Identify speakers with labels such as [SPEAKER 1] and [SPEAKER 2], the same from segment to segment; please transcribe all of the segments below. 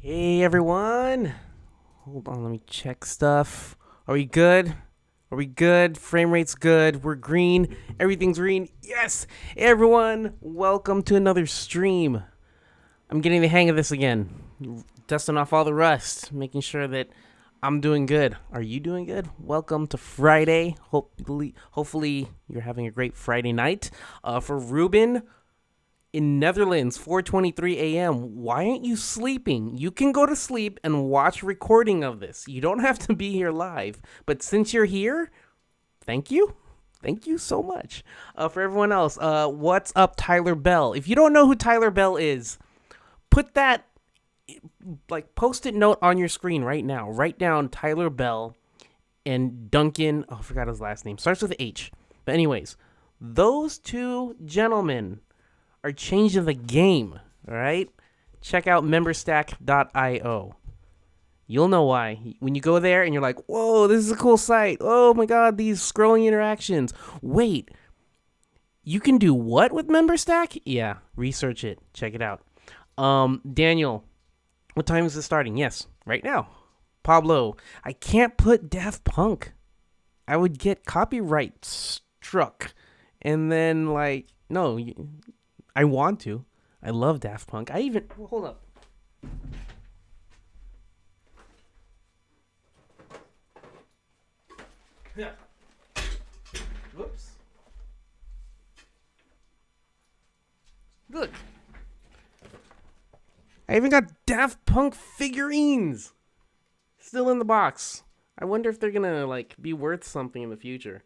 [SPEAKER 1] Hey everyone. Hold on, let me check stuff. Are we good? Are we good? Frame rate's good. We're green. Everything's green. Yes! Hey everyone, welcome to another stream. I'm getting the hang of this again. Dusting off all the rust, making sure that I'm doing good. Are you doing good? Welcome to Friday. Hopefully you're having a great Friday night. For Ruben, in Netherlands, 4:23 a.m. Why aren't you sleeping? You can go to sleep and watch a recording of this. You don't have to be here live. But since you're here, thank you. Thank you so much. For everyone else, what's up, Tyler Bell? If you don't know who Tyler Bell is, put that, post-it note on your screen right now. Write down Tyler Bell and Duncan. Oh, I forgot his last name. Starts with H. But anyways, those two gentlemen are changing the game, all right? Check out memberstack.io. You'll know why. When you go there and you're like, whoa, this is a cool site. Oh my God, these scrolling interactions. Wait, you can do what with MemberStack? Yeah, research it. Check it out. Daniel, what time is this starting? Yes, right now. Pablo, I can't put Daft Punk. I would get copyright struck. And then, no, I want to. I love Daft Punk. Hold up. Yeah. Whoops. Look. I even got Daft Punk figurines still in the box. I wonder if they're gonna be worth something in the future.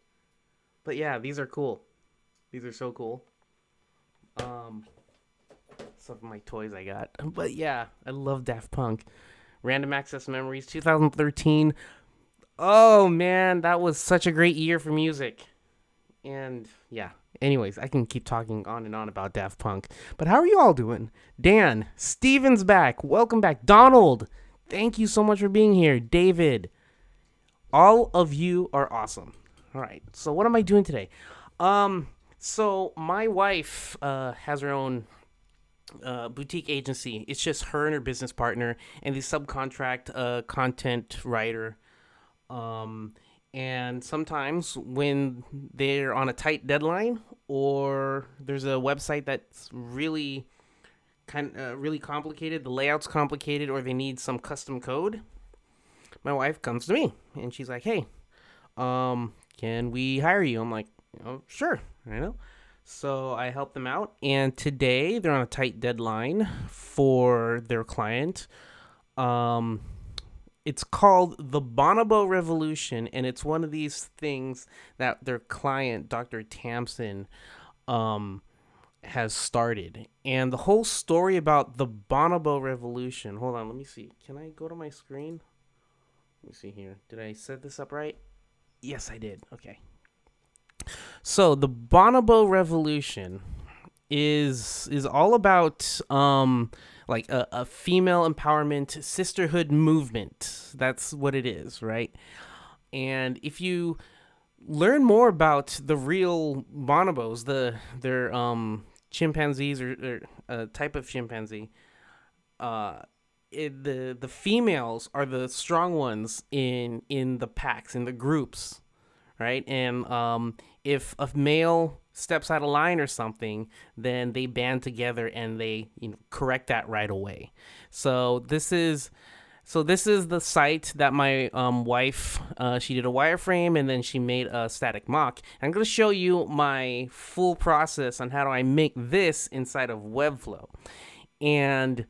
[SPEAKER 1] But yeah, these are cool. These are so cool. Some of my toys I got. But yeah, I love Daft Punk. Random Access Memories 2013. Oh man, that was such a great year for music. And yeah, anyways, I can keep talking on and on about Daft Punk. But how are you all doing? Dan, Steven's back. Welcome back. Donald, thank you so much for being here. David, all of you are awesome. All right, so what am I doing today? So my wife has her own boutique agency. It's just her and her business partner, and they subcontract a content writer. And sometimes when they're on a tight deadline, or there's a website that's really really complicated, the layout's complicated, or they need some custom code, my wife comes to me and she's like, "Hey, can we hire you?" I'm like, "Oh, sure, I know." So I help them out, and today they're on a tight deadline for their client. It's called the Bonobo Revolution, and it's one of these things that their client, Dr. Tamsin, has started. And the whole story about the Bonobo Revolution. Hold on, let me see. Can I go to my screen? Let me see here. Did I set this up right? Yes, I did. Okay. So the Bonobo Revolution is all about a female empowerment sisterhood movement. That's what it is, right? And if you learn more about the real bonobos, their chimpanzees or a type of chimpanzee, the females are the strong ones in the packs, in the groups, right? And if a male steps out of line or something, then they band together and they correct that right away. So this is the site that my wife, she did a wireframe and then she made a static mock. I'm going to show you my full process on how do I make this inside of Webflow. And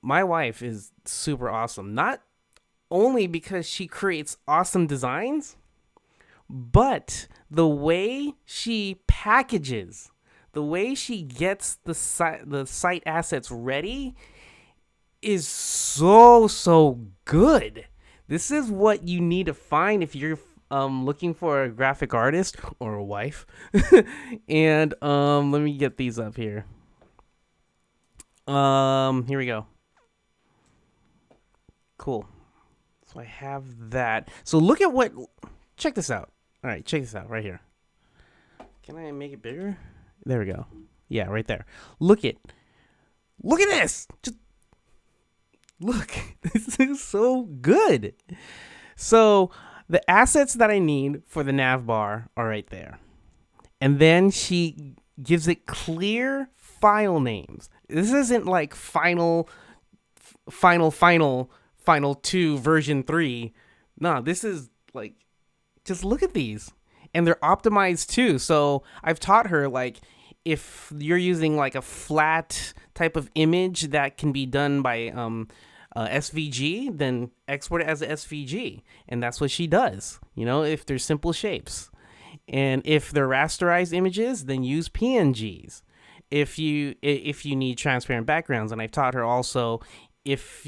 [SPEAKER 1] my wife is super awesome. Not only because she creates awesome designs, but the way she packages, the way she gets the site assets ready is so good. This is what you need to find if you're looking for a graphic artist or a wife. And let me get these up here. Here we go. Cool. So I have that. So look at what. Check this out. All right, check this out right here. Can I make it bigger? There we go. Yeah, right there. Look at this. Just Look, this is so good. So the assets that I need for the nav bar are right there. And then she gives it clear file names. This isn't like final 2 version 3. No, this is like, just look at these. And they're optimized too. So I've taught her, like, if you're using like a flat type of image that can be done by SVG, then export it as a SVG. And that's what she does, if there's simple shapes. And if they're rasterized images, then use PNGs. If you need transparent backgrounds, and I've taught her also, if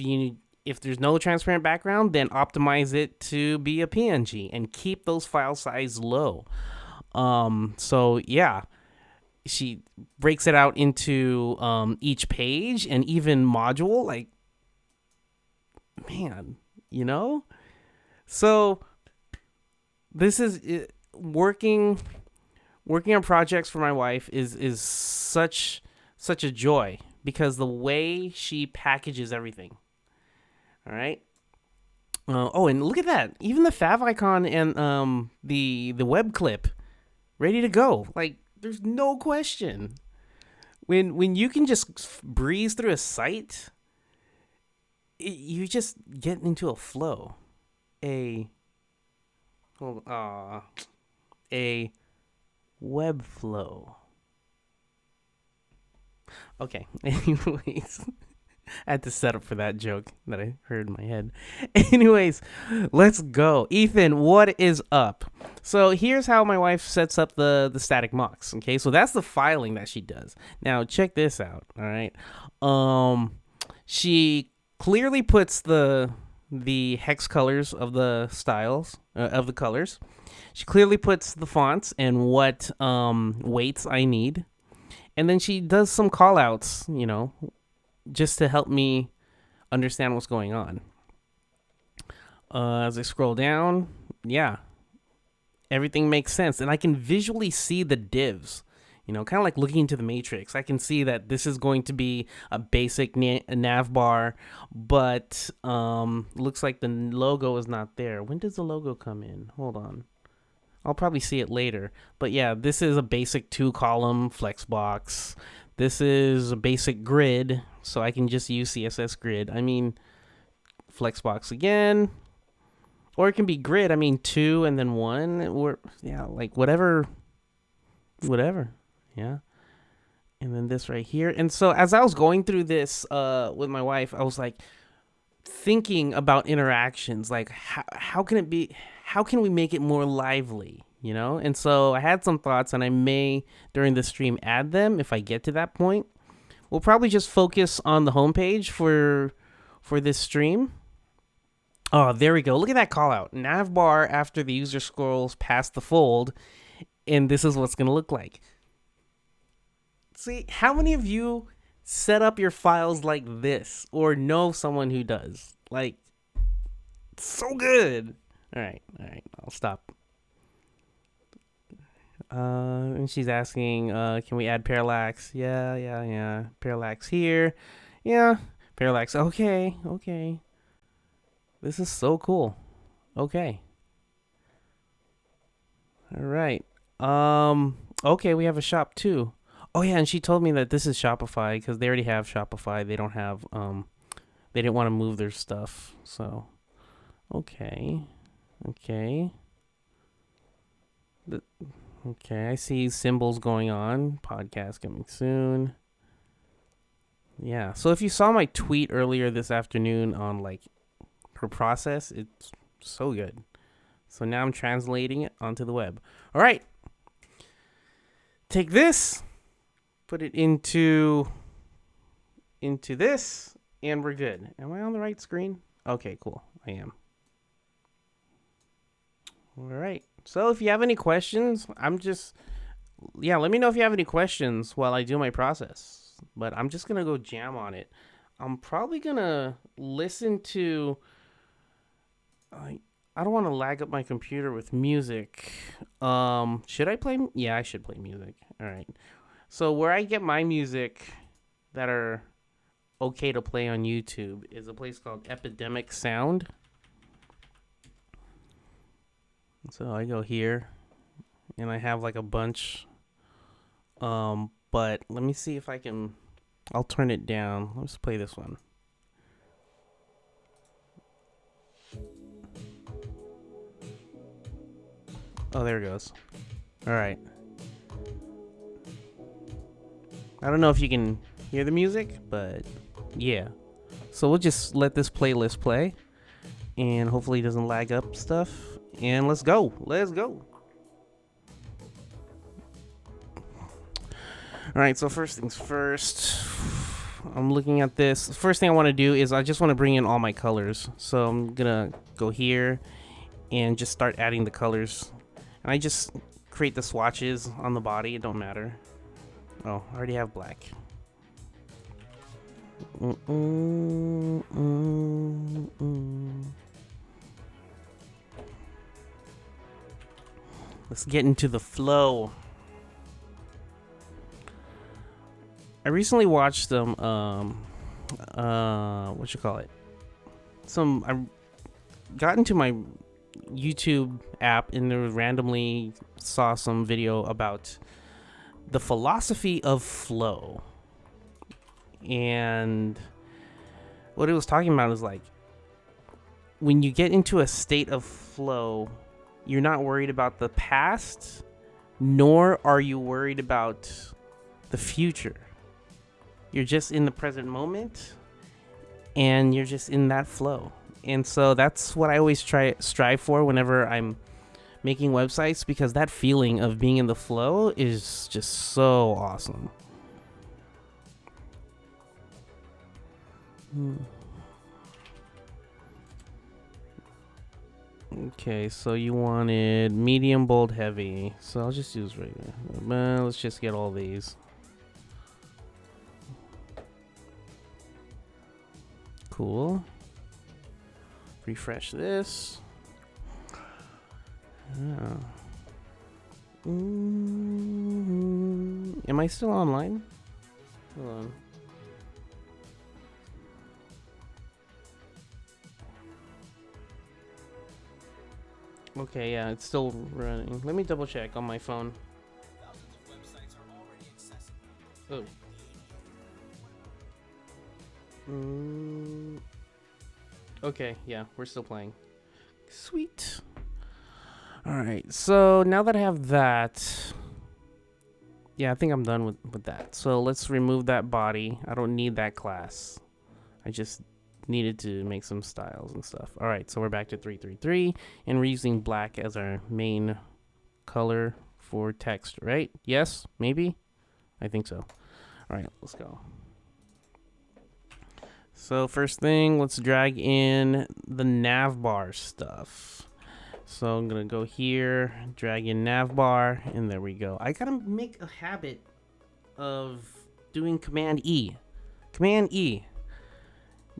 [SPEAKER 1] there's no transparent background, then optimize it to be a PNG and keep those file size low. So yeah, she breaks it out into each page and even module. Like, man, So this is working on projects for my wife is such a joy, because the way she packages everything. All right. And look at that! Even the fav icon and the web clip ready to go. Like, there's no question. When you can just breeze through a site, you just get into a flow. A Webflow. Okay. Anyways, I had to set up for that joke that I heard in my head. Anyways, let's go. Ethan, what is up? So here's how my wife sets up the static mocks. Okay, so that's the filing that she does. Now check this out. All right. She clearly puts the hex colors of the styles of the colors. She clearly puts the fonts and what weights I need. And then she does some call outs, just to help me understand what's going on. As I scroll down, yeah, everything makes sense. And I can visually see the divs, kind of like looking into the matrix. I can see that this is going to be a basic nav bar, but looks like the logo is not there. When does the logo come in? Hold on. I'll probably see it later. But yeah, this is a basic 2-column flex box. This is a basic grid, so I can just use CSS grid. I mean, flex box again. Or it can be grid. I mean, 2 and then 1. Or, yeah, like whatever. Yeah. And then this right here. And so as I was going through this with my wife, I was like thinking about interactions. Like, how can it be? How can we make it more lively, And so I had some thoughts, and I may, during the stream, add them if I get to that point. We'll probably just focus on the homepage for this stream. Oh, there we go. Look at that call out. Nav bar after the user scrolls past the fold, and this is what's going to look like. See, how many of you set up your files like this or know someone who does? Like, it's so good. All right, I'll stop. And she's asking, can we add parallax? Yeah. Parallax here. Yeah, parallax. Okay. This is so cool. Okay. All right. Okay, we have a shop too. Oh yeah, and she told me that this is Shopify because they already have Shopify. They don't have, they didn't want to move their stuff. So, okay. Okay, I see symbols going on. Podcast coming soon. Yeah, so if you saw my tweet earlier this afternoon on like her process, it's so good. So now I'm translating it onto the web. All right. Take this, put it into this, and we're good. Am I on the right screen? Okay, cool. I am. All right. So if you have any questions, let me know if you have any questions while I do my process. But I'm just going to go jam on it. I'm probably going to listen to... I don't want to lag up my computer with music. Should I play? Yeah, I should play music. All right. So where I get my music that are okay to play on YouTube is a place called Epidemic Sound. So I go here and I have like a bunch. But let me see if I can, I'll turn it down. Let's play this one. Oh, there it goes. All right. I don't know if you can hear the music, but yeah. So we'll just let this playlist play and hopefully it doesn't lag up stuff. And let's go. Let's go. All right, so first things first, I'm looking at this. First thing I want to do is I just want to bring in all my colors. So I'm going to go here and just start adding the colors. And I just create the swatches on the body. It don't matter. Oh, I already have black. Let's get into the flow. I recently watched some what you call it? I got into my YouTube app and there randomly saw some video about the philosophy of flow. And what it was talking about is like when you get into a state of flow, you're not worried about the past, nor are you worried about the future. You're just in the present moment and you're just in that flow. And so that's what I always strive for whenever I'm making websites, because that feeling of being in the flow is just so awesome. Okay, so you wanted medium, bold, heavy. So I'll just use regular. Let's just get all these. Cool. Refresh this. Yeah. Am I still online? Hold on. Okay, yeah, it's still running. Let me double check on my phone. Oh. Okay, yeah, we're still playing. Sweet. Alright, so now that I have that, yeah, I think I'm done with that. So let's remove that body. I don't need that class. I just needed to make some styles and stuff. Alright, so we're back to 333, and we're using black as our main color for text, right? Yes? Maybe? I think so. Alright, let's go. So first thing, let's drag in the navbar stuff. So I'm gonna go here, drag in navbar, and there we go. I gotta make a habit of doing Command E. Command E.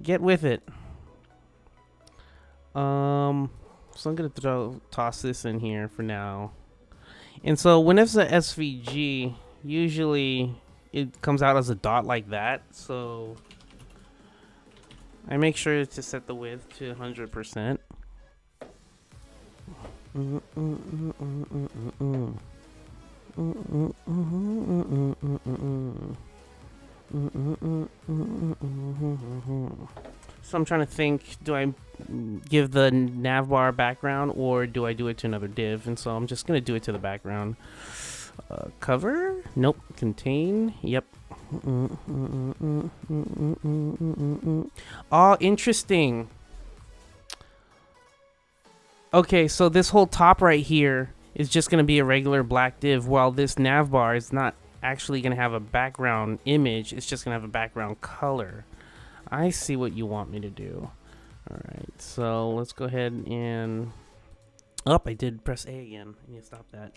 [SPEAKER 1] Get with it. So I'm gonna toss this in here for now. And so when it's a SVG, usually it comes out as a dot like that. So I make sure to set the width to 100%. So I'm trying to think, do I give the navbar background or do I do it to another div? And so I'm just going to do it to the background. Cover? Nope. Contain? Yep. Oh, interesting. Okay, so this whole top right here is just going to be a regular black div, while this navbar is not actually going to have a background image. It's just going to have a background color. I see what you want me to do. Alright, so let's go ahead and... Oh, I did press A again. I need to stop that.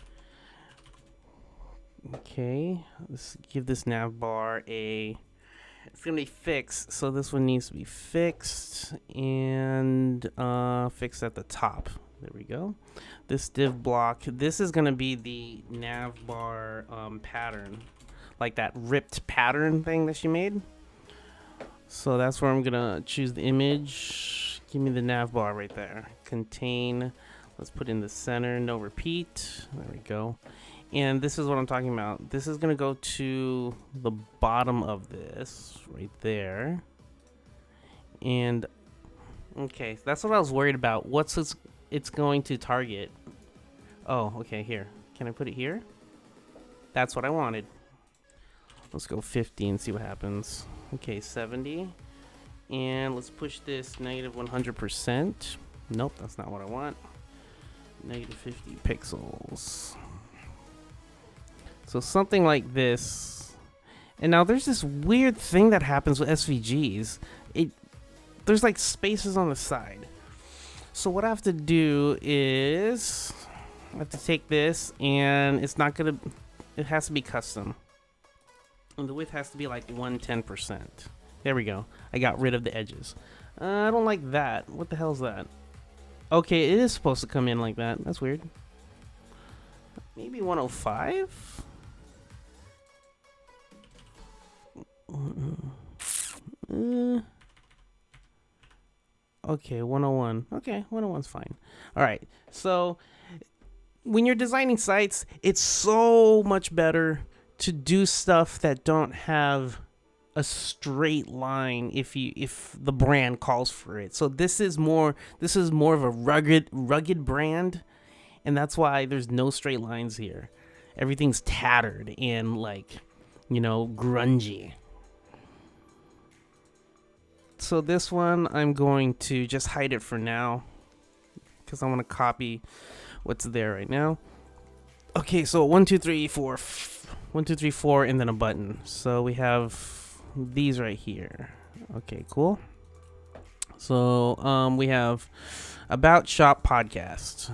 [SPEAKER 1] Okay, let's give this navbar a... It's going to be fixed, so this one needs to be fixed and fixed at the top. There we go. This div block, this is going to be the navbar pattern, like that ripped pattern thing that she made. So that's where I'm gonna choose the image. Give me the nav bar right there. Contain. Let's put in the center. No repeat. There we go. And this is what I'm talking about. This is gonna go to the bottom of this right there. And okay, that's what I was worried about. What's it's going to target? Oh, okay, here. Can I put it here? That's what I wanted. Let's go 50 and see what happens. Okay, 70. And let's push this negative 100%. Nope, that's not what I want. Negative 50 pixels. So something like this. And now there's this weird thing that happens with SVGs. There's like spaces on the side. So what I have to do is I have to take this, and it's not gonna, it has to be custom. And the width has to be like 110%. There we go. I got rid of the edges. I don't like that. What the hell is that? Okay, it is supposed to come in like that. That's weird. Maybe 105? Okay, 101. Okay, 101's fine. All right. So when you're designing sites, it's so much better to do stuff that don't have a straight line if the brand calls for it. So this is more of a rugged brand, and that's why there's no straight lines here. Everything's tattered and like, grungy. So this one I'm going to just hide it for now because I want to copy what's there right now. Okay, so 1 2 3 4 1 2 3 4 and then a button. So we have these right here. Okay, cool. So we have about shop podcast.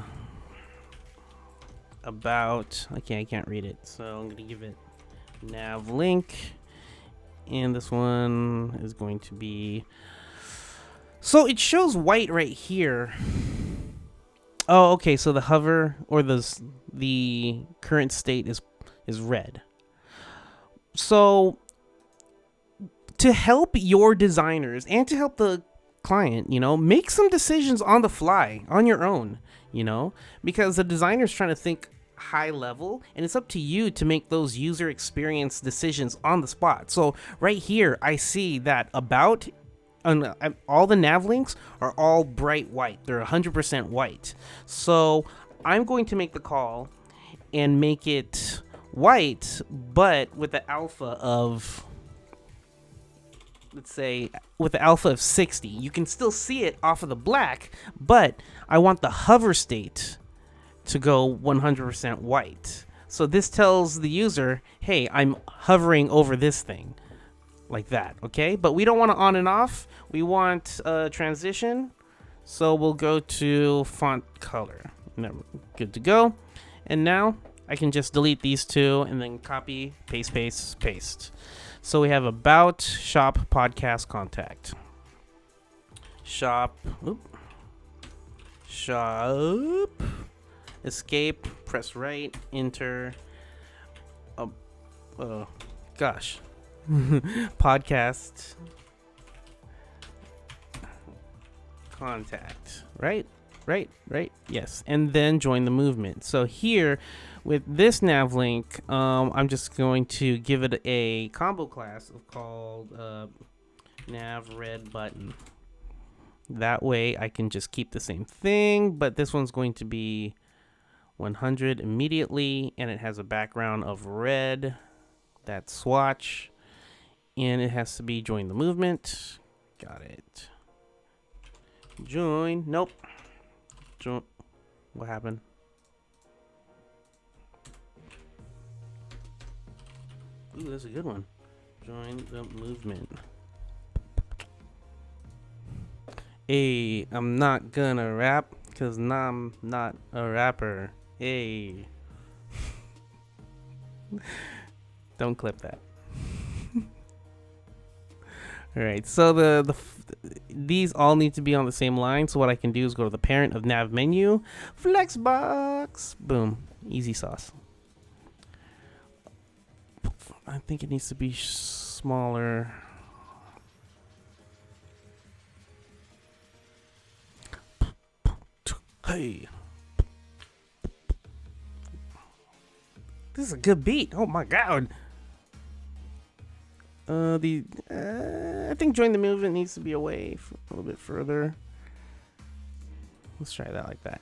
[SPEAKER 1] About, okay, I can't read it, so I'm gonna give it nav link, and this one is going to be, so it shows white right here. Oh, okay, so the hover or the current state is red. So to help your designers and to help the client, make some decisions on the fly on your own, because the designer's trying to think high level, and it's up to you to make those user experience decisions on the spot. So right here, I see that about all the nav links are all bright white. They're 100% white. So I'm going to make the call and make it white, but with the alpha of, let's say, with the alpha of 60. You can still see it off of the black, but I want the hover state to go 100% white. So this tells the user, hey, I'm hovering over this thing. Like that, okay? But we don't want to on and off. We want a transition. So we'll go to font color. Good to go. And now I can just delete these two and then copy, paste, paste, paste. So we have about shop podcast contact. Shop. Escape. Press right. Enter. Gosh. Podcast. Contact. Right. Yes. And then join the movement. So here, with this nav link, I'm just going to give it a combo class called nav red button. That way I can just keep the same thing, but this one's going to be 100 immediately, and it has a background of red. That's swatch, and it has to be join the movement. Got it. Join. Nope. Join. What happened? Ooh, that's a good one. Join the movement. Hey, I'm not gonna rap because I'm not a rapper. Hey. Don't clip that. Alright, so these all need to be on the same line. So what I can do is go to the parent of nav menu, flexbox, boom, easy sauce. I think it needs to be smaller. Hey. This is a good beat. Oh my god. I think join the movement needs to be away a little bit further. Let's try that like that.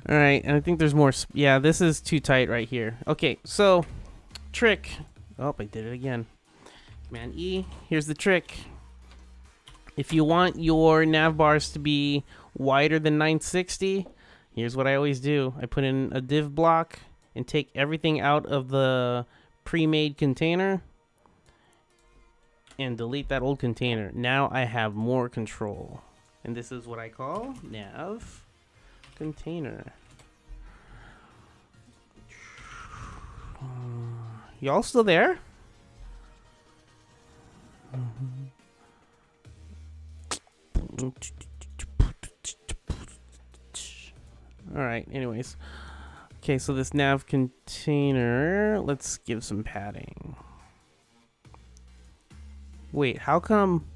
[SPEAKER 1] All right, and I think there's more. Yeah, this is too tight right here. Okay, so trick. Oh, I did it again. Command E. Here's the trick. If you want your nav bars to be wider than 960, here's what I always do. I put in a div block and take everything out of the pre-made container and delete that old container. Now I have more control. And this is what I call nav container. Y'all still there? Alright, anyways. Okay, so this nav container, let's give some padding. Wait, how come?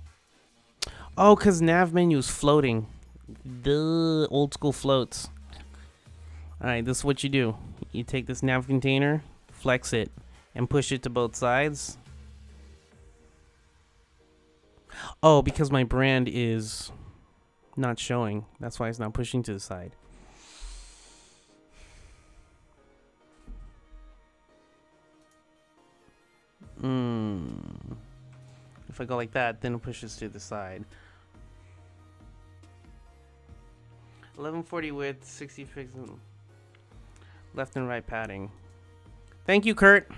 [SPEAKER 1] Oh, because nav menu is floating. The old school floats. Alright, this is what you do. You take this nav container, flex it, and push it to both sides. Oh, because my brand is not showing. That's why it's not pushing to the side. If I go like that, then it pushes to the side. 1140 width, 60 pixels. Left and right padding. Thank you, Kurt.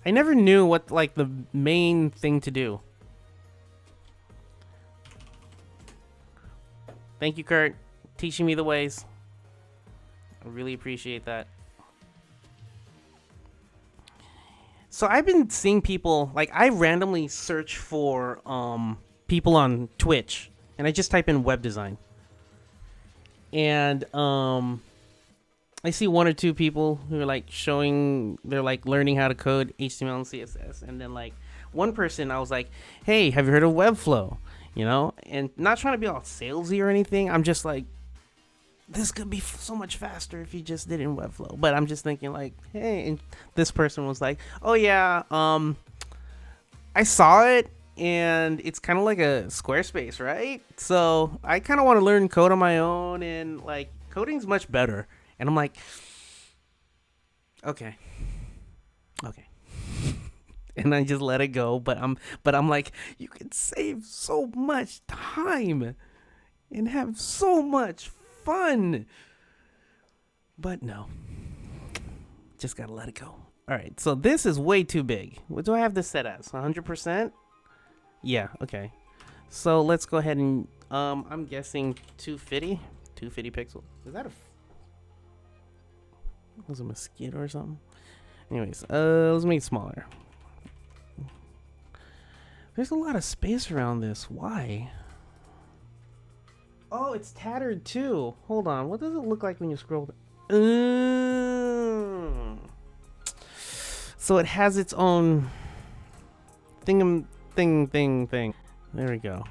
[SPEAKER 1] I never knew what like the main thing to do. Thank you, Kurt, teaching me the ways. I really appreciate that. So I've been seeing people, like I randomly search for people on Twitch and I just type in web design. And I see one or two people who are like showing, they're like learning how to code HTML and CSS. And then like one person, I was like, hey, have you heard of Webflow? You know, and not trying to be all salesy or anything. I'm just like, this could be so much faster if you just did it in Webflow. But I'm just thinking like, hey, and this person was like, oh yeah, I saw it and it's kind of like a Squarespace, right? So I kind of want to learn code on my own, and like coding's much better. And I'm like, okay. And I just let it go, but I'm like, you can save so much time and have so much fun. But no, just gotta let it go. All right, so this is way too big. What do I have this set as? 100%? Yeah, okay. So let's go ahead and I'm guessing 250 pixels. Is that was a mosquito or something? Anyways, let's make it smaller. There's a lot of space around this. Why? Oh, it's tattered too. Hold on. What does it look like when you scroll? So it has its own thing. There we go.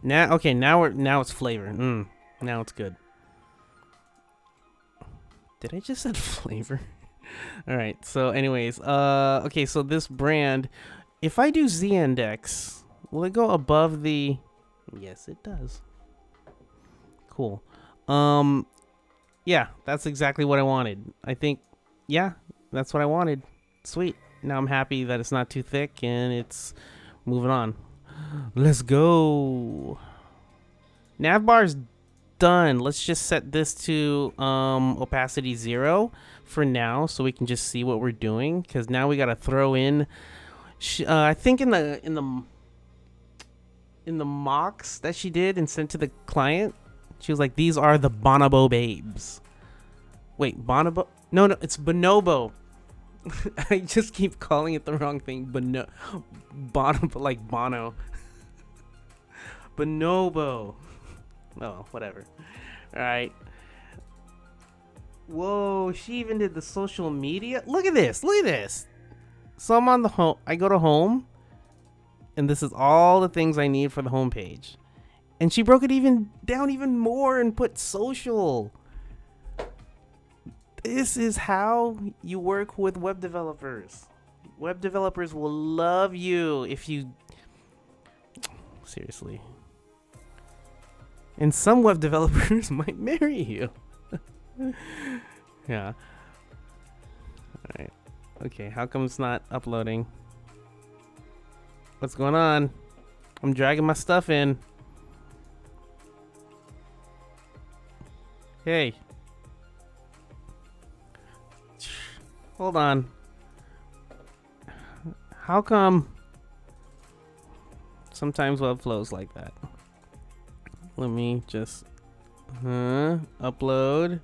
[SPEAKER 1] Now, okay. Now it's flavor. Now it's good. Did I just said flavor? All right. So, anyways, okay. So this brand. If I do z-index, will it go above the... Yes, it does. Cool. Yeah, that's exactly what I wanted. I think, yeah, that's what I wanted. Sweet. Now I'm happy that it's not too thick and it's moving on. Let's go. Navbar's done. Let's just set this to opacity 0 for now so we can just see what we're doing, because now we got to throw in... I think in the mocks that she did and sent to the client, she was like, "These are the bonobo babes." Wait, bonobo? No, it's bonobo. I just keep calling it the wrong thing. Bonobo, like Bono. Bonobo. Oh, whatever. All right. Whoa, she even did the social media. Look at this. Look at this. So I'm on the home. I go to home, and this is all the things I need for the home page. And she broke it even more and put social. This is how you work with web developers. Web developers will love you if you... Seriously. And some web developers might marry you. Yeah. Alright. Okay, how come it's not uploading? What's going on? I'm dragging my stuff in. Hey. Hold on. How come sometimes Webflow's like that? Let me just upload.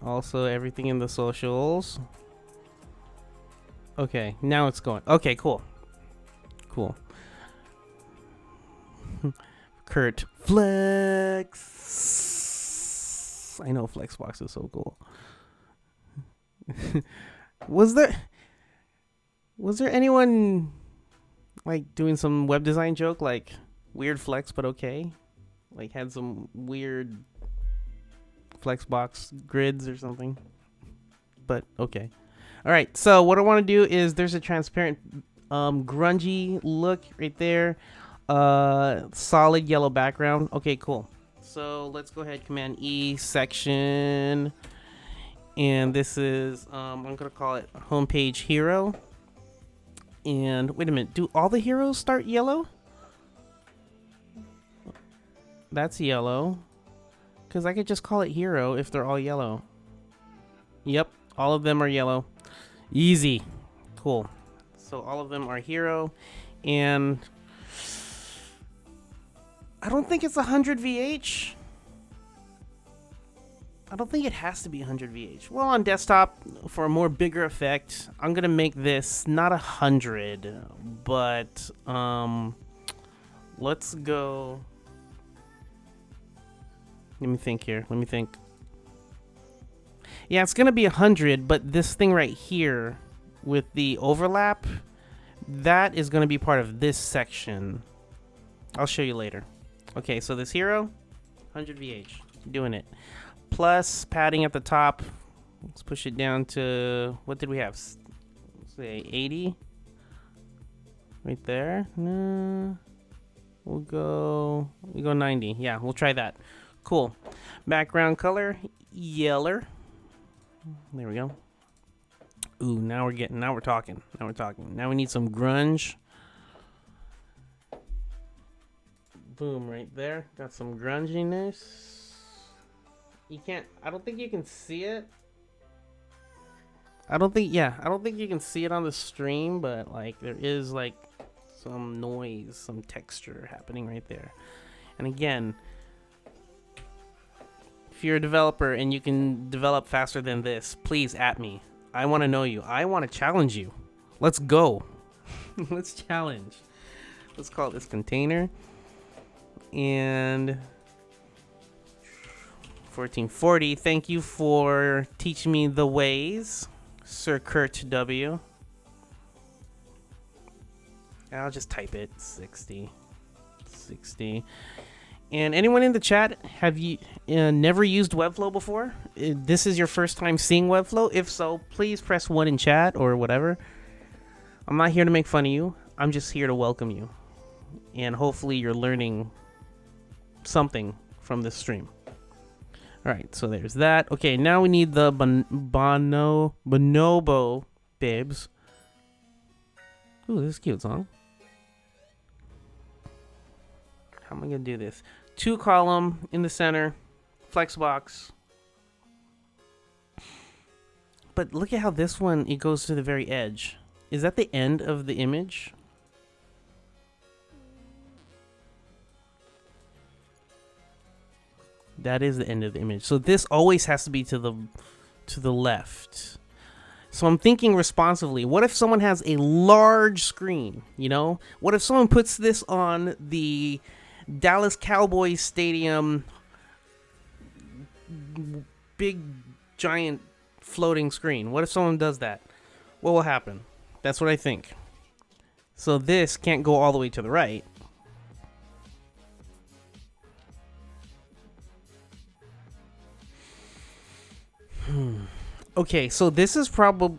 [SPEAKER 1] Also everything in the socials. Okay, now it's going. Okay, cool. Cool. Kurt Flex. I know Flexbox is so cool. Was there anyone like doing some web design joke like weird flex but okay? Like had some weird Flexbox grids or something. But okay. All right. So what I want to do is there's a transparent grungy look right there. Solid yellow background. Okay, cool. So let's go ahead, Command E section. And this is, I'm going to call it homepage hero. And wait a minute, do all the heroes start yellow? That's yellow. Because I could just call it hero if they're all yellow. Yep, all of them are yellow. Easy. Cool. So all of them are hero. And I don't think it's 100 VH. I don't think it has to be 100 VH. Well, on desktop, for a more bigger effect, I'm going to make this not 100, but let's go. Let me think here. Let me think. Yeah, it's going to be 100, but this thing right here with the overlap, that is going to be part of this section. I'll show you later. Okay, so this hero, 100 VH. Doing it. Plus padding at the top. Let's push it down to, what did we have? Let's say 80. Right there. We'll go 90. Yeah, we'll try that. Cool. Background color, yeller. There we go. Ooh, now we're talking. Now we need some grunge. Boom, right there. Got some grunginess. I don't think you can see it. I don't think you can see it on the stream, but like there is like some noise, some texture happening right there. And again, if you're a developer and you can develop faster than this, please at me. I want to know you. I want to challenge you. Let's go. Let's challenge. Let's call this container. And 1440, thank you for teaching me the ways, Sir Kurt W. I'll just type it, 60. And anyone in the chat, have you never used Webflow before? This is your first time seeing Webflow? If so, please press 1 in chat or whatever. I'm not here to make fun of you. I'm just here to welcome you. And hopefully you're learning something from this stream. Alright, so there's that. Okay, now we need the Bonobo bibs. Ooh, this is a cute song. How am I going to do this? 2 column in the center. Flexbox. But look at how this one, it goes to the very edge. Is that the end of the image? That is the end of the image. So this always has to be to the left. So I'm thinking responsively. What if someone has a large screen, you know? What if someone puts this on the Dallas Cowboys Stadium big giant floating screen? What if someone does that? What will happen? That's what I think. So this can't go all the way to the right. Okay, so this is probably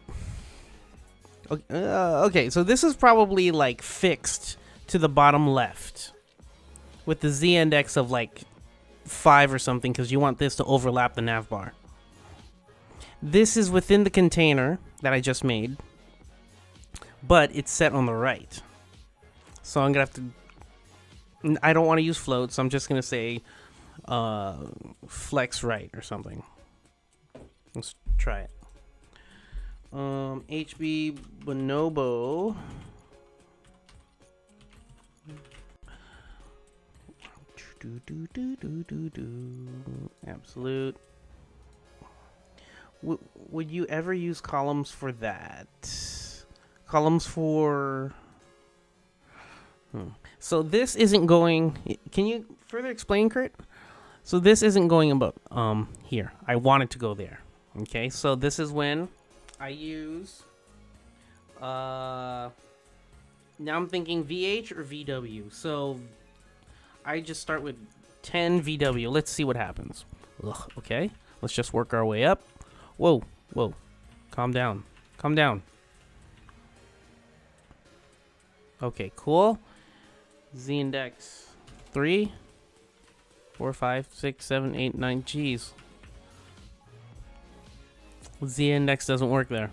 [SPEAKER 1] so this is probably like fixed to the bottom left with the Z index of like 5 or something, because you want this to overlap the nav bar. This is within the container that I just made, but it's set on the right. So I'm gonna have to. I don't want to use float, so I'm just gonna say flex right or something. Let's try it. HB Bonobo. Absolute. Would you ever use columns for that? Columns for... So this isn't going... Can you further explain, Kurt? So this isn't going about here. I want it to go there. Okay, so this is when I use... now I'm thinking VH or VW. So I just start with 10 VW. Let's see what happens. Ugh, okay, let's just work our way up. Whoa, whoa. Calm down. Calm down. Okay, cool. Z index 3, 4, 5, 6, 7, 8, 9. Geez. Z index doesn't work there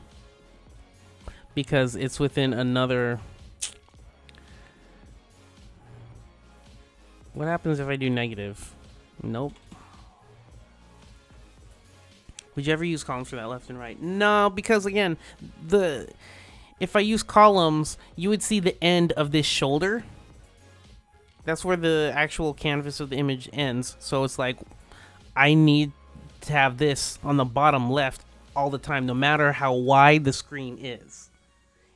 [SPEAKER 1] because it's within another. What happens if I do negative? Nope. Would you ever use columns for that left and right? No, because again, if I use columns, you would see the end of this shoulder. That's where the actual canvas of the image ends. So it's like, I need to have this on the bottom left all the time, no matter how wide the screen is.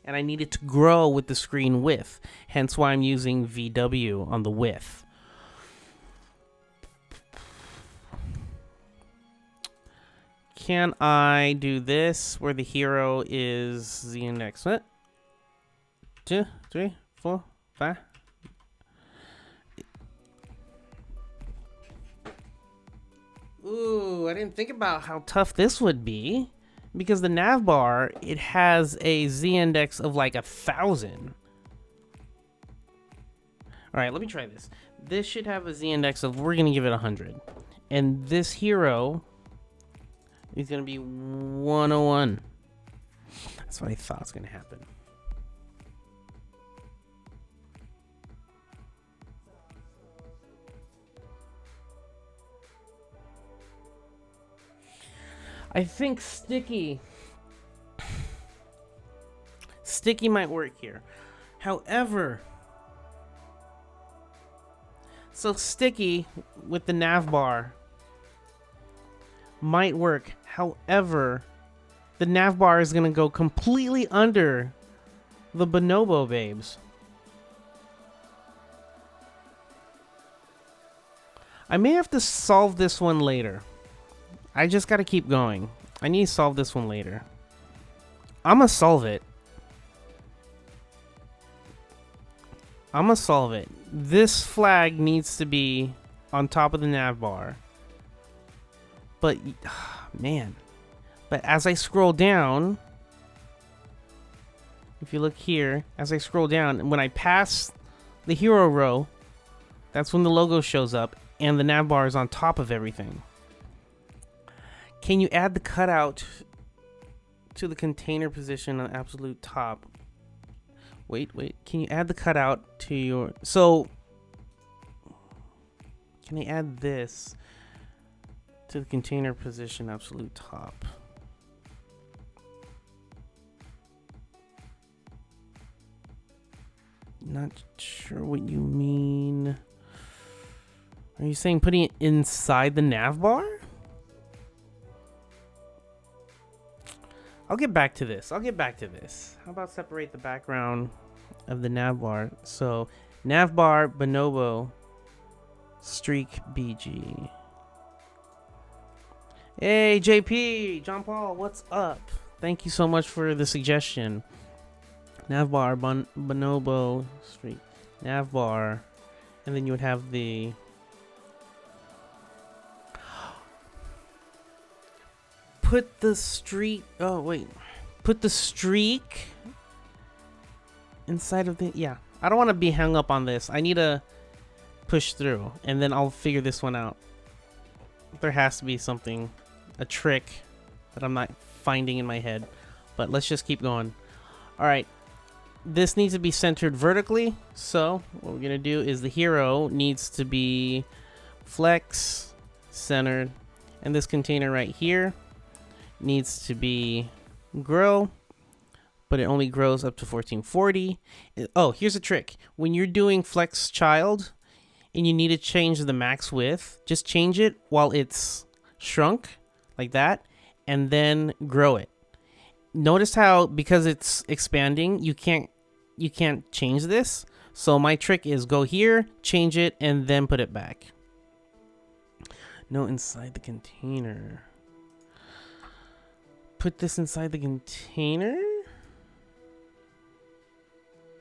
[SPEAKER 1] And I need it to grow with the screen width. Hence why I'm using VW on the width. Can I do this where the hero is Z index? What? 2, 3, 4, 5. Ooh, I didn't think about how tough this would be, because the nav bar, it has a Z index of like 1,000. All right, let me try this. This should have a Z index of, we're gonna give it 100, and this hero is gonna be 101. That's what I thought was gonna happen. I think sticky might work here. However, so sticky with the nav bar might work. However, the nav bar is going to go completely under the bonobo babes. I may have to solve this one later. I just got to keep going. I need to solve this one later. I'm going to solve it. This flag needs to be on top of the nav bar. But, man. But as I scroll down, if you look here, as I scroll down, when I pass the hero row, that's when the logo shows up and the nav bar is on top of everything. Can you add the cutout to the container position on absolute top? Wait. Can you add the cutout to your... So, can I add this to the container position absolute top? Not sure what you mean. Are you saying putting it inside the nav bar? I'll get back to this. How about separate the background of the nav bar? So, nav bar, bonobo, streak, BG. Hey, JP, John Paul, what's up? Thank you so much for the suggestion. Nav bar, bonobo, streak, nav bar, and then you would have the... put the streak. Oh wait, put the streak inside of the. Yeah, I don't want to be hung up on this. I need to push through, and then I'll figure this one out. There has to be something, a trick that I'm not finding in my head. But let's just keep going. All right. This needs to be centered vertically. So what we're going to do is the hero needs to be flex centered. And this container right here needs to be grow. But it only grows up to 1440. Oh, here's a trick. When you're doing flex child and you need to change the max width, just change it while it's shrunk like that. And then grow it. Notice how, because it's expanding, you can't change this. So my trick is go here, change it, and then put it back. No, inside the container. Put this inside the container?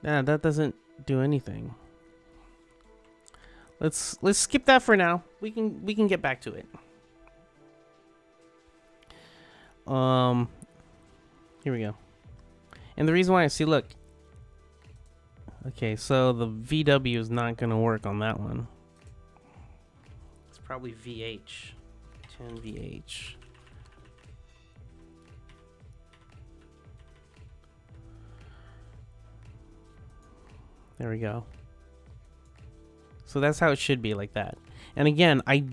[SPEAKER 1] Nah, that doesn't do anything. Let's skip that for now. We can get back to it. Here we go. And the reason why I see, look. Okay, so the VW is not going to work on that one. It's probably VH. 10 VH. There we go. So that's how it should be, like that. And again, I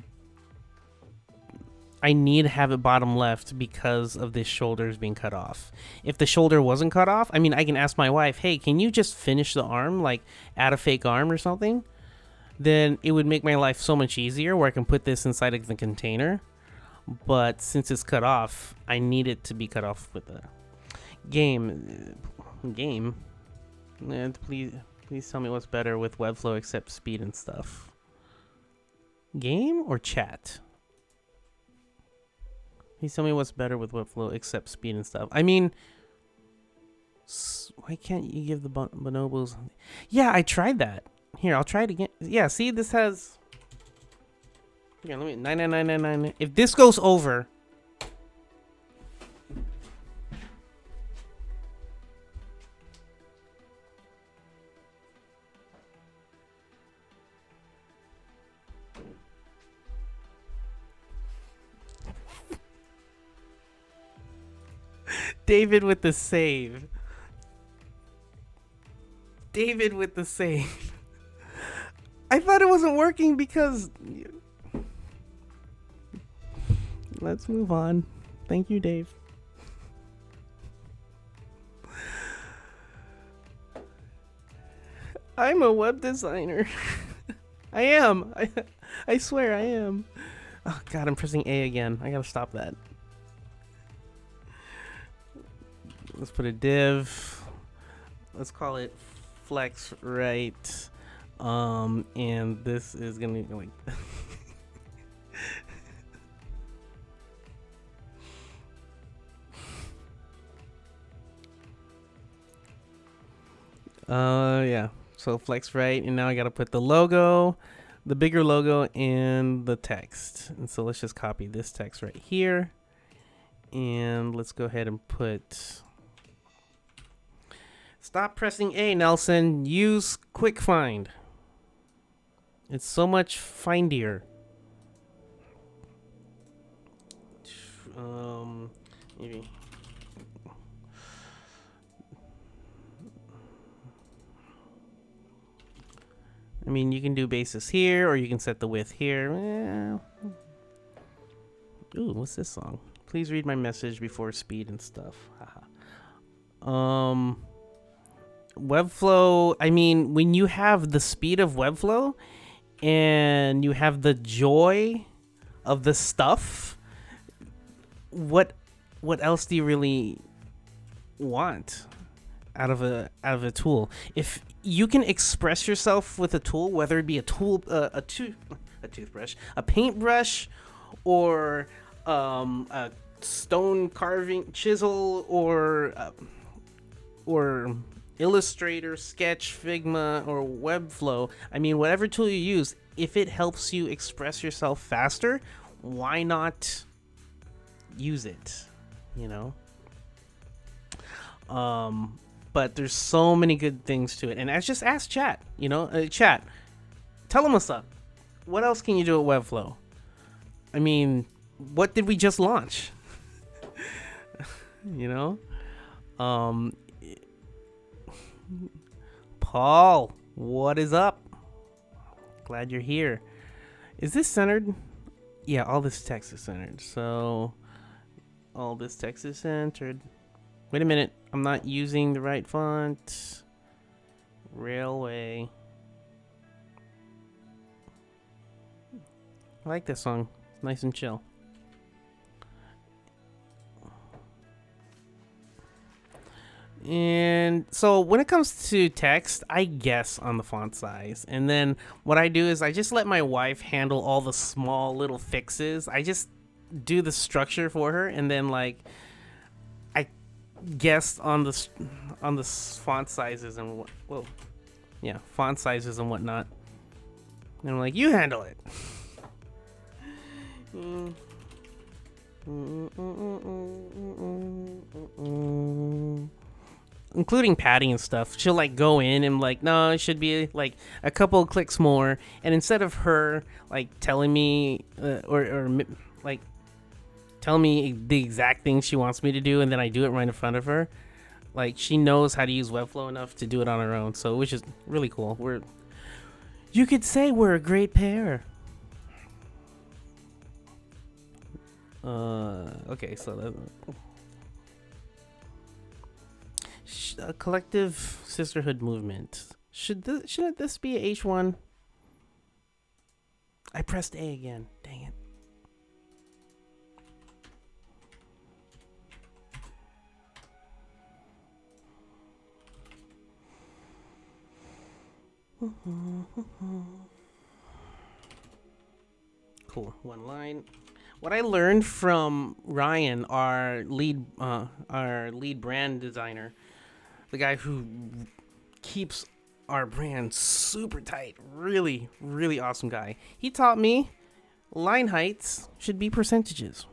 [SPEAKER 1] need to have it bottom left because of this shoulders being cut off. If the shoulder wasn't cut off, I mean, I can ask my wife, hey, can you just finish the arm, like add a fake arm or something? Then it would make my life so much easier where I can put this inside of the container. But since it's cut off, I need it to be cut off with a game. And please tell me what's better with Webflow except speed and stuff. Game or chat? Please tell me what's better with Webflow except speed and stuff. I mean, why can't you give the bonobos? Yeah, I tried that. Here, I'll try it again. Yeah, see, this has. Here, let me 99999. If this goes over. David with the save. David with the save. I thought it wasn't working because... Let's move on. Thank you, Dave. I'm a web designer. I am. I swear I am. Oh, God, I'm pressing A again. I gotta stop that. Let's put a div. Let's call it flex right. And this is gonna be like yeah. So flex right, and now I gotta put the logo, the bigger logo, and the text. And so let's just copy this text right here. And let's go ahead and put... Stop pressing A, Nelson. Use quick find. It's so much findier. Maybe. I mean, you can do basis here, or you can set the width here. Ooh, what's this song? Please read my message before speed and stuff. Webflow, I mean, when you have the speed of Webflow and you have the joy of the stuff, what else do you really want out of a tool? If you can express yourself with a tool, whether it be a tool, a toothbrush, a paintbrush, or a stone carving chisel, or Illustrator, Sketch, Figma, or Webflow. I mean, whatever tool you use, if it helps you express yourself faster, why not use it, you know. But there's so many good things to it, and just ask chat, you know. Chat, tell them what's up. What else can you do with Webflow? I mean, what did we just launch? You know? Paul, what is up? Glad you're here. Is this centered? Yeah, all this text is centered. So, all this text is centered. Wait a minute. I'm not using the right font. Railway. I like this song. It's nice and chill. And so when it comes to text, I guess on the font size. And then what I do is I just let my wife handle all the small little fixes. I just do the structure for her, and then like I guess on the font sizes and font sizes and whatnot. And I'm like, you handle it. Including padding and stuff. She'll like go in and like, no, it should be like a couple of clicks more. And instead of her like telling me or like telling me the exact thing she wants me to do, and then I do it right in front of her, like she knows how to use Webflow enough to do it on her own. So which is really cool. You could say we're a great pair. Okay, so a collective sisterhood movement. Shouldn't this be a H1? I pressed A again. Dang it. Cool. One line. What I learned from Ryan, our lead brand designer, the guy who keeps our brand super tight, really, really awesome guy. He taught me line heights should be percentages.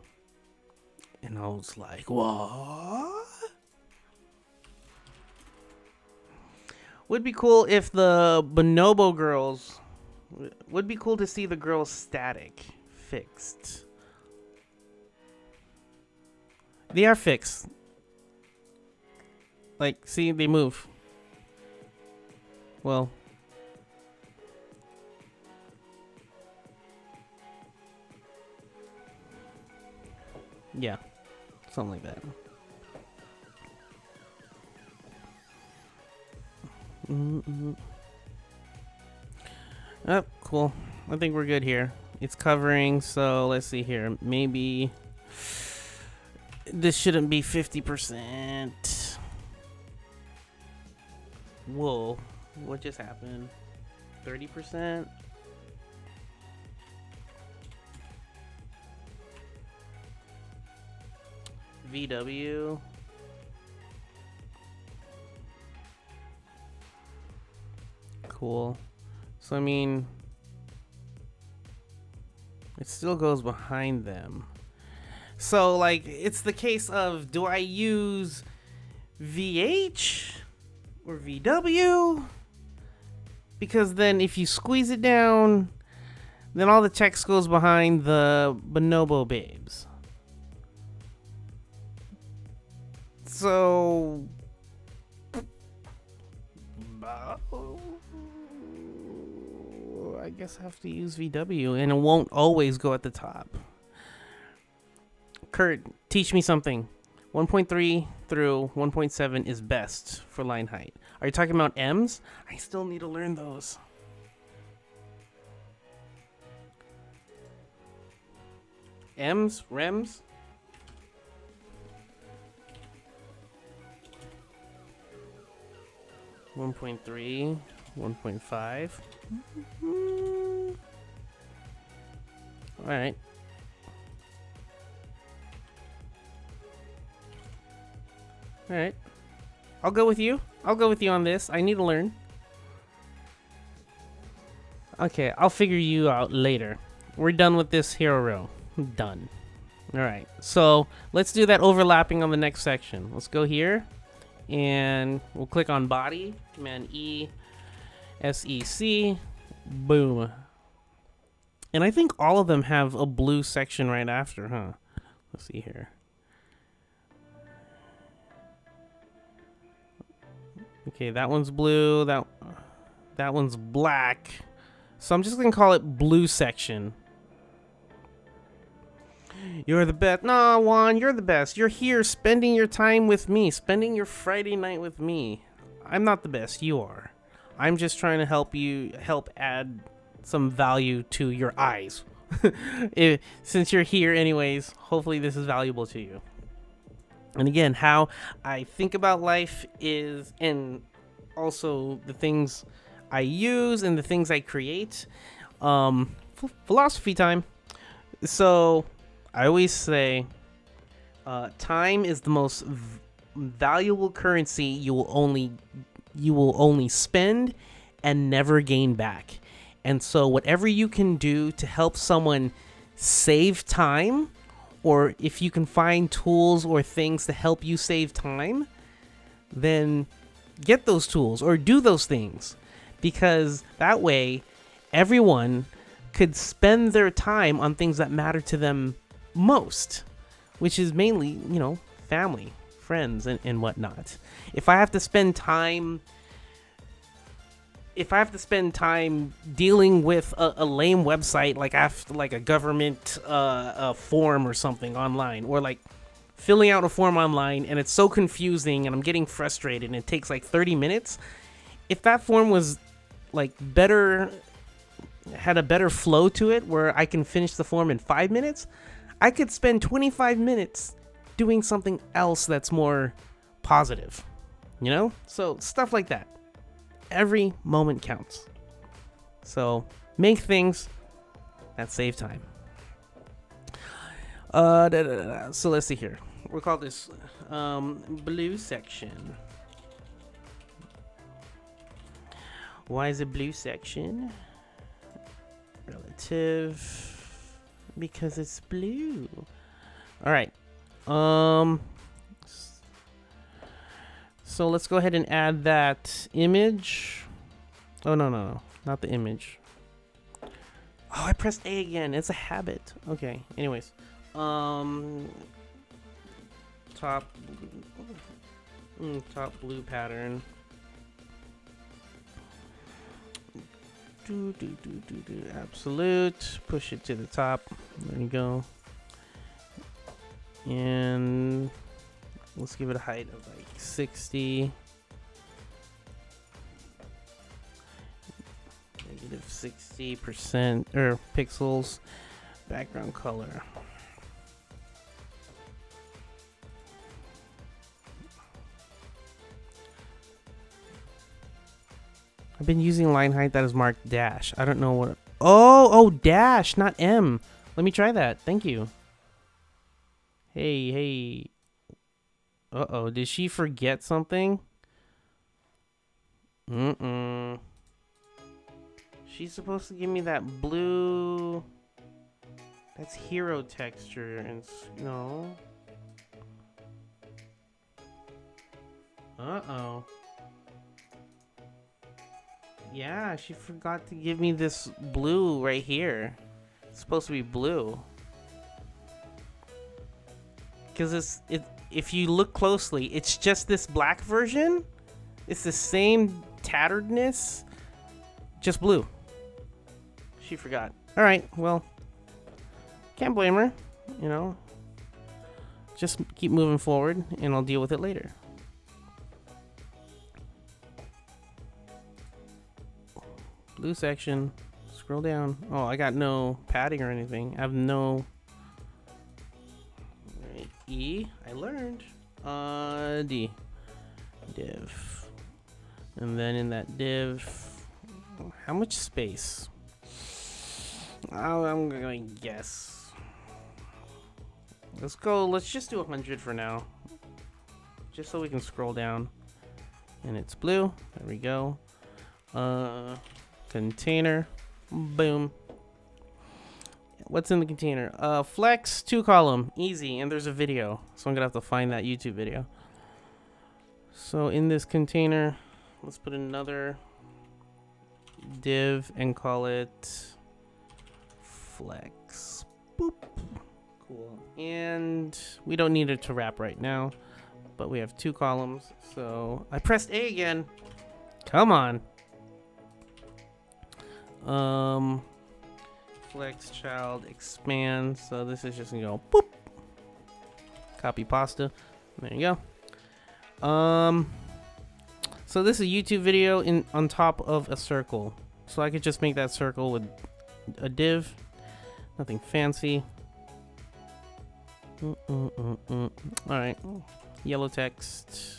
[SPEAKER 1] And I was like, what? Would be cool if the Bonobo girls, would be cool to see the girls static fixed. They are fixed. Like, see, they move. Well. Yeah. Something like that. Oh, cool. I think we're good here. It's covering, so let's see here. Maybe this shouldn't be 50%. Whoa, what just happened? 30%? VW. Cool. So, I mean, it still goes behind them. So, like, it's the case of, do I use VH or VW? Because then if you squeeze it down, then all the text goes behind the Bonobo babes. So, I guess I have to use VW, and it won't always go at the top. Kurt, teach me something. 1.3 through 1.7 is best for line height. Are you talking about M's? I still need to learn those. M's? Rems? .3, 1.5. All right. All right. I'll go with you. I'll go with you on this. I need to learn. Okay, I'll figure you out later. We're done with this hero row. Done. All right, so let's do that overlapping on the next section. Let's go here, and we'll click on body, Command E, SEC, boom. And I think all of them have a blue section right after, huh? Let's see here. Okay, that one's blue, that one's black. So I'm just gonna call it blue section. You're the best. No, Juan, you're the best. You're here spending your time with me, spending your Friday night with me. I'm not the best, you are. I'm just trying to help add some value to your eyes. Since you're here anyways, hopefully this is valuable to you. And again, how I think about life is, and also the things I use and the things I create. Philosophy time. So I always say time is the most valuable currency you will only spend and never gain back. And so whatever you can do to help someone save time, or if you can find tools or things to help you save time, then get those tools or do those things, because that way everyone could spend their time on things that matter to them most, which is mainly, family, friends, and whatnot. If I have to spend time dealing with a lame website, like a government form or something online, or like filling out a form online, and it's so confusing and I'm getting frustrated and it takes like 30 minutes, if that form was like had a better flow to it where I can finish the form in 5 minutes, I could spend 25 minutes doing something else that's more positive, So stuff like that. Every moment counts. So make things that save time. So let's see here. We'll call this blue section. Why is it blue section? Relative. Because it's blue. All right. So let's go ahead and add that image. Oh, no. Not the image. Oh, I pressed A again. It's a habit. Okay. Anyways. Top blue pattern. Absolute. Push it to the top. There you go. And let's give it a height of like 60. Negative 60% or pixels. Background color. I've been using line height that is marked dash. I don't know what. Oh, dash, not M. Let me try that. Thank you. Hey. Uh-oh, did she forget something? She's supposed to give me that blue. That's hero texture and no. Uh-oh. Yeah, she forgot to give me this blue right here. It's supposed to be blue. Because if you look closely, it's just this black version. It's the same tatteredness, just blue. She forgot. All right, well, can't blame her, Just keep moving forward, and I'll deal with it later. Blue section. Scroll down. Oh, I got no padding or anything. I have no... Right, E. I learned. D. Div. And then in that div... How much space? Oh, I'm going to guess. Let's go. Let's just do 100 for now. Just so we can scroll down. And it's blue. There we go. Container. Boom. what's in the container? Flex 2-column, easy, and there's a video. So I'm gonna have to find that YouTube video. So in this container, let's put another div and call it flex. Boop. Cool. And we don't need it to wrap right now, but we have 2 columns. So I pressed A again. Come on. Flex child expand. So this is just gonna go boop. Copy pasta. There you go. So this is a YouTube video on top of a circle. So I could just make that circle with a div. Nothing fancy. Alright. Yellow text.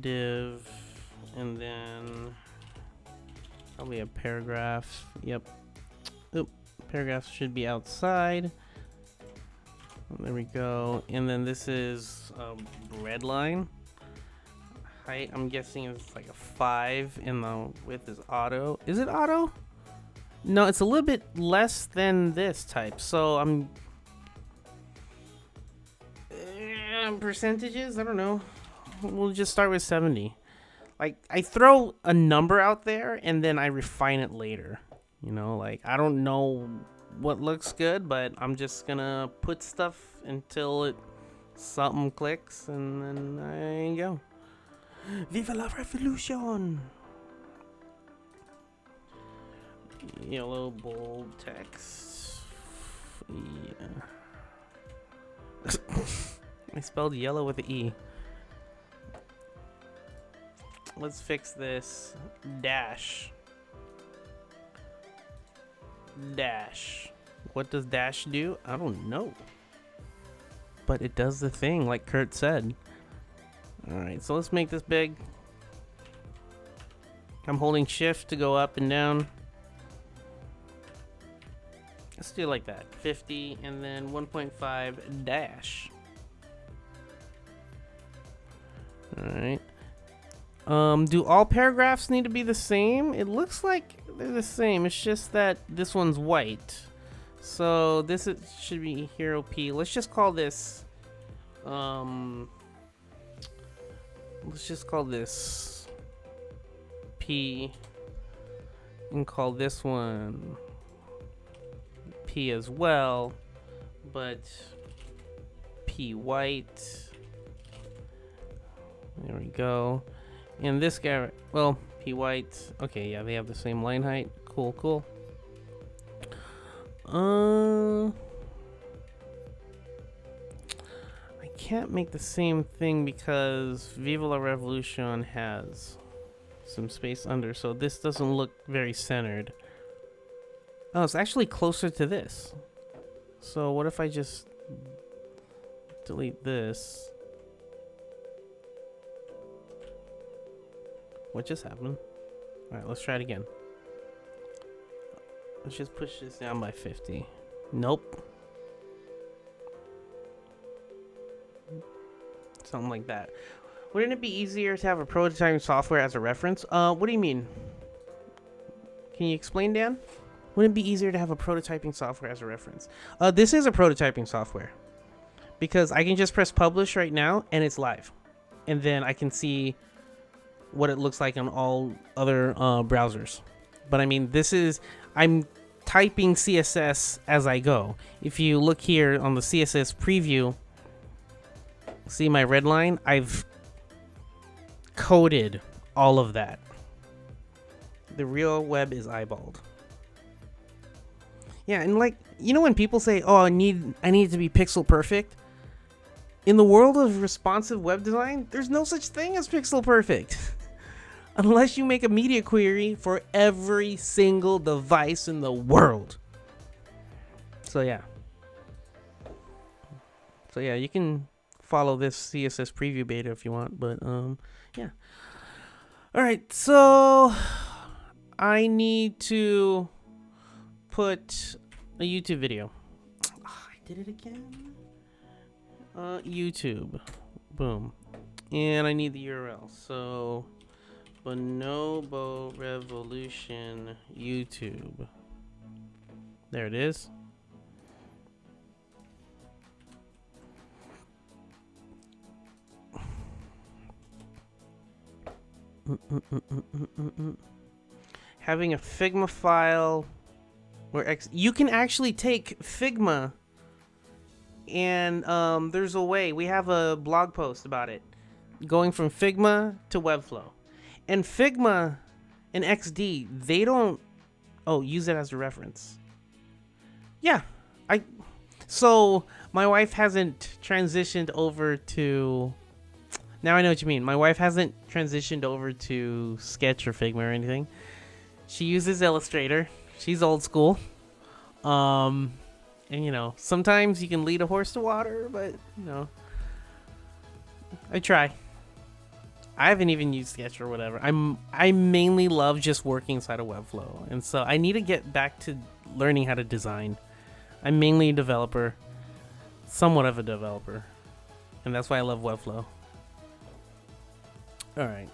[SPEAKER 1] Div. And then probably a paragraph. Yep. Oop. Paragraph should be outside. There we go. And then this is red line. Height, I'm guessing it's like a 5, and the width is auto. Is it auto? No, it's a little bit less than this type. So I'm percentages. I don't know. We'll just start with 70. Like, I throw a number out there and then I refine it later. You know, like, I don't know what looks good, but I'm just gonna put stuff until something clicks, and then there you go. Viva la revolution! Yellow bold text. Yeah. I spelled yellow with an E. Let's fix this. Dash. Dash. What does dash do? I don't know. But it does the thing, like Kurt said. Alright, so let's make this big. I'm holding shift to go up and down. Let's do it like that. 50 and then 1.5 dash. Alright. Do all paragraphs need to be the same? It looks like they're the same. It's just that this one's white. So this should be hero P. Let's just call this let's just call this P, and call this one P as well, but P white. There we go. And this guy, well, P white. Okay, yeah, they have the same line height. Cool, cool. I can't make the same thing because Viva la Revolution has some space under, so this doesn't look very centered. Oh, it's actually closer to this. So what if I just delete this? What just happened? Alright, let's try it again. Let's just push this down by 50. Nope. Something like that. Wouldn't it be easier to have a prototyping software as a reference? What do you mean? Can you explain, Dan? Wouldn't it be easier to have a prototyping software as a reference? This is a prototyping software. Because I can just press publish right now and it's live. And then I can see what it looks like on all other browsers. But I mean, I'm typing CSS as I go. If you look here on the CSS preview, see my red line? I've coded all of that. The real web is eyeballed. Yeah, and like, you know when people say, "Oh, I need it to be pixel perfect?" In the world of responsive web design, there's no such thing as pixel perfect. Unless you make a media query for every single device in the world. So yeah, you can follow this CSS preview beta if you want, but yeah. All right, so I need to put a YouTube video. Oh, I did it again. YouTube. Boom. And I need the URL. So Bonobo Revolution YouTube. There it is. Having a Figma file where you can actually take Figma and there's a way. We have a blog post about it. Going from Figma to Webflow. And Figma and XD, they don't use it as a reference. Yeah. So my wife hasn't transitioned over to, now I know what you mean. My wife hasn't transitioned over to Sketch or Figma or anything. She uses Illustrator. She's old school. And you know, sometimes you can lead a horse to water, but you know, I try. I haven't even used Sketch or whatever. I mainly love just working inside of Webflow, and so I need to get back to learning how to design. I'm mainly a developer, somewhat of a developer, and that's why I love Webflow. All right,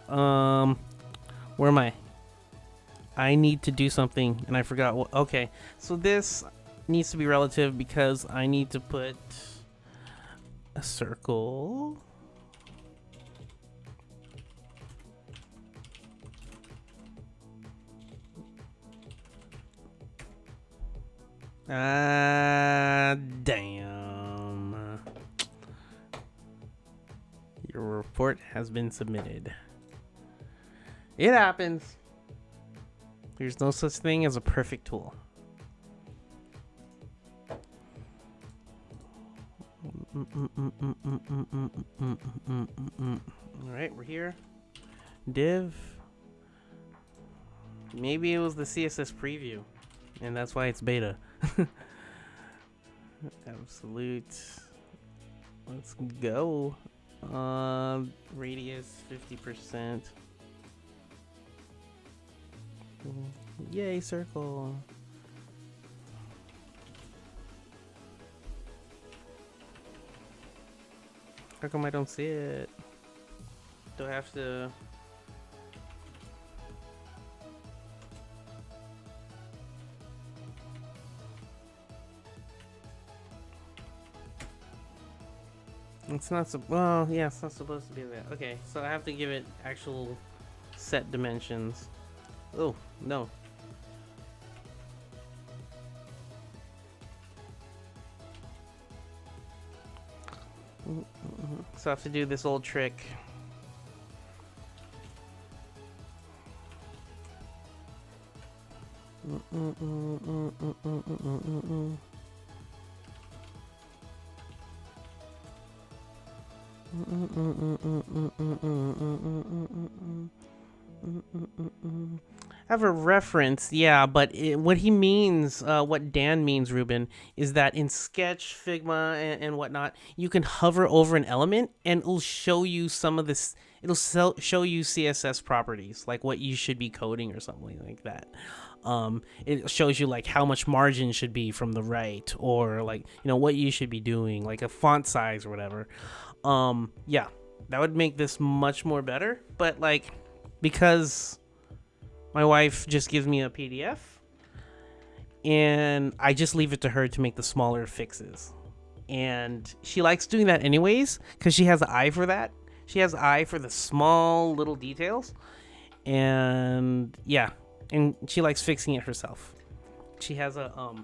[SPEAKER 1] where am I? I need to do something, and I forgot what. Okay, so this needs to be relative because I need to put a circle. Damn. Your report has been submitted. It happens. There's no such thing as a perfect tool. Alright, we're here. Div. Maybe it was the CSS preview, and that's why it's beta. Absolute. Let's go. Radius 50%. Yay, circle. How come I don't see it? Do I have to? It's not well, yeah, it's not supposed to be that. Okay, so I have to give it actual set dimensions. Oh, no. So I have to do this old trick. Have a reference, yeah, but what he means, what Dan means, Ruben, is that in Sketch, Figma, and whatnot, you can hover over an element and it'll show you some of this. It'll show you CSS properties, like what you should be coding or something like that. It shows you like how much margin should be from the right, or like, you know, what you should be doing, like a font size or whatever. Yeah, that would make this much more better, but like, because my wife just gives me a PDF and I just leave it to her to make the smaller fixes. And she likes doing that anyways because she has an eye for that. She has an eye for the small little details. And yeah, and she likes fixing it herself. She has a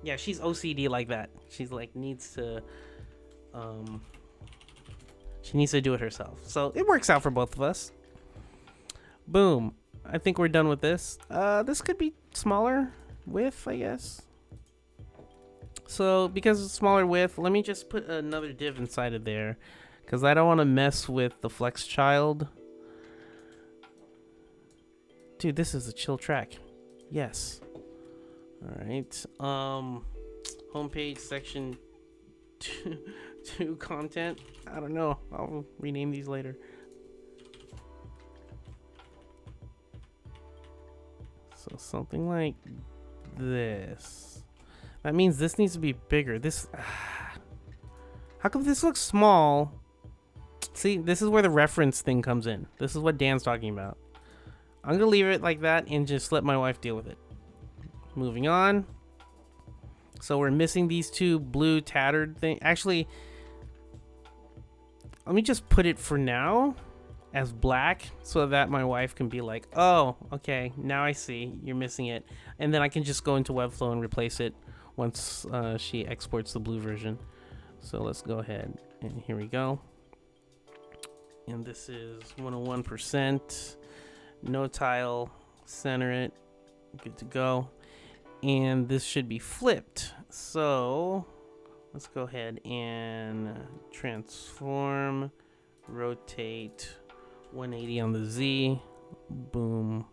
[SPEAKER 1] yeah, she's OCD like that. She's like needs to she needs to do it herself. So it works out for both of us. Boom. I think we're done with this. This could be smaller width, I guess. So because it's smaller width, let me just put another div inside of there, because I don't want to mess with the flex child. Dude, this is a chill track. Yes. All right. Homepage section 2 content. I don't know. I'll rename these later. So something like this. That means this needs to be bigger. This. How come this looks small See, this is where the reference thing comes in. This is what Dan's talking about. I'm going to leave it like that and just let my wife deal with it. Moving on. So we're missing these two blue tattered things. Actually, let me just put it for now as black so that my wife can be like, oh, okay, now I see you're missing it. And then I can just go into Webflow and replace it once she exports the blue version. So let's go ahead and here we go. And this is 101%. No tile, center it, good to go. And this should be flipped. So let's go ahead and transform, rotate 180 on the Z. Boom,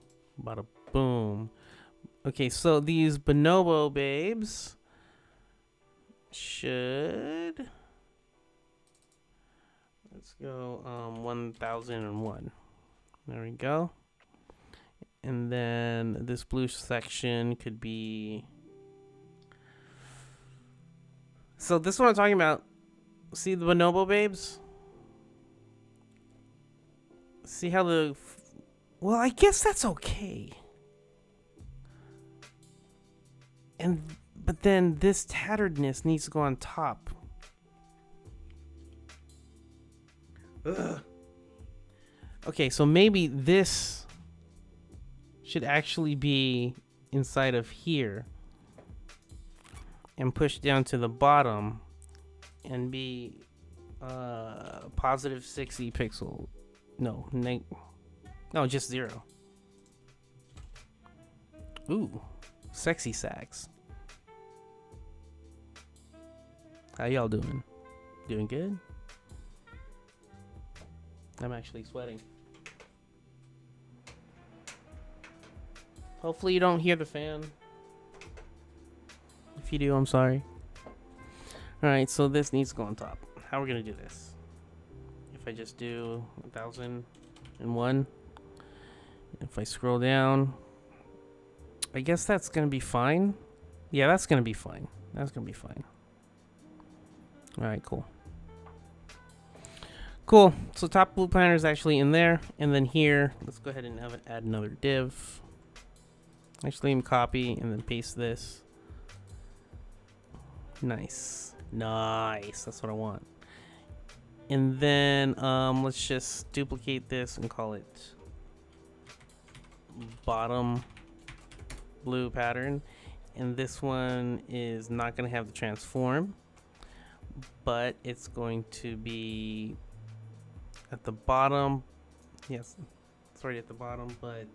[SPEAKER 1] bada boom. Okay, so these bonobo babes should, let's go 1001. There we go. And then this blue section could be, so this is what I'm talking about. See the bonobo babes? See how well, I guess that's okay. But then this tatteredness needs to go on top. Ugh. Okay, so maybe this should actually be inside of here and push down to the bottom and be positive 60 pixel. No, just 0. Ooh, sexy sax. How y'all doing? Doing good? I'm actually sweating. Hopefully you don't hear the fan. If you do, I'm sorry. Alright, so this needs to go on top. How are we going to do this? If I just do 1001. If I scroll down. I guess that's going to be fine. Yeah, that's going to be fine. That's going to be fine. Alright, cool. Cool. So top blue planner is actually in there. And then here, let's go ahead and add another div. Actually, let me copy and then paste this. Nice. Nice. That's what I want. And then let's just duplicate this and call it bottom blue pattern. And this one is not going to have the transform, but it's going to be at the bottom. Yes, it's already at the bottom, but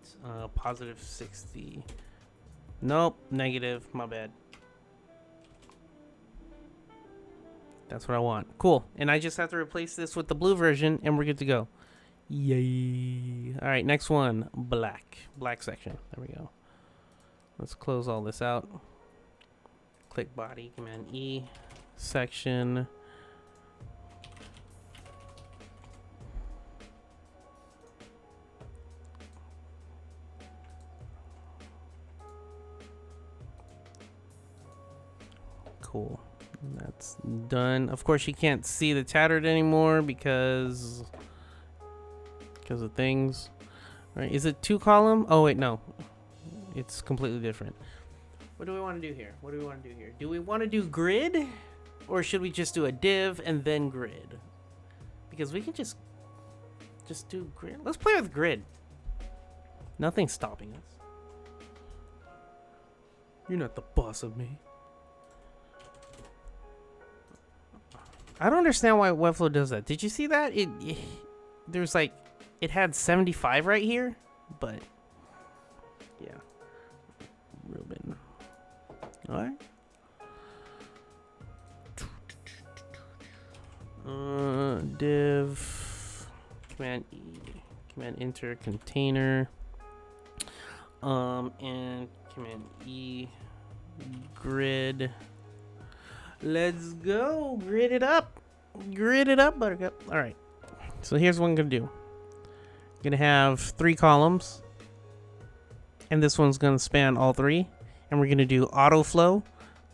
[SPEAKER 1] positive 60. Nope, negative, my bad. That's what I want. Cool. And I just have to replace this with the blue version and we're good to go. Yay. All right, next one, black. Black section. There we go. Let's close all this out. Click body, Command E, section. Cool. That's done. Of course, you can't see the tattered anymore because of things. All right, is it 2 column? Oh wait, no. It's completely different. What do we want to do here? What do we want to do here? Do we want to do grid, or should we just do a div and then grid? Because we can just do grid. Let's play with grid. Nothing's stopping us. You're not the boss of me. I don't understand why Webflow does that. Did you see that? There's like, it had 75 right here, but yeah. Ruben. All right. Div, Command E, Command Enter container, and Command E, grid. Let's go. Grid it up. Grid it up, Buttercup. All right. So here's what I'm going to do. I'm going to have 3 columns. And this one's going to span all 3. And we're going to do auto flow.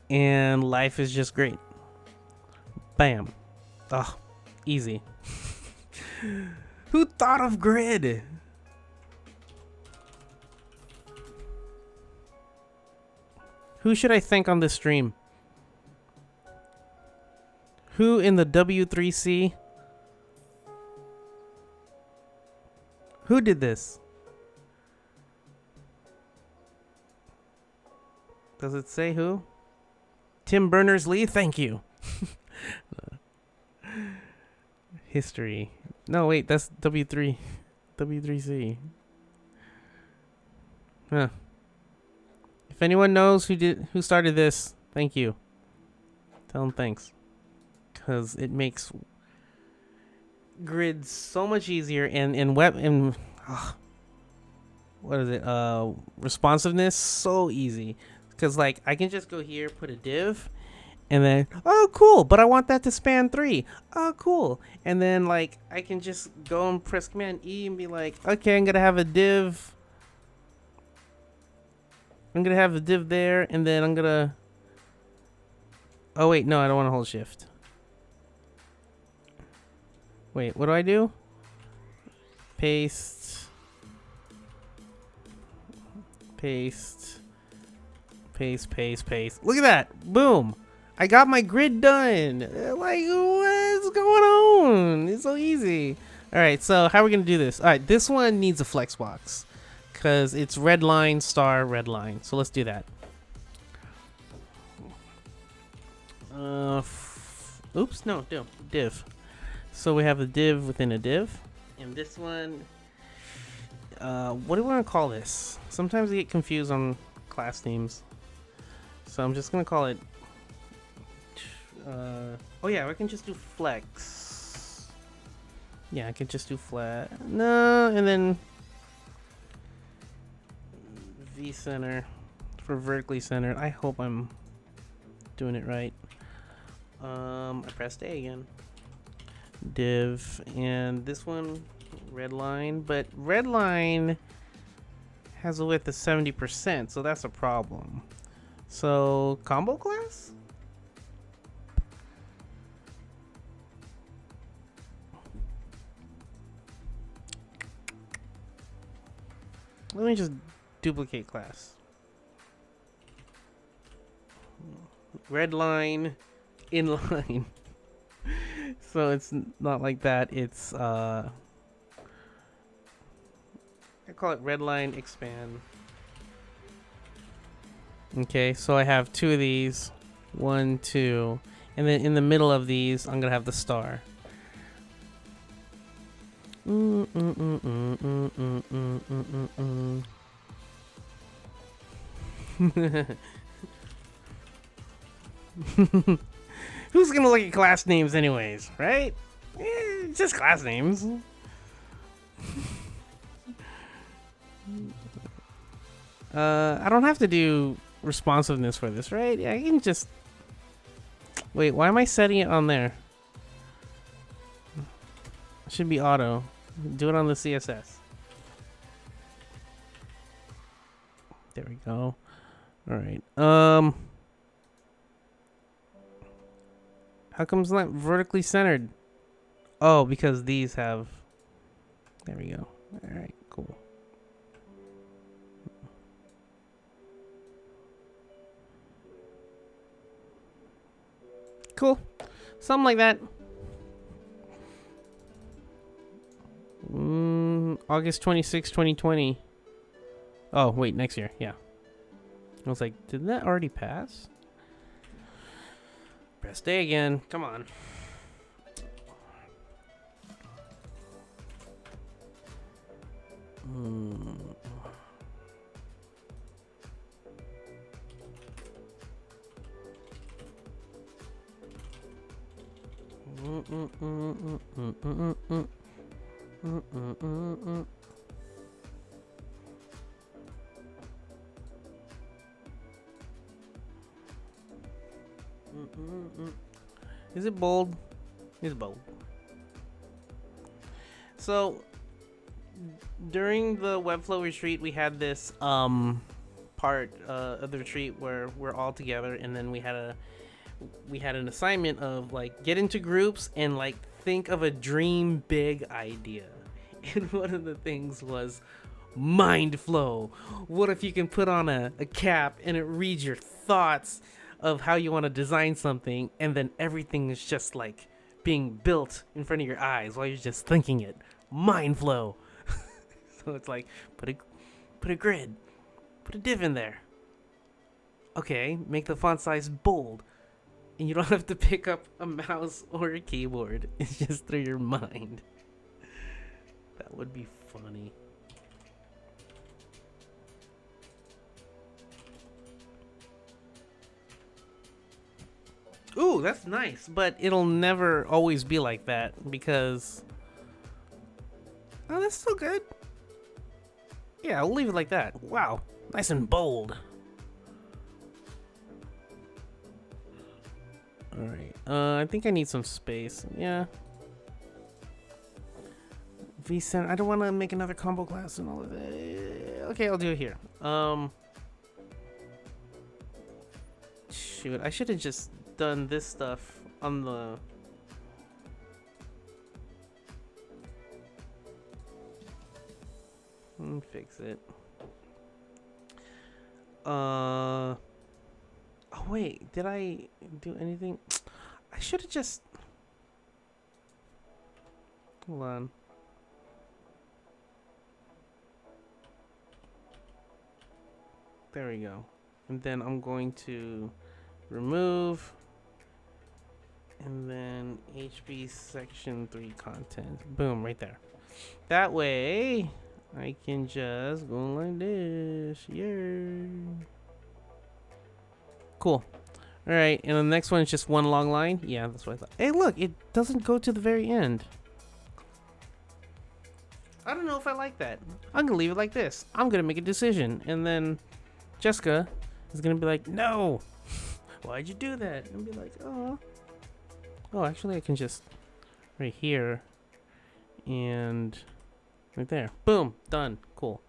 [SPEAKER 1] And life is just great. Bam. Oh, easy. Who thought of grid? Who should I thank on this stream? Who in the W3C? Who did this? Does it say who? Tim Berners-Lee? Thank you. History. No, wait, that's W3. W3C. Huh. If anyone knows who started this, thank you. Tell them thanks. Because it makes grids so much easier and what is it? Responsiveness so easy. Because like I can just go here, put a div, and then oh cool, but I want that to span 3. Oh cool. And then like I can just go and press Command E and be like, okay, I'm gonna have a div. I'm gonna have a div there, and then I'm gonna. Oh wait, no, I don't want to hold Shift. Wait, what do I do? Paste. Paste. Paste, paste, paste. Look at that. Boom. I got my grid done. Like, what's going on? It's so easy. All right, so how are we going to do this? All right, this one needs a flex box because it's red line, star, red line. So let's do that. Oops, no, div. So we have a div within a div. And this one, what do we want to call this? Sometimes I get confused on class names. So I'm just going to call it, oh yeah, I can just do flex. Yeah, I can just do flat. No, and then V-center for vertically centered. I hope I'm doing it right. I pressed A again. Div, and this one, red line, but red line has a width of 70%, so that's a problem. So, combo class? Let me just duplicate class. Red line, inline. So it's not like that. It's I call it red line expand. Okay, so I have 2 of these. 1, 2. And then in the middle of these, I'm gonna have the star. Who's gonna look at class names anyways, right? Just class names. I don't have to do responsiveness for this, right? Yeah, I can just... Wait, why am I setting it on there? It should be auto. Do it on the CSS. There we go. Alright. How come it's not vertically centered? Oh, because these have... There we go. Alright, cool. Cool. Something like that. August 26, 2020. Oh, wait, next year. Yeah. I was like, didn't that already pass? Press day again. Come on. Is it bold? It's bold. So during the Webflow retreat, we had this part of the retreat where we're all together, and then we had an assignment of like get into groups and like think of a dream big idea. And one of the things was mind flow. What if you can put on a cap and it reads your thoughts of how you want to design something, and then everything is just like being built in front of your eyes while you're just thinking it. Mind flow. So it's like, put a grid, put a div in there. Okay, make the font size bold. And you don't have to pick up a mouse or a keyboard. It's just through your mind. That would be funny. Ooh, that's nice, but it'll never always be like that because... Oh, that's still good. Yeah, I'll leave it like that. Wow, nice and bold. Alright, I think I need some space. Yeah. vCenter. I don't want to make another combo class and all of that. Okay, I'll do it here. Shoot, I should have just done this stuff on the... Fix it. Oh wait, did I do anything? I should have just... Hold on. There we go. And then I'm going to remove, and then HB section 3 content. Boom, right there. That way I can just go like this. Yeah. Cool. All right, and the next one is just one long line. Yeah, that's what I thought. Hey, look, it doesn't go to the very end. I don't know if I like that. I'm gonna leave it like this. I'm gonna make a decision, and then Jessica is gonna be like, "No, why'd you do that?" And be like, "Oh, actually, I can just right here and right there. Boom, done. Cool."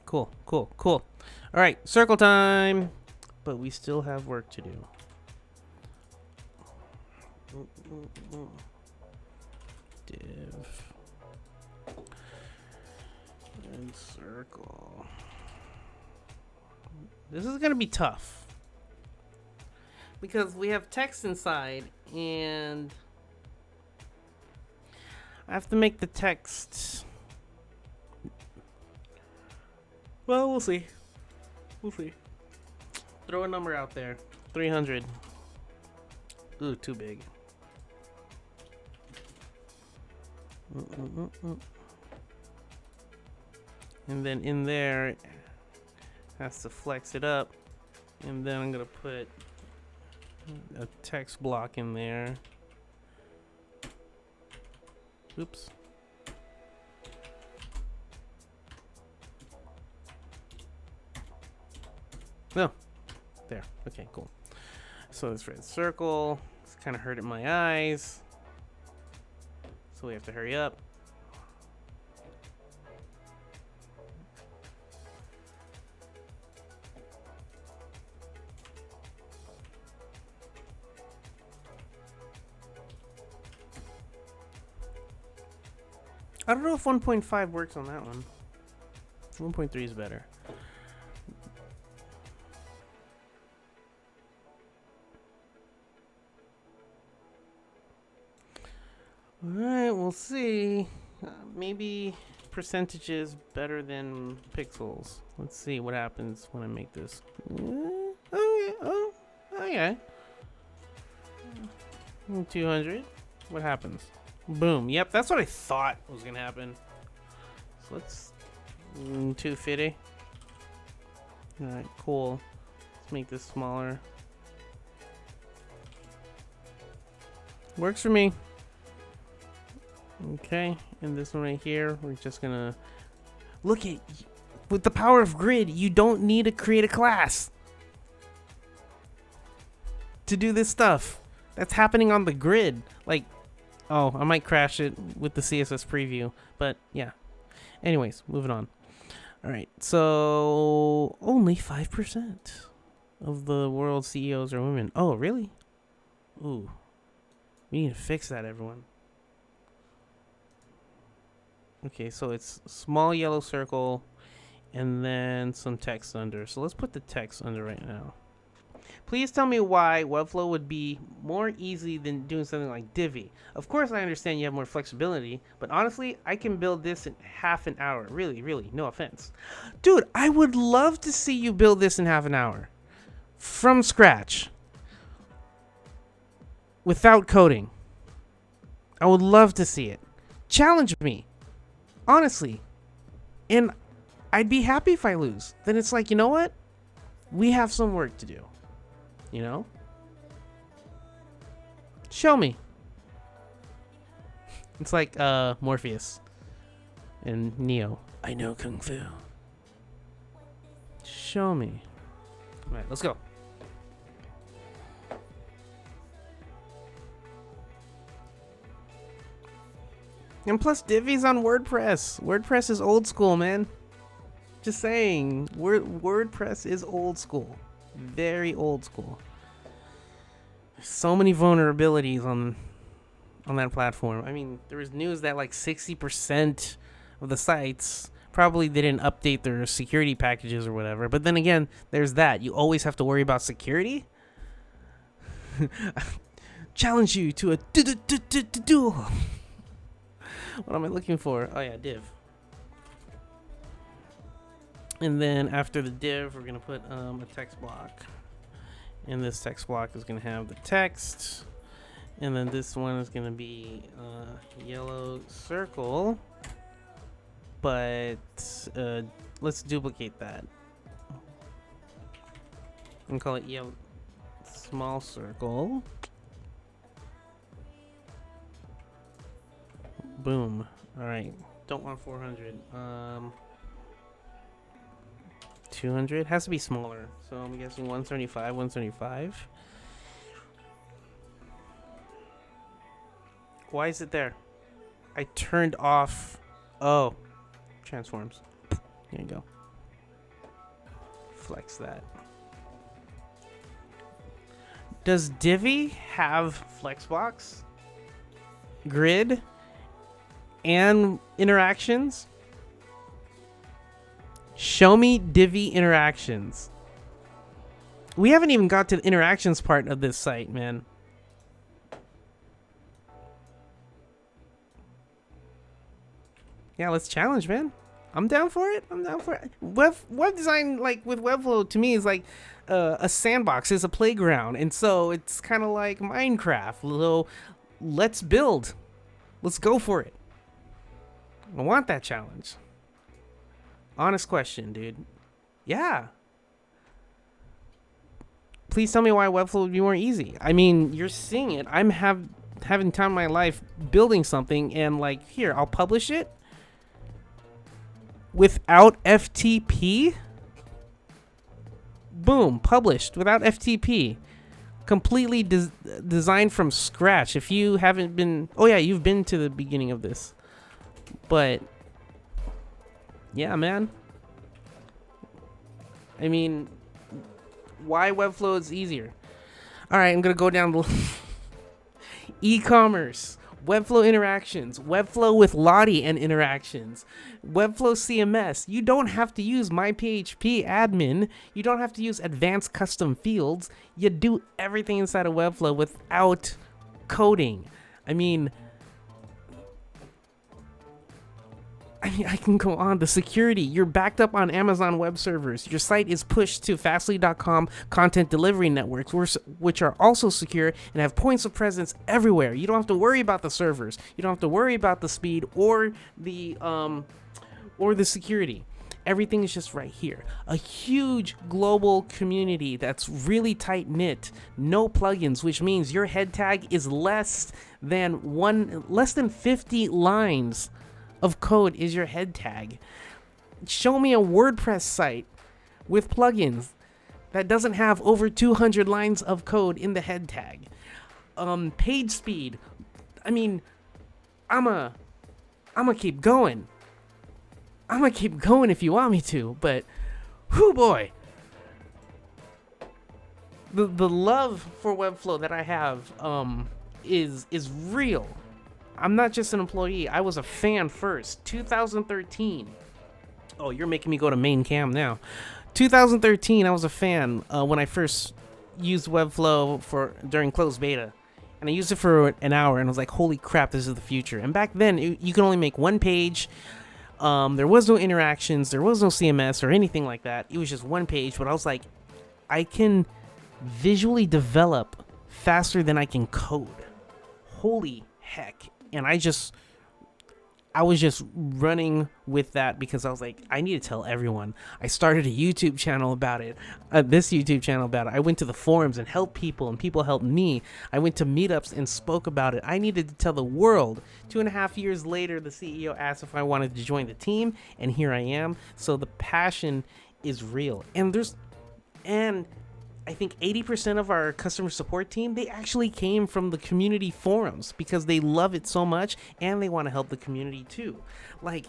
[SPEAKER 1] Cool. All right, circle time. But we still have work to do. Div and circle. This is gonna be tough because we have text inside, and I have to make the text. Well, we'll see. Throw a number out there. 300. Ooh, too big. And then in there, has to flex it up. And then I'm gonna put a text block in there. Oops. No. There. Okay, cool. So this red circle, it's kind of hurting my eyes. So we have to hurry up. I don't know if 1.5 works on that one. 1.3 is better. Alright, we'll see. Maybe percentages better than pixels. Let's see what happens when I make this. Okay. 200. What happens? Boom. Yep, that's what I thought was gonna happen. So let's 250. Alright, cool. Let's make this smaller. Works for me. Okay, and this one right here, we're just gonna look at, with the power of grid, you don't need to create a class to do this stuff. That's happening on the grid. Like, oh, I might crash it with the CSS preview, but yeah. Anyways, moving on. All right, so only 5%. of the world's CEOs are women. Oh, really? Ooh. We need to fix that, everyone. Okay, so it's small yellow circle and then some text under. So let's put the text under right now. Please tell me why Webflow would be more easy than doing something like Divi. Of course, I understand you have more flexibility, but honestly, I can build this in half an hour. Really, really, no offense. Dude, I would love to see you build this in half an hour. From scratch. Without coding. I would love to see it. Challenge me. Honestly. And I'd be happy if I lose. Then it's like, you know what? We have some work to do. You know? Show me. It's like Morpheus and Neo. I know Kung Fu. Show me. Alright, let's go. And plus Divi's on WordPress. WordPress is old school, man. Just saying. WordPress is old school. Very old school. There's so many vulnerabilities on that platform. I mean, there was news that like 60% of the sites probably didn't update their security packages or whatever. But then again, there's that. You always have to worry about security. Challenge you to a duel. What am I looking for? Oh yeah, div. And then after the div, we're gonna put a text block. And this text block is gonna have the text. And then this one is gonna be yellow circle. But let's duplicate that. And call it yellow small circle. Boom. Alright. Don't want 400. 200 has to be smaller, so I'm guessing 175. 175. Why is it there? I turned off. Oh, transforms. There you go. Flex that. Does Divi have Flexbox, grid, and interactions? Show me Divi interactions. We haven't even got to the interactions part of this site, man. Yeah, let's challenge, man. I'm down for it. I'm down for it. Web design, like with Webflow, to me is like a sandbox, is a playground, and so it's kind of like Minecraft. So let's build. Let's go for it. I want that challenge. Honest question, dude. Yeah. Please tell me why Webflow would be more easy. I mean, you're seeing it. I'm having time in my life building something, and like, here, I'll publish it without FTP. Boom, published without FTP. Completely designed from scratch. If you haven't been, oh yeah, you've been to the beginning of this, but yeah, man. I mean, why Webflow is easier? All right, I'm gonna go down the e-commerce, Webflow interactions, Webflow with Lottie and interactions, Webflow CMS. You don't have to use MyPHP admin. You don't have to use advanced custom fields. You do everything inside of Webflow without coding. I mean, I can go on. The security. You're backed up on Amazon web servers. Your site is pushed to Fastly.com content delivery networks, which are also secure and have points of presence everywhere. You don't have to worry about the servers. You don't have to worry about the speed or the security. Everything is just right here. A huge global community that's really tight knit. No plugins, which means your head tag is less than 50 lines of code is your head tag. Show me a WordPress site with plugins that doesn't have over 200 lines of code in the head tag. Page speed. I mean, I'ma keep going. I'm gonna keep going if you want me to, but whoo boy. the love for Webflow that I have is real. I'm not just an employee. I was a fan first. 2013. Oh, you're making me go to main cam now. 2013, I was a fan when I first used Webflow during closed beta. And I used it for an hour, and I was like, holy crap, this is the future. And back then, you could only make one page. There was no interactions. There was no CMS or anything like that. It was just one page. But I was like, I can visually develop faster than I can code. Holy heck. And I was just running with that because I was like, I need to tell everyone. I started a YouTube channel about it, this YouTube channel about it. I went to the forums and helped people, and people helped me. I went to meetups and spoke about it. I needed to tell the world. 2.5 years later, the CEO asked if I wanted to join the team, and here I am. So the passion is real. And I think 80% of our customer support team, they actually came from the community forums because they love it so much and they want to help the community too. Like,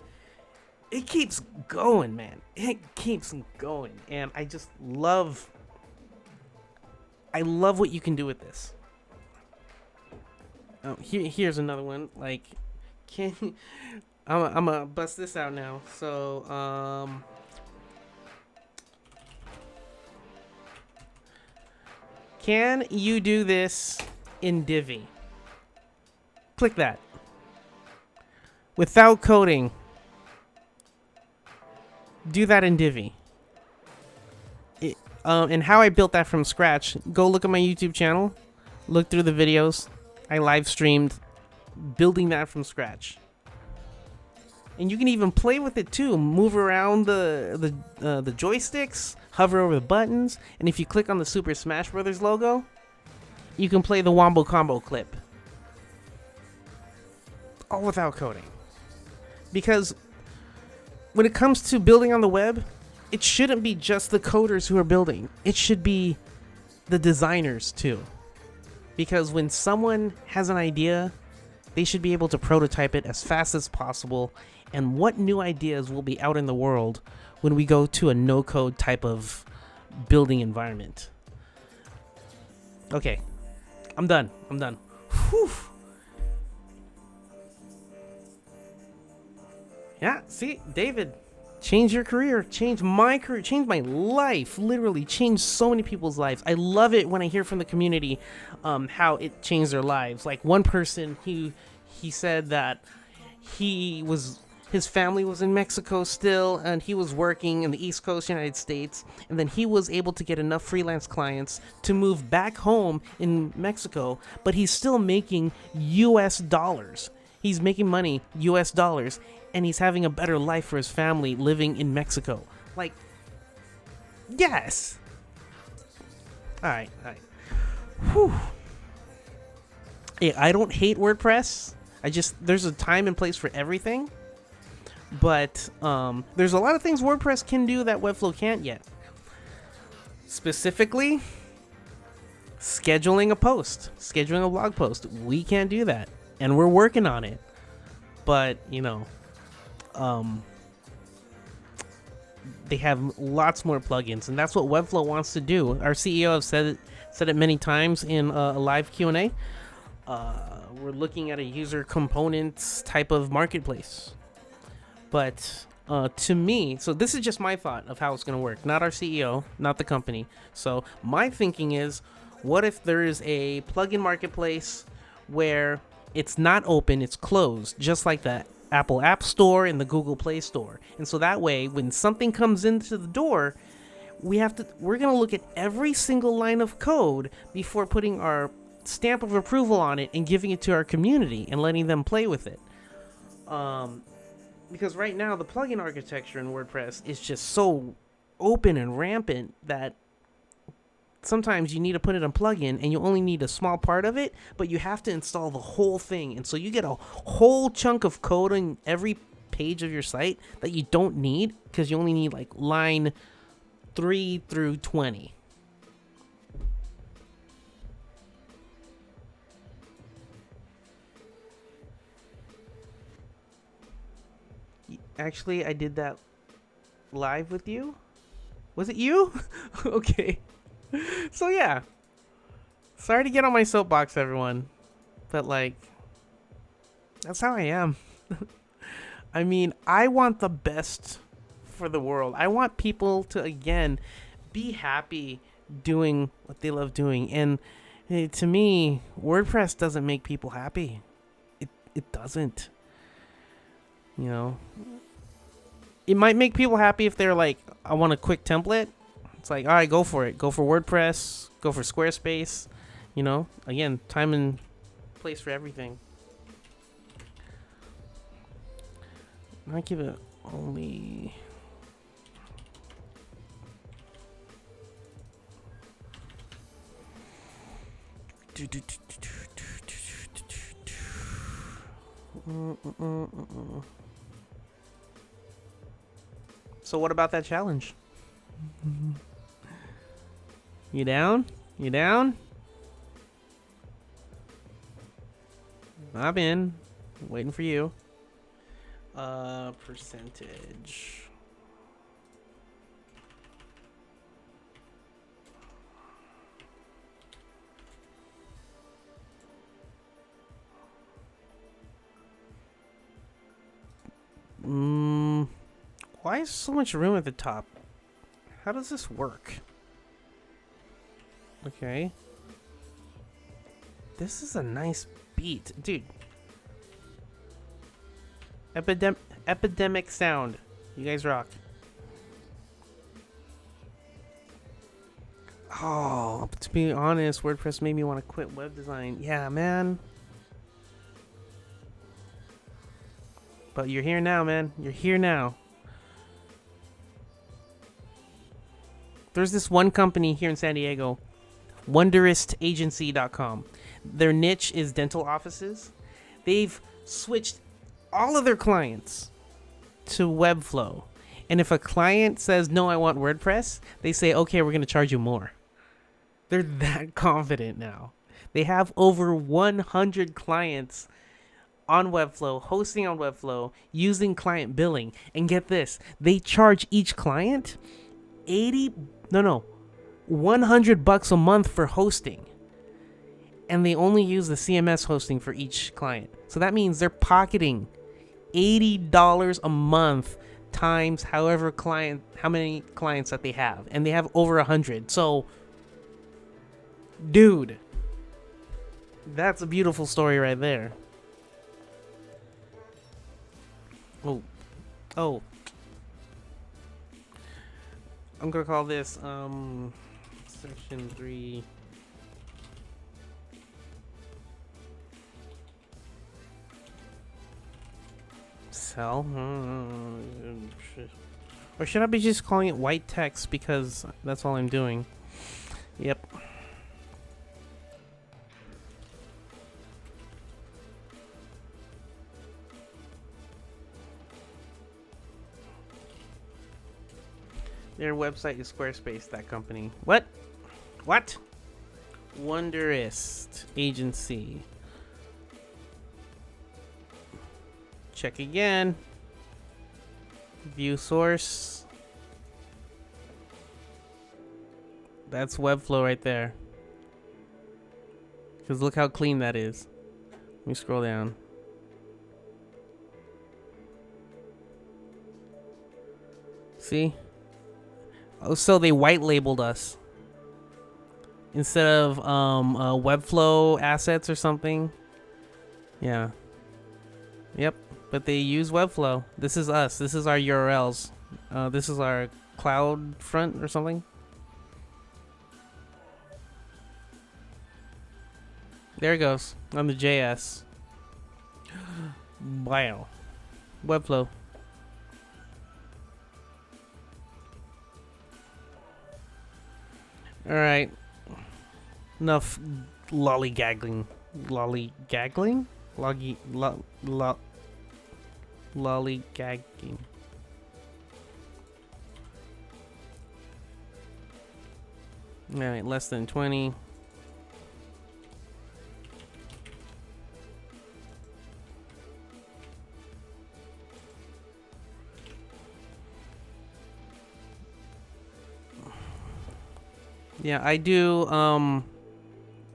[SPEAKER 1] it keeps going, man. It keeps going. And I just love what you can do with this. Here's another one. Like, I'm gonna bust this out now. So, can you do this in Divi? Click that. Without coding. Do that in Divi. And how I built that from scratch. Go look at my YouTube channel. Look through the videos. I live streamed building that from scratch. And you can even play with it too. Move around the joysticks, hover over the buttons, and if you click on the Super Smash Brothers logo, you can play the Wombo Combo clip. All without coding. Because when it comes to building on the web, it shouldn't be just the coders who are building. It should be the designers too. Because when someone has an idea, they should be able to prototype it as fast as possible. And what new ideas will be out in the world when we go to a no-code type of building environment? Okay, I'm done. Whew. Yeah, see, David, change your career, change my career, change my life, literally change so many people's lives. I love it when I hear from the community how it changed their lives. Like one person, he said that his family was in Mexico still, and he was working in the East Coast United States, and then he was able to get enough freelance clients to move back home in Mexico, but he's still making US dollars. He's making money, US dollars, and he's having a better life for his family living in Mexico. Like, yes! Alright. Whew. Hey, I don't hate WordPress. There's a time and place for everything. But there's a lot of things WordPress can do that Webflow can't yet. Specifically, scheduling a blog post. We can't do that, and we're working on it. But they have lots more plugins, and that's what Webflow wants to do. Our CEO has said it many times in a live Q&A. We're looking at a user components type of marketplace. But to me, so this is just my thought of how it's going to work, not our CEO, not the company. So my thinking is, what if there is a plugin marketplace where it's not open, it's closed, just like the Apple App Store and the Google Play Store. And so that way, when something comes into the door, we're going to look at every single line of code before putting our stamp of approval on it and giving it to our community and letting them play with it. Because right now, the plugin architecture in WordPress is just so open and rampant that sometimes you need to put in a plugin and you only need a small part of it, but you have to install the whole thing. And so you get a whole chunk of code on every page of your site that you don't need because you only need like line 3 through 20. Actually, I did that live with you. Was it you? Okay. So So yeah, sorry to get on my soapbox, everyone, but like, that's how I am. I mean, I want the best for the world. I want people to, again, be happy doing what they love doing. And to me, WordPress doesn't make people happy. It doesn't. You know, it might make people happy if they're like, I want a quick template. It's like, all right, go for it. Go for WordPress. Go for Squarespace. You know, again, time and place for everything. I give it only. So what about that challenge? You down? You down? I'm in. Waiting for you. Percentage. Why is so much room at the top? How does this work? Okay. This is a nice beat. Dude. Epidemic sound. You guys rock. Oh, to be honest, WordPress made me want to quit web design. Yeah, man. But you're here now, man. You're here now. There's this one company here in San Diego, wonderistagency.com. Their niche is dental offices. They've switched all of their clients to Webflow. And if a client says, no, I want WordPress, they say, okay, we're going to charge you more. They're that confident now. They have over 100 clients on Webflow, hosting on Webflow, using client billing. And get this, they charge each client $100 a month for hosting. And they only use the CMS hosting for each client. So that means they're pocketing $80 a month times how many clients that they have. And they have over 100. So, dude, that's a beautiful story right there. Oh. I'm gonna call this section 3. Cell? Or should I be just calling it white text because that's all I'm doing? Yep. Their website is Squarespace, that company. What? Wonderist Agency. Check again. View source. That's Webflow right there. Because look how clean that is. Let me scroll down. See? Oh, so they white labeled us instead of Webflow assets or something. Yeah. Yep. But they use Webflow. This is us. This is our URLs. This is our cloud front or something. There it goes on the JS. Wow. Webflow. Alright. Enough lollygaggling. Lollygaggling? Lollygagging. Alright, less than 20. Yeah, I do my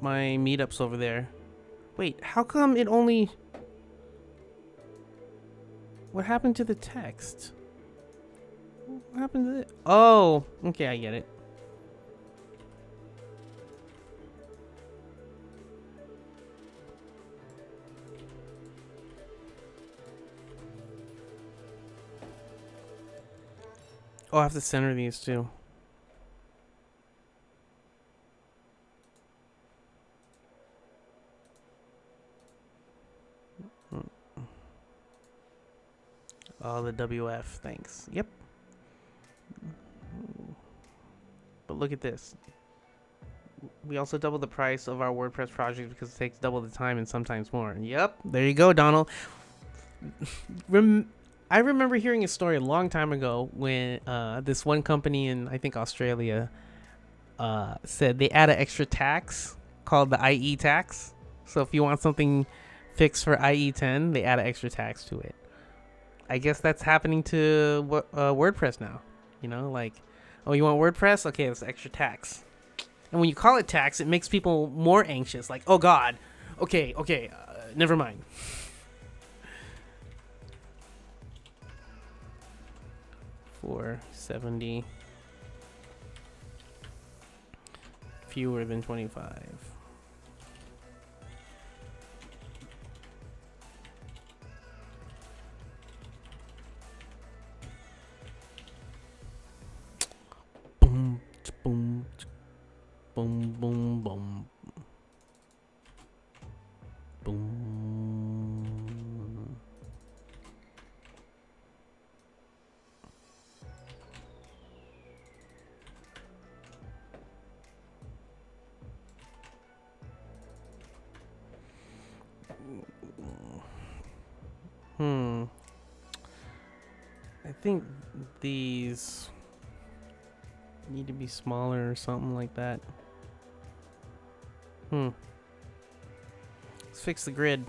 [SPEAKER 1] meetups over there. Wait, how come it only... What happened to the text? What happened to it? Oh, okay, I get it. Oh, I have to center these too. Oh, the WF, thanks. Yep. But look at this. We also double the price of our WordPress project because it takes double the time and sometimes more. Yep, there you go, Donald. I remember hearing a story a long time ago when this one company in, I think, Australia said they add an extra tax called the IE tax. So if you want something fixed for IE10, they add an extra tax to it. I guess that's happening to WordPress now. You know, like, oh, you want WordPress? Okay, it's extra tax. And when you call it tax, it makes people more anxious. Like, oh God, okay, never mind. $470 fewer than 25. Boom, boom, boom, boom, boom, boom. I think these need to be smaller or something like that. Let's fix the grid.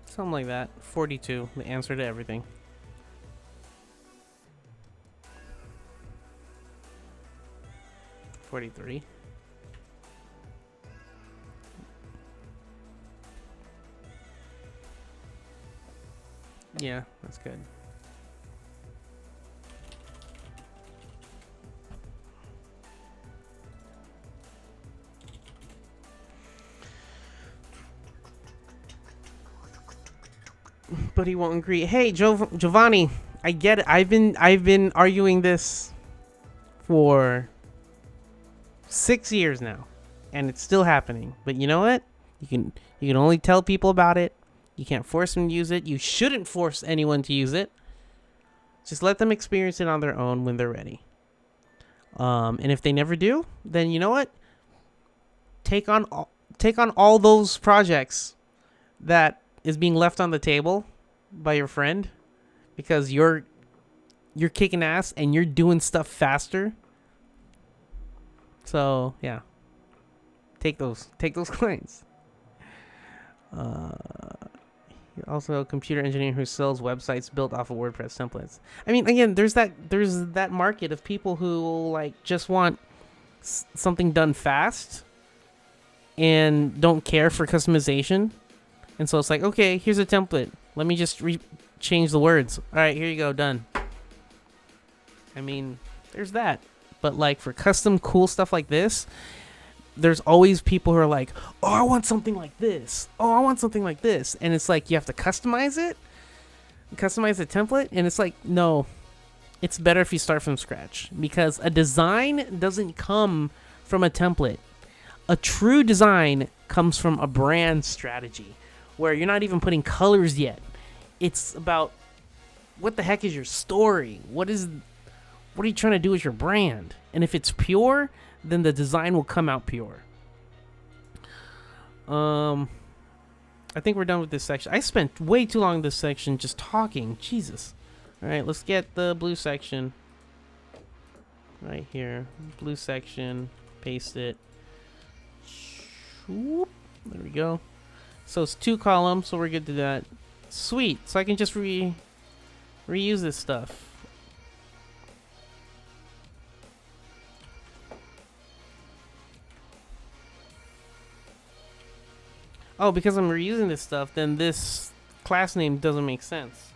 [SPEAKER 1] Something like that. 42, the answer to everything. $43. Yeah, that's good. But he won't agree. Hey, Giovanni, I get it. I've been arguing this for 6 years now, and it's still happening. But you know what? You can only tell people about it. You can't force them to use it. You shouldn't force anyone to use it. Just let them experience it on their own when they're ready. And if they never do, then you know what? Take on all those projects that is being left on the table by your friend because you're kicking ass and you're doing stuff faster. So yeah, take those clients. Also a computer engineer who sells websites built off of WordPress templates. I mean, again, there's that market of people who like just want something done fast and don't care for customization. And so it's like, okay, here's a template. Let me just change the words. All right, here you go, done. I mean, there's that. But like for custom cool stuff like this, there's always people who are like, oh, I want something like this. Oh, I want something like this. And it's like, you have to customize it, customize the template. And it's like, no, it's better if you start from scratch because a design doesn't come from a template. A true design comes from a brand strategy where you're not even putting colors yet. It's about what the heck is your story? What are you trying to do with your brand? And if it's pure, then the design will come out pure. I think we're done with this section. I spent way too long in this section just talking. Jesus. All right, let's get the blue section. Right here. Blue section. Paste it. Swoop. There we go. So it's 2 columns, so we're good to that. Sweet. So I can just reuse this stuff. Oh, because I'm reusing this stuff, then this class name doesn't make sense.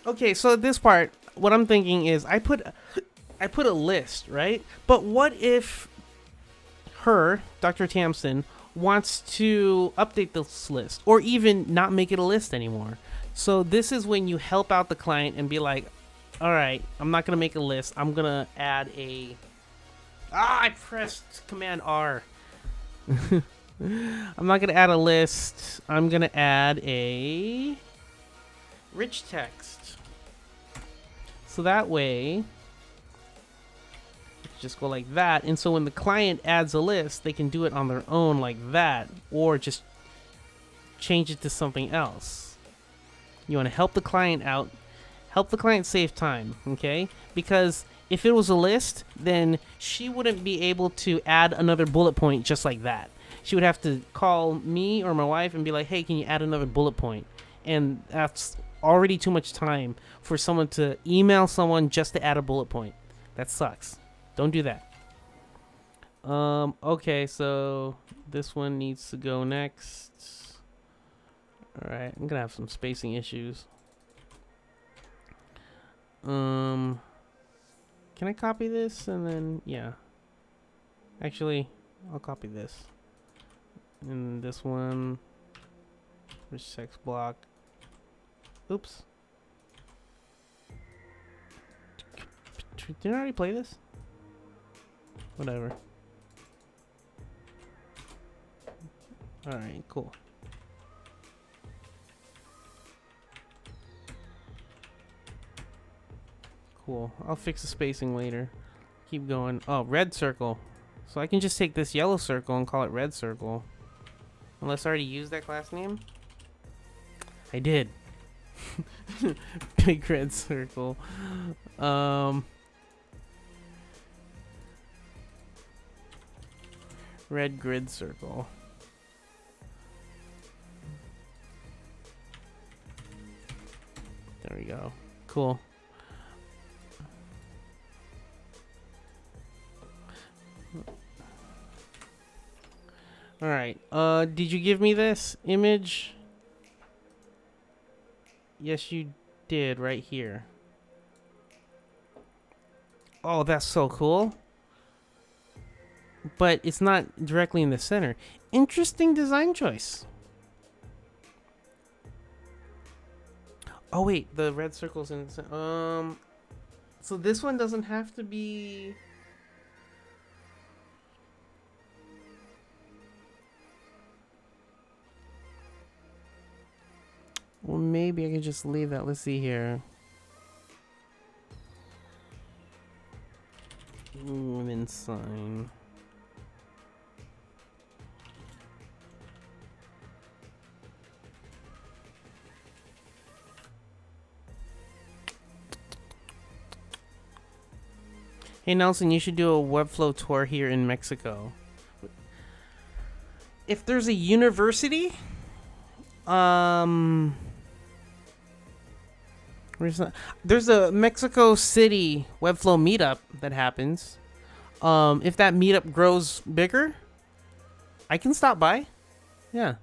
[SPEAKER 1] Okay, so this part, what I'm thinking is I put a list, right? But what if her, Dr. Tamsin, wants to update this list or even not make it a list anymore? So this is when you help out the client and be like, all right, I'm not going to make a list. I'm going to add a... I pressed Command R. I'm not going to add a list. I'm going to add a rich text. So that way, just go like that. And so when the client adds a list, they can do it on their own like that, or just change it to something else. You want to help the client out, help the client save time, okay? Because if it was a list, then she wouldn't be able to add another bullet point just like that. She would have to call me or my wife and be like, hey, can you add another bullet point? And that's already too much time for someone to email someone just to add a bullet point. That sucks. Don't do that. Okay, so this one needs to go next. All right, I'm gonna have some spacing issues. Can I copy this and then, yeah. Actually, I'll copy this. And this one, rich text block. Oops. Didn't I already play this? Whatever. Alright, cool. Cool. I'll fix the spacing later. Keep going. Oh, red circle. So I can just take this yellow circle and call it red circle. Unless I already used that class name. I did. Big red circle. Red grid circle. There we go. Cool. All right. Did you give me this image? Yes, you did, right here. Oh, that's so cool. But it's not directly in the center. Interesting design choice. Oh wait, the red circle's in the center. So this one doesn't have to be... Well, maybe I can just leave that. Let's see here. Women's sign. Hey Nelson, you should do a Webflow tour here in Mexico. If there's a university, there's a Mexico City Webflow meetup that happens. If that meetup grows bigger, I can stop by. Yeah.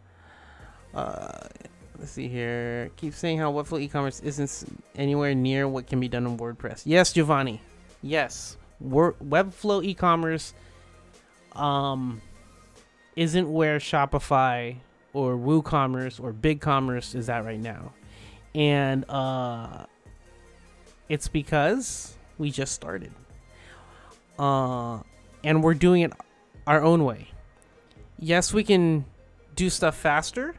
[SPEAKER 1] Let's see here. Keep saying how Webflow e-commerce isn't anywhere near what can be done in WordPress. Yes, Giovanni. Yes. Webflow e-commerce isn't where Shopify or WooCommerce or BigCommerce is at right now. And it's because we just started. And we're doing it our own way. Yes, we can do stuff faster,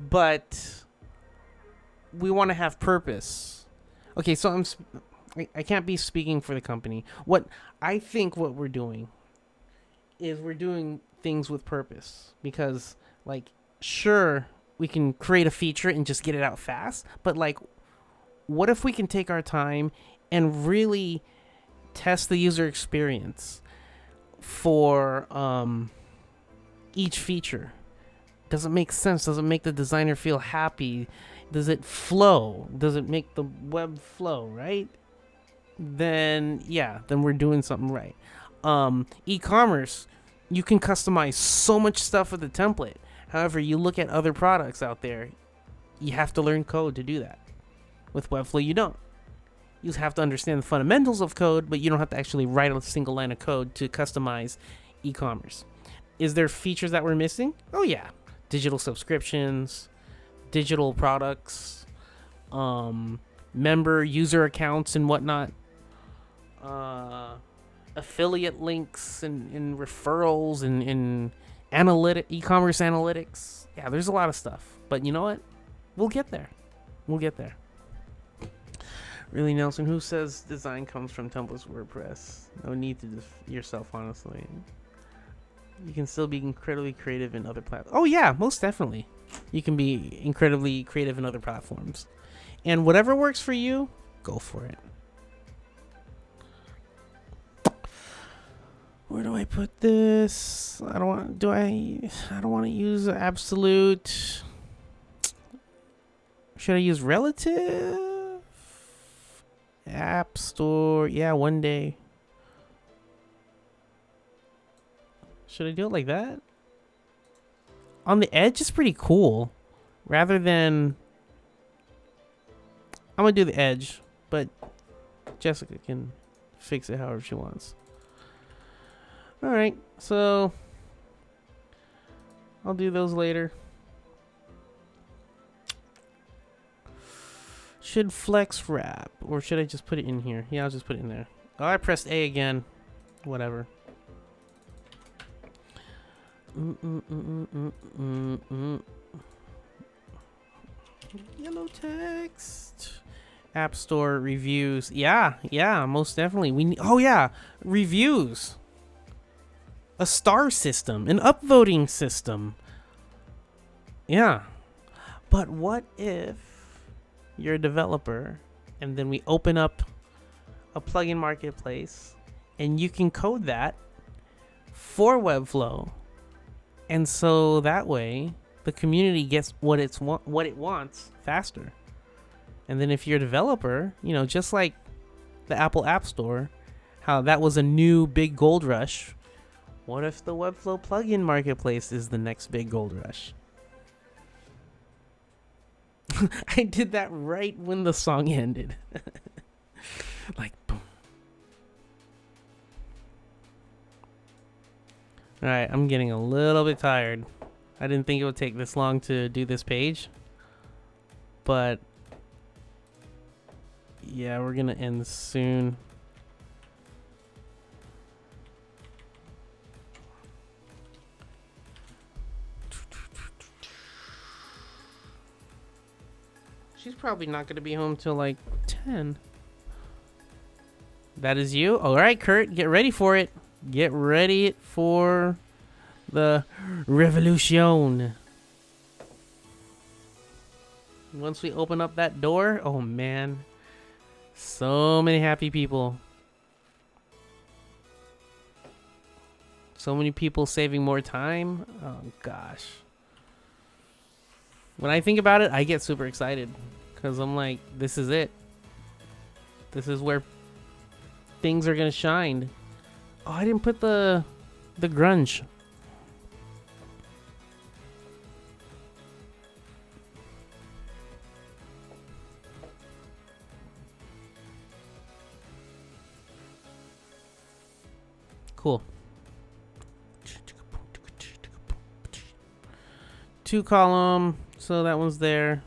[SPEAKER 1] but we want to have purpose. Okay, so I can't be speaking for the company. What I think what we're doing is we're doing things with purpose, because like, sure, we can create a feature and just get it out fast, but like, what if we can take our time and really test the user experience for each feature? Does it make sense? Does it make the designer feel happy? Does it flow? Does it make the web flow, right? Then yeah, then we're doing something right. E-commerce, you can customize so much stuff with the template. However, you look at other products out there, you have to learn code to do that. With Webflow, you don't. You have to understand the fundamentals of code, but you don't have to actually write a single line of code to customize e-commerce. Is there features that we're missing? Oh yeah. Digital subscriptions, digital products, member user accounts and whatnot, affiliate links and referrals and e-commerce analytics. Yeah, there's a lot of stuff. But you know what? We'll get there. We'll get there. Really, Nelson, who says design comes from templates WordPress? No need to yourself, honestly. You can still be incredibly creative in other platforms. Oh yeah, most definitely. You can be incredibly creative in other platforms. And whatever works for you, go for it. Where do I put this? I don't want to use absolute. Should I use relative? App Store. Yeah, one day. Should I do it like that? On the edge is pretty cool. Rather than... I'm going to do the edge, but Jessica can fix it however she wants. Alright, so... I'll do those later. Should flex wrap, or should I just put it in here? Yeah, I'll just put it in there. Oh, I pressed A again. Whatever. Yellow text. App Store reviews. Yeah, most definitely. Oh yeah, reviews. A star system, an upvoting system. Yeah. But what if you're a developer and then we open up a plugin marketplace and you can code that for Webflow? And so that way the community gets what it wants faster. And then if you're a developer, you know, just like the Apple App Store, how that was a new big gold rush. What if the Webflow plugin marketplace is the next big gold rush? I did that right when the song ended. Like, boom. Alright, I'm getting a little bit tired. I didn't think it would take this long to do this page. But yeah, we're gonna end soon. She's probably not gonna be home till like 10. That is you? Alright, Kurt, get ready for it. Get ready for the revolution. Once we open up that door, oh man, so many happy people. So many people saving more time. Oh gosh. When I think about it, I get super excited because I'm like, this is it. This is where things are gonna shine. Oh, I didn't put the grunge. Cool. 2 column, so that one's there.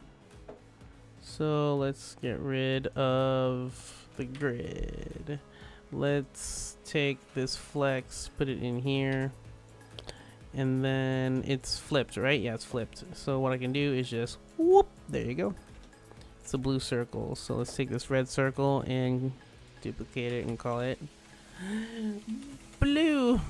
[SPEAKER 1] So let's get rid of the grid. Let's take this flex, put it in here, and then it's flipped, right? Yeah, it's flipped. So what I can do is just whoop, there you go. It's a blue circle. So let's take this red circle and duplicate it and call it blue.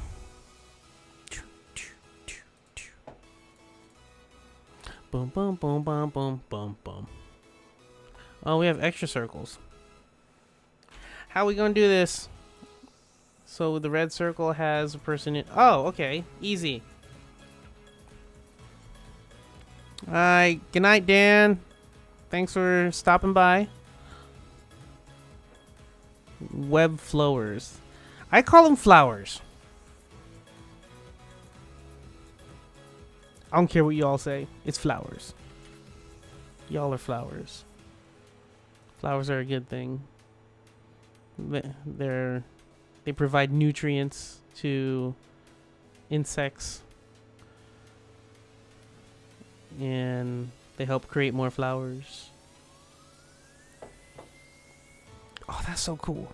[SPEAKER 1] Boom, boom, boom, boom, boom, boom, boom. Oh, we have extra circles. How are we gonna do this? So the red circle has a person in. Oh, okay, easy. Alright, good night, Dan. Thanks for stopping by. Webflowers. I call them flowers. I don't care what y'all say. It's flowers. Y'all are flowers. Flowers are a good thing. They provide nutrients to insects. And they help create more flowers. Oh, that's so cool.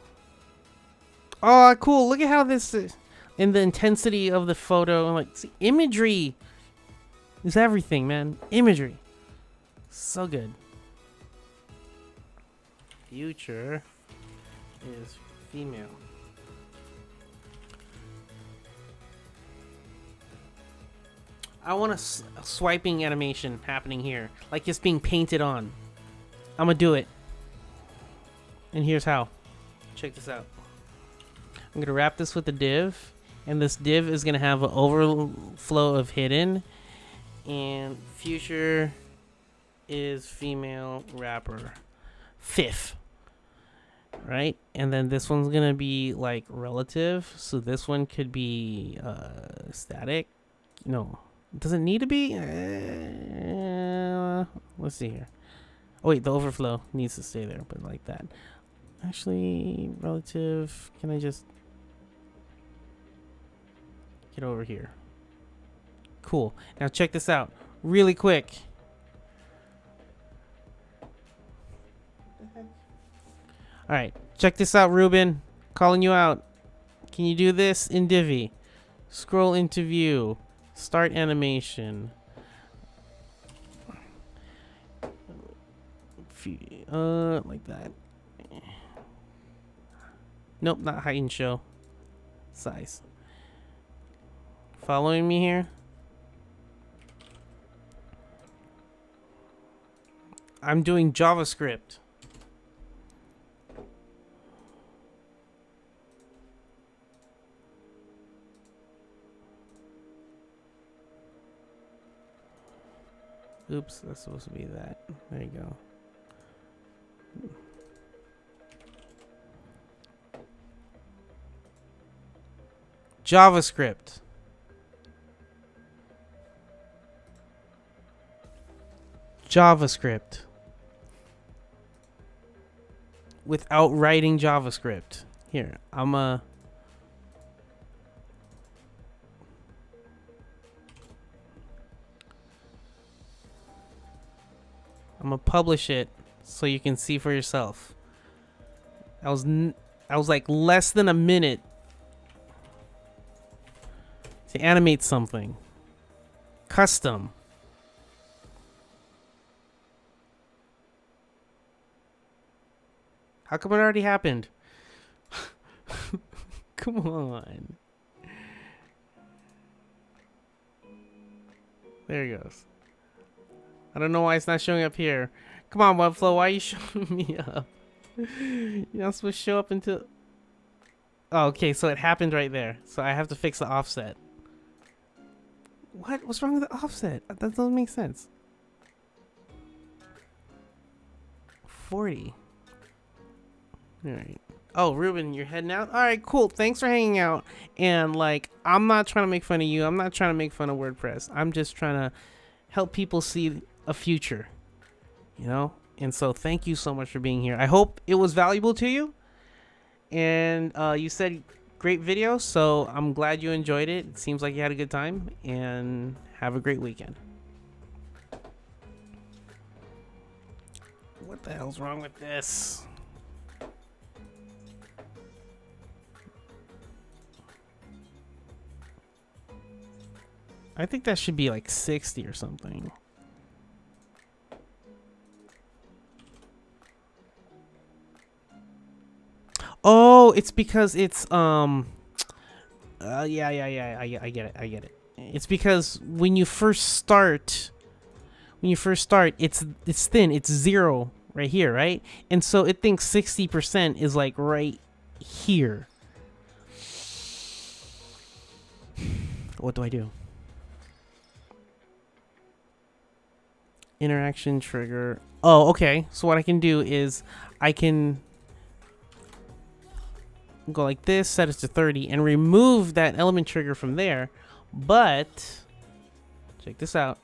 [SPEAKER 1] Oh, cool. Look at how this is. And the intensity of the photo. Like, see, imagery is everything, man. Imagery. So good. Future is female. I want a swiping animation happening here. Like it's being painted on. I'm gonna do it. And here's how. Check this out. I'm gonna wrap this with a div. And this div is gonna have an overflow of hidden. And future is female wrapper. Fifth. Right? And then this one's gonna be like relative. So this one could be static. No. Does it need to be? Let's see here. Oh wait, the overflow needs to stay there, but like that. Actually, relative. Can I just get over here? Cool. Now check this out, really quick. All right, check this out, Ruben. Calling you out. Can you do this in Divi? Scroll into view. Start animation. Like that. Nope, not hide and show. Size. Following me here? I'm doing JavaScript. Oops, that's supposed to be that. There you go. JavaScript. JavaScript. Without writing JavaScript. Here, I'm gonna publish it so you can see for yourself. I was like less than a minute to animate something. Custom. How come it already happened? Come on. There it goes. I don't know why it's not showing up here. Come on, Webflow, why are you showing me up? You're not supposed to show up until... Oh, okay, so it happened right there. So I have to fix the offset. What? What's wrong with the offset? That doesn't make sense. 40. Alright. Oh, Ruben, you're heading out? Alright, cool. Thanks for hanging out. And, like, I'm not trying to make fun of you. I'm not trying to make fun of WordPress. I'm just trying to help people see a future, you know? And so thank you so much for being here. I hope it was valuable to you. And you said great video, so I'm glad you enjoyed it. It seems like you had a good time. And have a great weekend. What the hell's wrong with this? I think that should be like 60 or something. Oh, it's because it's yeah, I get it. I get it. It's because when you first start, it's thin. It's 0 right here, right? And so it thinks 60% is like right here. What do I do? Interaction trigger. Oh, okay. So what I can do is I can go like this, set it to 30, and remove that element trigger from there. But check this out.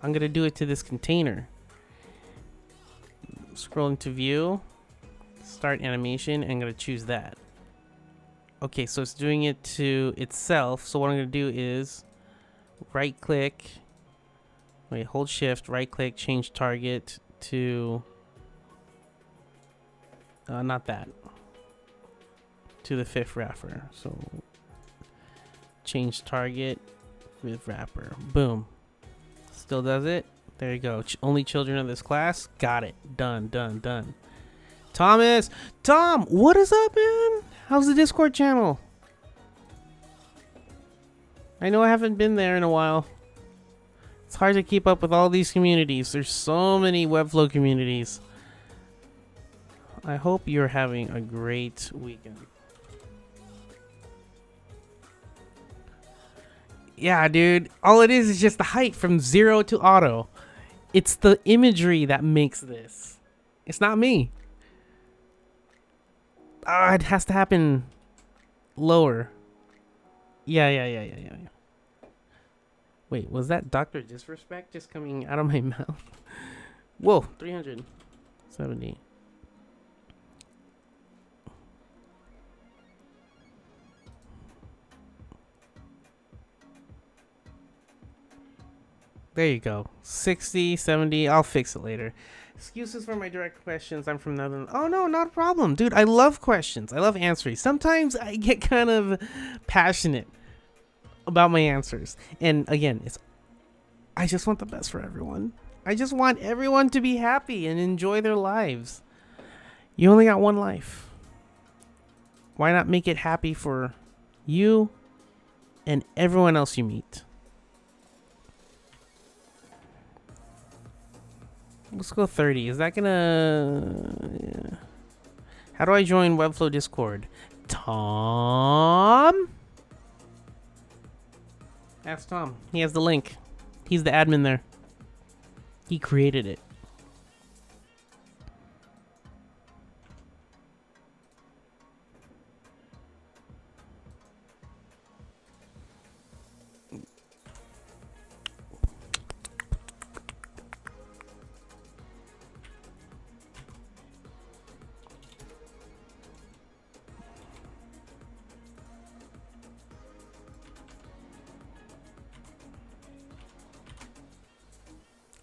[SPEAKER 1] I'm gonna do it to this container. Scroll into view, start animation, and I'm gonna choose that. Okay, so it's doing it to itself. So what I'm gonna do is right click, wait, hold shift, right click, change target to not that, to the 5th wrapper. So change target with wrapper. Boom. Still does it. There you go. Only children of this class. Got it. Done, done, done. Thomas! Tom! What is up, man? How's the Discord channel? I know I haven't been there in a while. It's hard to keep up with all these communities. There's so many Webflow communities. I hope you're having a great weekend. Yeah, dude. All it is just the height from 0 to auto. It's the imagery that makes this. It's not me. It has to happen lower. Yeah. Wait, was that Dr. Disrespect just coming out of my mouth? Whoa, 370. There you go. 60, 70. I'll fix it later. Excuses for my direct questions. I'm from Netherlands. Oh, no, not a problem. Dude, I love questions. I love answering. Sometimes I get kind of passionate about my answers. And again, I just want the best for everyone. I just want everyone to be happy and enjoy their lives. You only got one life. Why not make it happy for you and everyone else you meet? Let's go 30. Is that gonna... Yeah. How do I join Webflow Discord? Tom? Ask Tom. He has the link. He's the admin there. He created it.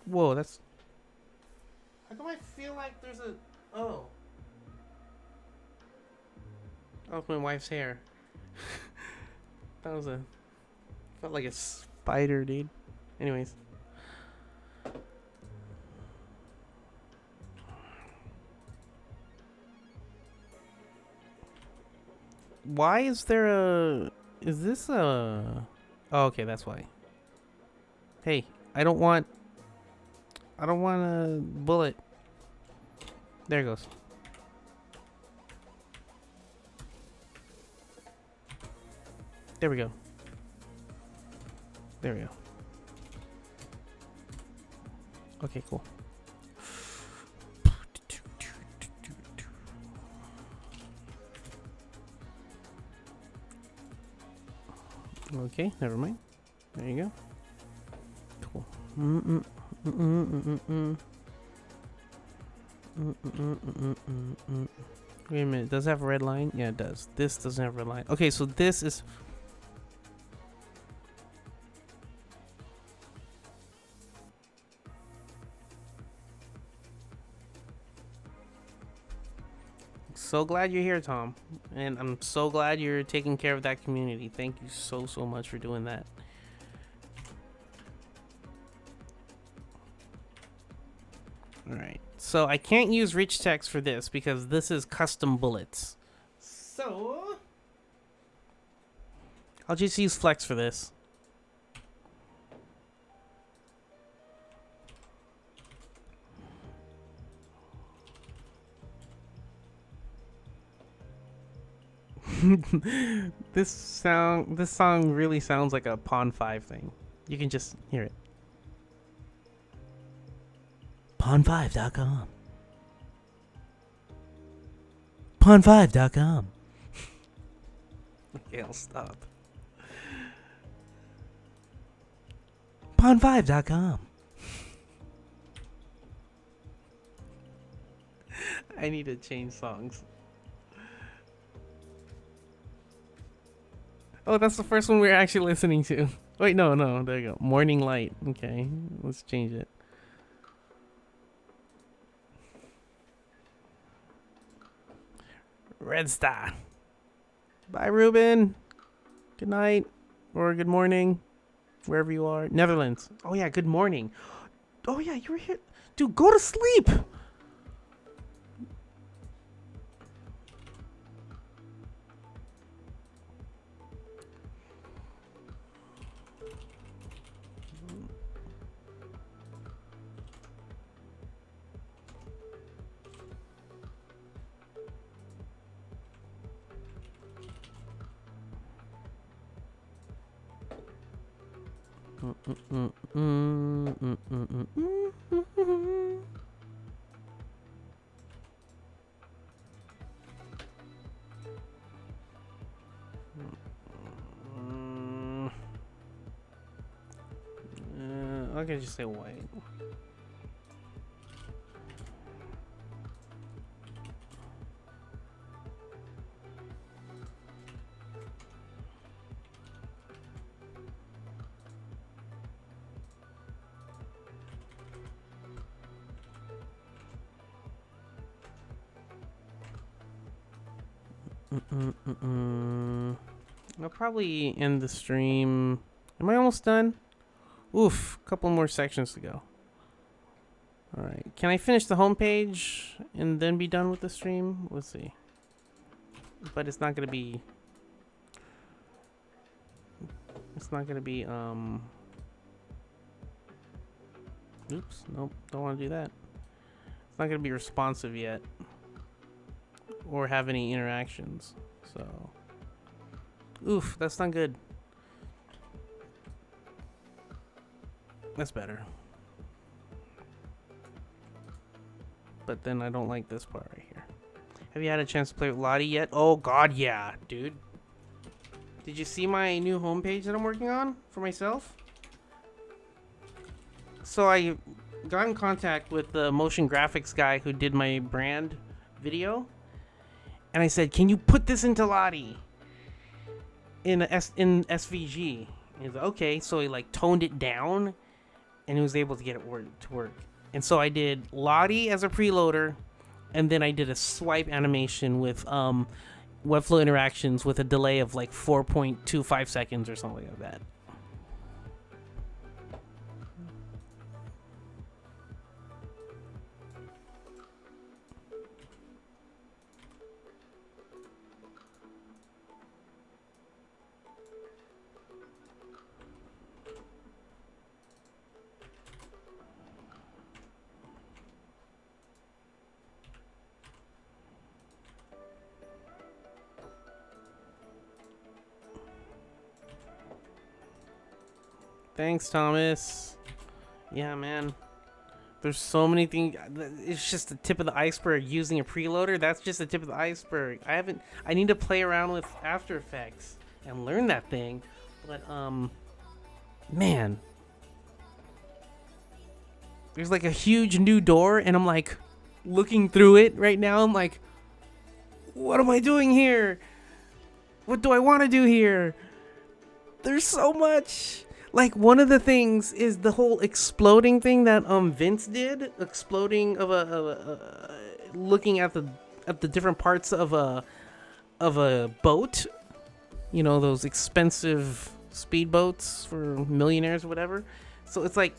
[SPEAKER 1] Whoa, that's... How come I feel like there's a... Oh. That was my wife's hair. That was a... Felt like a spider, dude. Anyways. Why is there a... Is this a... Oh, okay, that's why. Hey, I don't want a bullet. There it goes. There we go. There we go. Okay, cool. Okay, never mind. There you go. Cool. Wait a minute, does it have a red line? Yeah, it does. This doesn't have a red line. Okay, so this is... So glad you're here, Tom. And I'm so glad you're taking care of that community. Thank you so much for doing that. Alright, so I can't use rich text for this because this is custom bullets. I'll just use Flex for this. This song really sounds like a Pawn 5 thing. You can just hear it. Pawn5.com. Pawn5.com. Okay, I'll stop. Pawn5.com. I need to change songs. Oh, that's the first one we're actually listening to. Wait, no, there you go. Morning Light. Okay, let's change it. Red Star. Bye, Ruben. Good night. Or good morning. Wherever you are. Netherlands. Oh, yeah, good morning. Oh, yeah, you were here. Dude, go to sleep. I can just say white. I'll probably end the stream. Am I almost done? Oof, a couple more sections to go. All right, can I finish the homepage and then be done with the stream? Let's see. But it's not gonna be. It's not gonna be. Oops, nope, don't want to do that. It's not gonna be responsive yet, or have any interactions. So, oof, that's not good. That's better. But then I don't like this part right here. Have you had a chance to play with Lottie yet? Oh god, yeah, dude. Did you see my new homepage that I'm working on for myself? So I got in contact with the motion graphics guy who did my brand video. And I said, can you put this into Lottie? In SVG. And he's like, okay. So he like toned it down. And he was able to get it to work. And so I did Lottie as a preloader, and then I did a swipe animation with Webflow interactions with a delay of like 4.25 seconds or something like that. Thanks, Thomas. Yeah, man. There's so many things. It's just the tip of the iceberg using a preloader. That's just the tip of the iceberg. I need to play around with After Effects and learn that thing. But, man. There's like a huge new door, and I'm like looking through it right now. I'm like, what am I doing here? What do I want to do here? There's so much. Like, one of the things is the whole exploding thing that Vince did, exploding of looking at the different parts of a boat, you know, those expensive speedboats for millionaires or whatever. So it's like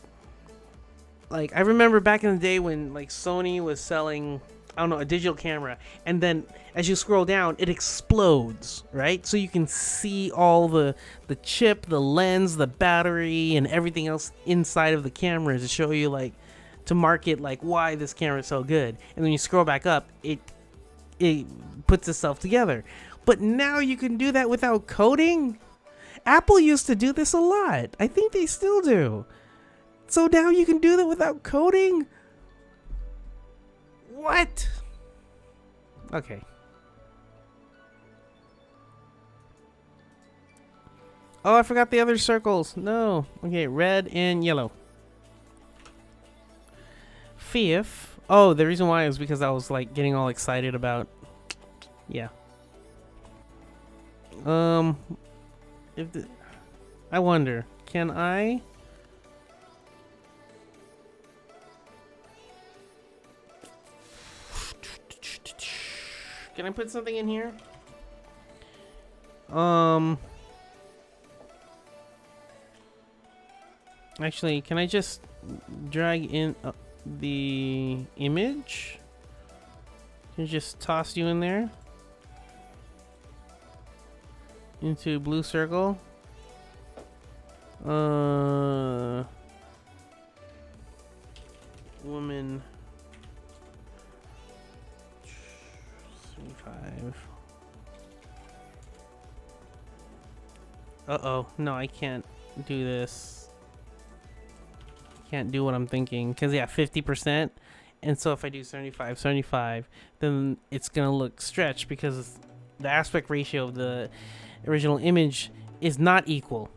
[SPEAKER 1] I remember back in the day when like Sony was selling I don't know, a digital camera, and then as you scroll down, it explodes, right? So you can see all the chip, the lens, the battery, and everything else inside of the camera to show you, like, to market, like, why this camera is so good. And when you scroll back up, it puts itself together. But now you can do that without coding? Apple used to do this a lot. I think they still do. So now you can do that without coding? What? Okay. Oh, I forgot the other circles. No. Okay, red and yellow. Fifth. Oh, the reason why is because I was like getting all excited about. Yeah. If the, I wonder, can I? Can I put something in here? Actually, can I just drag in the image? Can I just toss you in there? Into blue circle. Woman. 35. Uh-oh. No, I can't do this. Can't do what I'm thinking. Because, yeah, 50%. And so if I do 75, then it's going to look stretched because the aspect ratio of the original image is not equal.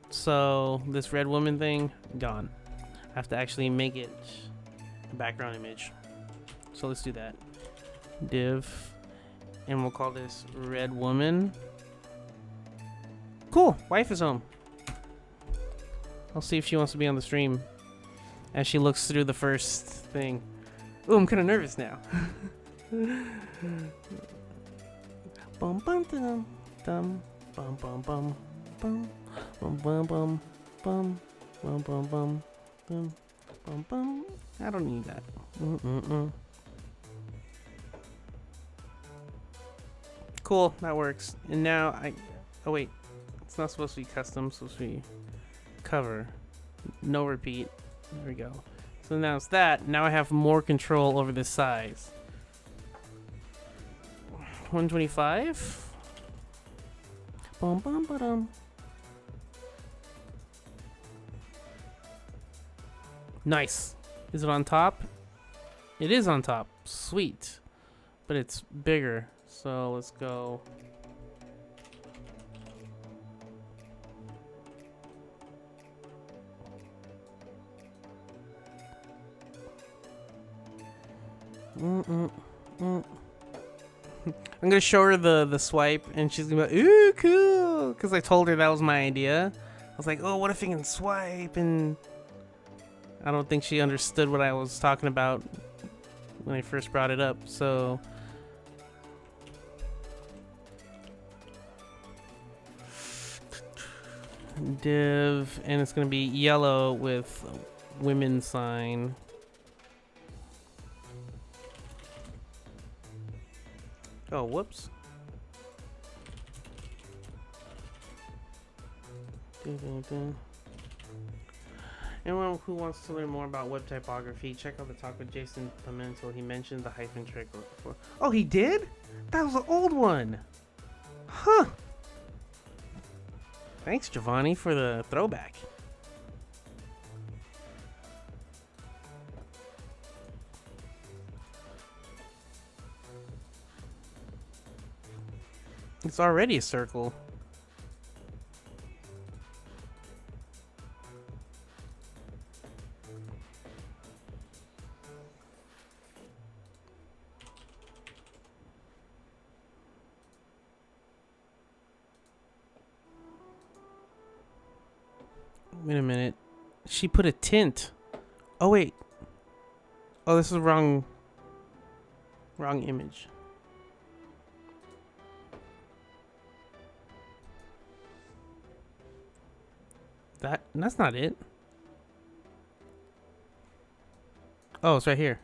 [SPEAKER 1] So this red woman thing, gone. I have to actually make it a background image. So let's do that. Div. And we'll call this red woman. Cool. Wife is home. I'll see if she wants to be on the stream as she looks through the first thing. Ooh, I'm kind of nervous now. Bum bum dum dum bum bum bum bum bum bum bum bum bum bum bum bum bum bum. I don't need that. Cool, that works. And now oh wait, it's not supposed to be custom, it's supposed to be cover. No repeat. There we go. So now it's that. Now I have more control over this size. 125. Bum bum ba-dum. Nice. Is it on top? It is on top. Sweet. But it's bigger. So let's go. I'm gonna show her the swipe, and she's gonna be like, ooh, cool, because I told her that was my idea. I was like, oh, what if you can swipe? And I don't think she understood what I was talking about when I first brought it up. So div, and it's gonna be yellow with women sign. Oh, whoops. Anyone who wants to learn more about web typography, check out the talk with Jason Pimentel. He mentioned the hyphen trick before. Oh, he did? That was an old one. Huh. Thanks, Giovanni, for the throwback. It's already a circle. Wait a minute. She put a tint. Oh, wait. Oh, this is the wrong image. That's not it. Oh, it's right here.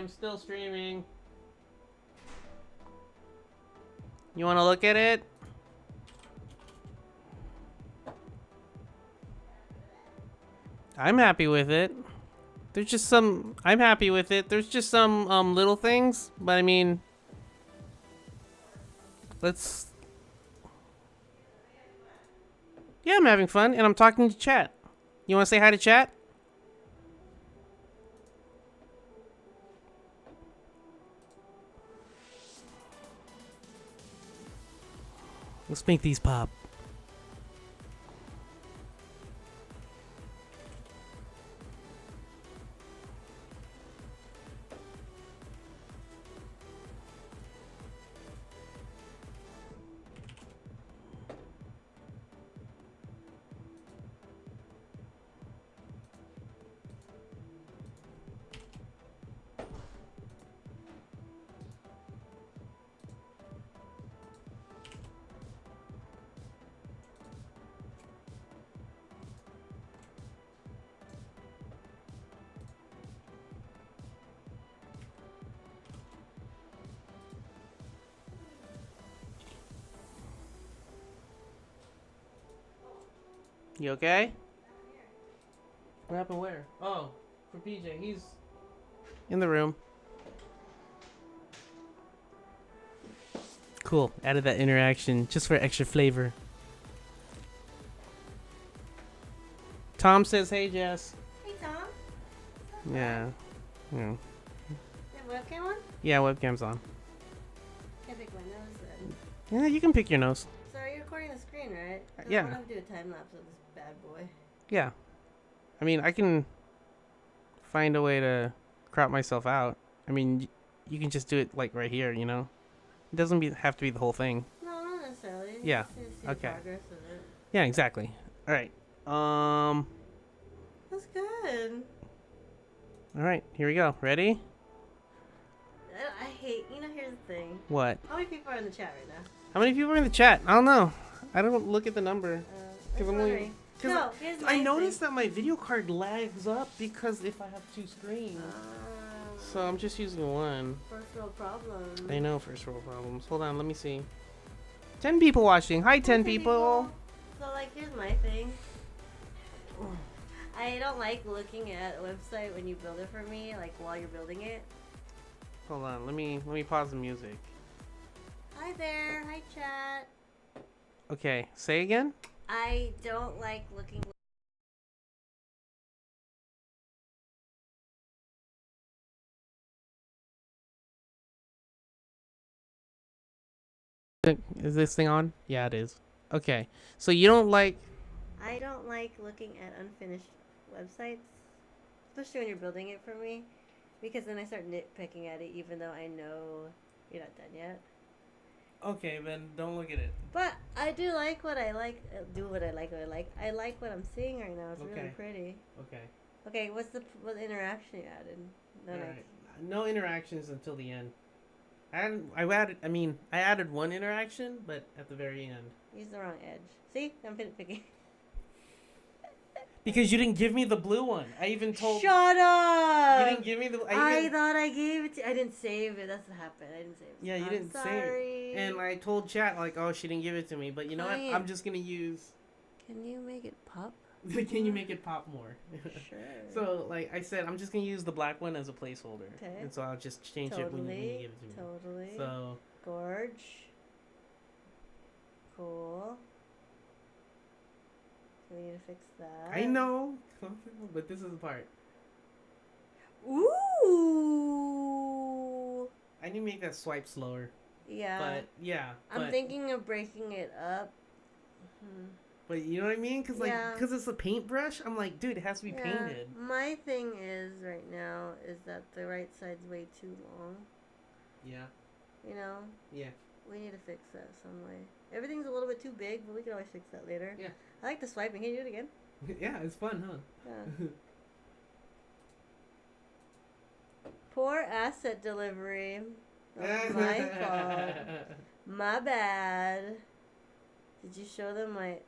[SPEAKER 1] I'm still streaming. You want to look at it? I'm happy with it. There's just some... I'm happy with it. There's just some little things. But I mean... Let's... Yeah, I'm having fun. And I'm talking to chat. You want to say hi to chat? Let's make these pop. You okay? What happened where? Oh, for PJ. He's in the room. Cool. Added that interaction just for extra flavor. Tom says, hey, Jess.
[SPEAKER 2] Hey, Tom.
[SPEAKER 1] Yeah. Yeah.
[SPEAKER 2] The webcam on?
[SPEAKER 1] Yeah, webcam's on.
[SPEAKER 2] Can I pick my nose then?
[SPEAKER 1] Yeah, you can pick your nose.
[SPEAKER 2] So you're recording the screen, right?
[SPEAKER 1] Yeah.
[SPEAKER 2] I want to do a time lapse of this bad boy.
[SPEAKER 1] Yeah. I mean, I can find a way to crop myself out. I mean, you can just do it like right here, you know? It doesn't have to be the whole thing.
[SPEAKER 2] No, not necessarily.
[SPEAKER 1] Yeah.
[SPEAKER 2] Just to see
[SPEAKER 1] Okay.
[SPEAKER 2] the progress of it.
[SPEAKER 1] Yeah, exactly. All right.
[SPEAKER 2] That's good.
[SPEAKER 1] All right. Here we go. Ready?
[SPEAKER 2] I hate, here's the thing.
[SPEAKER 1] What?
[SPEAKER 2] How many people are in the chat right now?
[SPEAKER 1] How many people are in the chat? I don't know. I don't look at the number.
[SPEAKER 2] Just
[SPEAKER 1] I'm only-
[SPEAKER 2] wondering.
[SPEAKER 1] 'cause
[SPEAKER 2] No, here's my
[SPEAKER 1] I noticed that my video card lags up because if I have two screens. So I'm just using one.
[SPEAKER 2] First world problem.
[SPEAKER 1] I know, first world problems. Hold on, let me see. 10 people watching. Hi, 10 people.
[SPEAKER 2] So, here's my thing. I don't like looking at a website when you build it for me, while you're building it.
[SPEAKER 1] Hold on, let me pause the music.
[SPEAKER 2] Hi there. Hi, chat.
[SPEAKER 1] Okay, say again?
[SPEAKER 2] I don't like looking.
[SPEAKER 1] Is this thing on? Yeah, it is. Okay, so you don't like...
[SPEAKER 2] I don't like looking at unfinished websites, especially when you're building it for me, because then I start nitpicking at it, even though I know you're not done yet.
[SPEAKER 1] Okay, then don't look at it.
[SPEAKER 2] But I do like what I like. Do what I like. I like what I'm seeing right now. It's really
[SPEAKER 1] Okay.
[SPEAKER 2] pretty.
[SPEAKER 1] Okay.
[SPEAKER 2] Okay, what interaction you added? No,
[SPEAKER 1] Alright. No interactions until the end. I added one interaction, but at the very end.
[SPEAKER 2] Use the wrong edge. See, I'm nitpicking.
[SPEAKER 1] Because you didn't give me the blue one. I even told...
[SPEAKER 2] Shut up!
[SPEAKER 1] You didn't give me the...
[SPEAKER 2] I thought I gave it to... I didn't save it. That's what happened. I didn't save it.
[SPEAKER 1] Yeah, you didn't save it. And I told chat, oh, she didn't give it to me. But you know what? I'm just going to use...
[SPEAKER 2] Can you make it pop?
[SPEAKER 1] Can you make it pop more?
[SPEAKER 2] Sure.
[SPEAKER 1] So, I said, I'm just going to use the black one as a placeholder.
[SPEAKER 2] Okay.
[SPEAKER 1] And so I'll just change it when you give it to me.
[SPEAKER 2] Totally.
[SPEAKER 1] So...
[SPEAKER 2] Gorge. Cool. So we need to fix that.
[SPEAKER 1] I know. But this is the part.
[SPEAKER 2] Ooh.
[SPEAKER 1] I need to make that swipe slower.
[SPEAKER 2] Yeah.
[SPEAKER 1] But, yeah.
[SPEAKER 2] I'm thinking of breaking it up.
[SPEAKER 1] But you know what I mean? Because
[SPEAKER 2] Yeah.
[SPEAKER 1] it's a paintbrush. I'm like, dude, it has to be painted.
[SPEAKER 2] My thing is right now is that the right side's way too long.
[SPEAKER 1] Yeah.
[SPEAKER 2] You know?
[SPEAKER 1] Yeah.
[SPEAKER 2] We need to fix that some way. Everything's a little bit too big, but we can always fix that later.
[SPEAKER 1] Yeah.
[SPEAKER 2] I like the swiping. Can you do it again?
[SPEAKER 1] Yeah, it's fun, huh?
[SPEAKER 2] Yeah. Poor asset delivery. That's my fault. My bad. Did you show them my...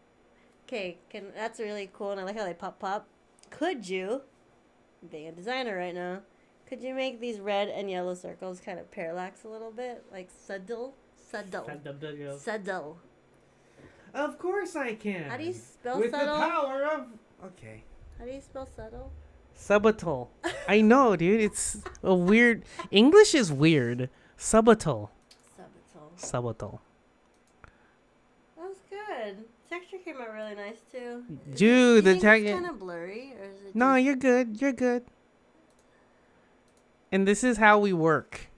[SPEAKER 2] Okay, that's really cool, and I like how they pop. Could you, being a designer right now, Could you make these red and yellow circles kind of parallax a little bit? Like subtle? Subtle. Subtle.
[SPEAKER 1] Of course I can.
[SPEAKER 2] How do you spell
[SPEAKER 1] With
[SPEAKER 2] subtle?
[SPEAKER 1] the power of... Okay.
[SPEAKER 2] How do you spell subtle?
[SPEAKER 1] Subtle. I know, dude. It's a weird... English is weird. Subtle.
[SPEAKER 2] Subtle. That was good. Texture came out really nice too.
[SPEAKER 1] Dude,
[SPEAKER 2] the texture is kind of blurry, or is it?
[SPEAKER 1] No,
[SPEAKER 2] just...
[SPEAKER 1] you're good. You're good. And this is how we work.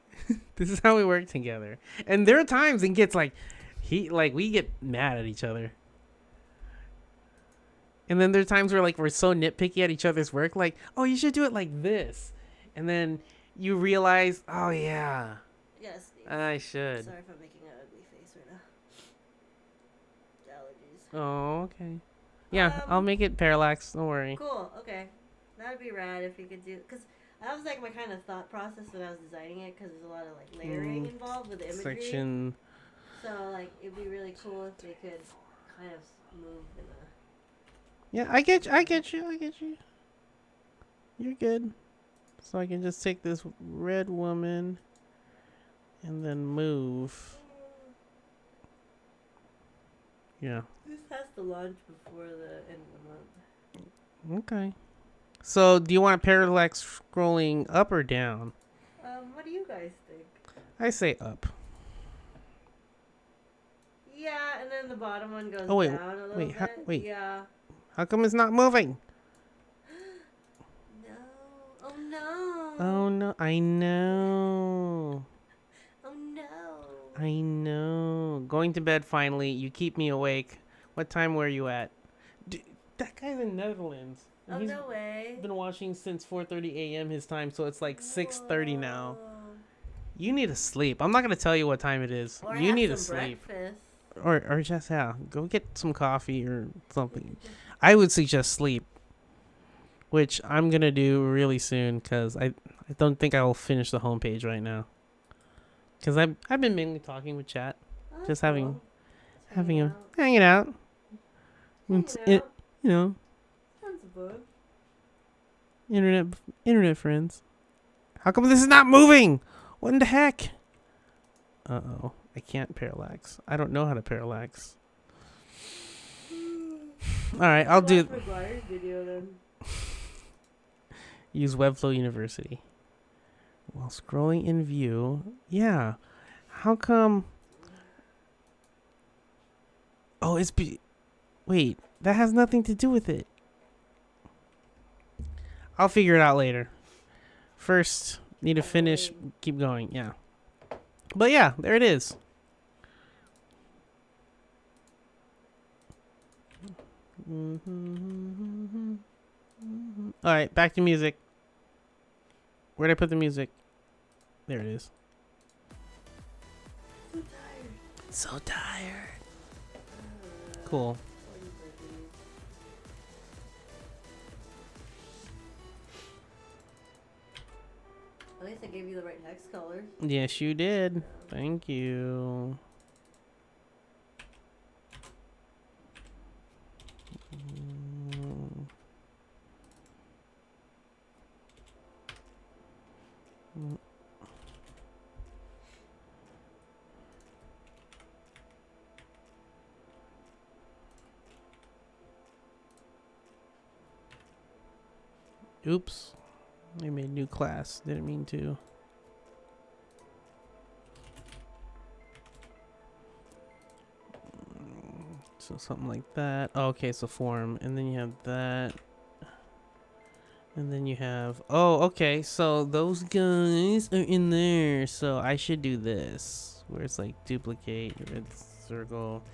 [SPEAKER 1] This is how we work together. And there are times it gets like, we get mad at each other. And then there are times where like we're so nitpicky at each other's work, like, oh, you should do it like this. And then you realize, oh yeah.
[SPEAKER 2] Yes.
[SPEAKER 1] I should.
[SPEAKER 2] Sorry if I'm making an ugly face right now. Allergies.
[SPEAKER 1] Oh, okay. Yeah, I'll make it parallax. Don't worry.
[SPEAKER 2] Cool. Okay, that'd be rad if you could do. Cause that was like my kind of thought process when I was designing it. Cause there's a lot of like layering involved with the imagery.
[SPEAKER 1] Section.
[SPEAKER 2] So like it'd be really cool if they could kind of move in a.
[SPEAKER 1] Yeah, I get you. You're good. So I can just take this red woman and then move. Yeah.
[SPEAKER 2] This has to launch before the end of the month.
[SPEAKER 1] Okay. So do you want parallax scrolling up or down?
[SPEAKER 2] What do you guys think?
[SPEAKER 1] I say up.
[SPEAKER 2] Yeah, and then the bottom one goes
[SPEAKER 1] down a little
[SPEAKER 2] bit. Yeah.
[SPEAKER 1] How come it's not moving?
[SPEAKER 2] No. Oh no.
[SPEAKER 1] Oh no, I know.
[SPEAKER 2] Oh no.
[SPEAKER 1] I know. Going to bed finally. You keep me awake. What time were you at? That guy's in Netherlands.
[SPEAKER 2] Oh, no way.
[SPEAKER 1] Been watching since 4:30 a.m. his time, so it's like 6:30 now. You need to sleep. I'm not gonna tell you what time it is.
[SPEAKER 2] Or
[SPEAKER 1] you
[SPEAKER 2] have
[SPEAKER 1] need to
[SPEAKER 2] some
[SPEAKER 1] sleep.
[SPEAKER 2] breakfast.
[SPEAKER 1] Or just go get some coffee or something. I would suggest sleep, which I'm gonna do really soon because I don't think I will finish the homepage right now. Because I've been mainly talking with chat,
[SPEAKER 2] Oh,
[SPEAKER 1] just
[SPEAKER 2] cool.
[SPEAKER 1] hanging out.
[SPEAKER 2] Hanging out.
[SPEAKER 1] You know,
[SPEAKER 2] Sounds good.
[SPEAKER 1] internet friends. How come this is not moving? What in the heck? Uh-oh. I can't parallax. I don't know how to parallax. All right, I'll do.
[SPEAKER 2] McGuire's video then.
[SPEAKER 1] Use Webflow University. While scrolling in view. Yeah. How come? Oh, wait, that has nothing to do with it. I'll figure it out later. First, need to finish. Keep going. Yeah. But yeah, there it is. All right, back to music. Where'd I put the music? There it is. So tired. Cool.
[SPEAKER 2] At least I gave you the right hex colors.
[SPEAKER 1] Yes, you did. Thank you. Oops. I made a new class. Didn't mean to. So something like that. Oh, okay, so form. And then you have that. And then you have... Oh, okay. So those guys are in there. So I should do this. Where it's like duplicate, red circle,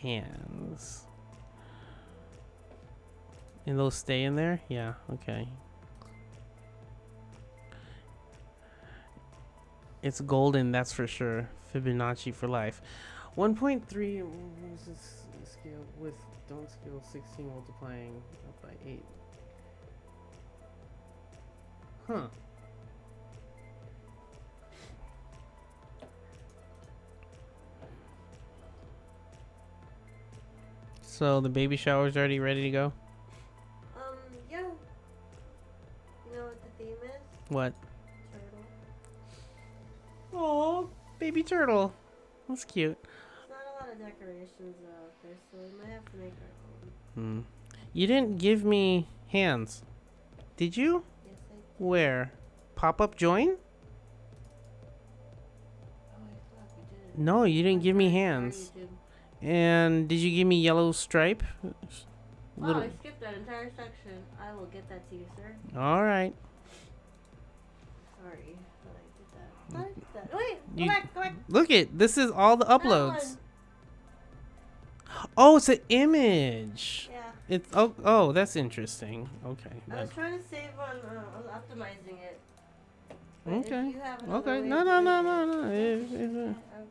[SPEAKER 1] hands. And those stay in there? Yeah, okay. It's golden, that's for sure. Fibonacci for life. 1.3 scale with don't scale 16 multiplying up by 8. Huh. So the baby shower's already ready to go?
[SPEAKER 2] Yeah. You know what the theme is?
[SPEAKER 1] What? Oh, baby turtle. That's cute.
[SPEAKER 2] There's not a lot of decorations out there, so we might have to make our
[SPEAKER 1] Hmm.
[SPEAKER 2] own.
[SPEAKER 1] You didn't give me hands. Did you?
[SPEAKER 2] Yes, I did.
[SPEAKER 1] Where? Pop-up join?
[SPEAKER 2] Oh, wait, fuck, we didn't.
[SPEAKER 1] No, you didn't give me
[SPEAKER 2] Sorry,
[SPEAKER 1] hands.
[SPEAKER 2] YouTube.
[SPEAKER 1] And did you give me yellow stripe?
[SPEAKER 2] Oh, I skipped that entire section. I will get that to you, sir.
[SPEAKER 1] All right.
[SPEAKER 2] Sorry, but I did that. I did that. Wait,
[SPEAKER 1] You-
[SPEAKER 2] go back.
[SPEAKER 1] Look it. This is all the
[SPEAKER 2] That
[SPEAKER 1] uploads.
[SPEAKER 2] one.
[SPEAKER 1] Oh, it's an image.
[SPEAKER 2] Yeah.
[SPEAKER 1] It's oh, that's interesting. Okay.
[SPEAKER 2] I was trying to save on, I was optimizing it. But
[SPEAKER 1] Okay.
[SPEAKER 2] If you have another
[SPEAKER 1] Okay.
[SPEAKER 2] way
[SPEAKER 1] No,
[SPEAKER 2] of
[SPEAKER 1] no,
[SPEAKER 2] doing
[SPEAKER 1] no,
[SPEAKER 2] it-
[SPEAKER 1] no, no.
[SPEAKER 2] Oh,
[SPEAKER 1] If-
[SPEAKER 2] shit,
[SPEAKER 1] if,
[SPEAKER 2] yeah.
[SPEAKER 1] uh,
[SPEAKER 2] Oh, that's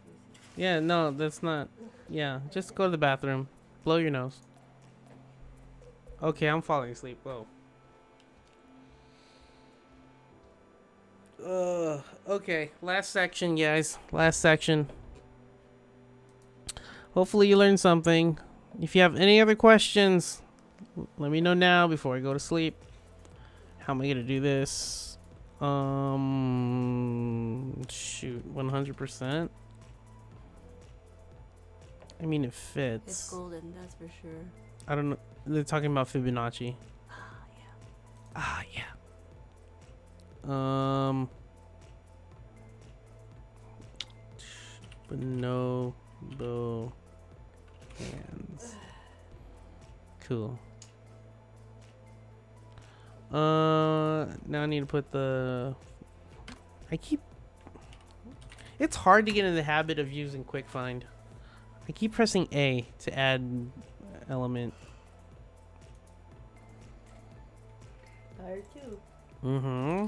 [SPEAKER 2] easy.
[SPEAKER 1] yeah, no, that's not. Yeah, just go to the bathroom. Blow your nose. Okay, I'm falling asleep. Whoa. Okay, last section, guys. Last section. Hopefully you learned something. If you have any other questions, let me know now before I go to sleep. How am I gonna do this? Shoot, 100%. I mean, it fits.
[SPEAKER 2] It's golden, that's for sure.
[SPEAKER 1] I don't know. They're talking about Fibonacci.
[SPEAKER 2] Ah, yeah.
[SPEAKER 1] Ah, yeah. Bonobo hands. Cool. Now I need to put the. It's hard to get in the habit of using Quick Find. I keep pressing A to add element.
[SPEAKER 2] Tired too.
[SPEAKER 1] Mm-hmm.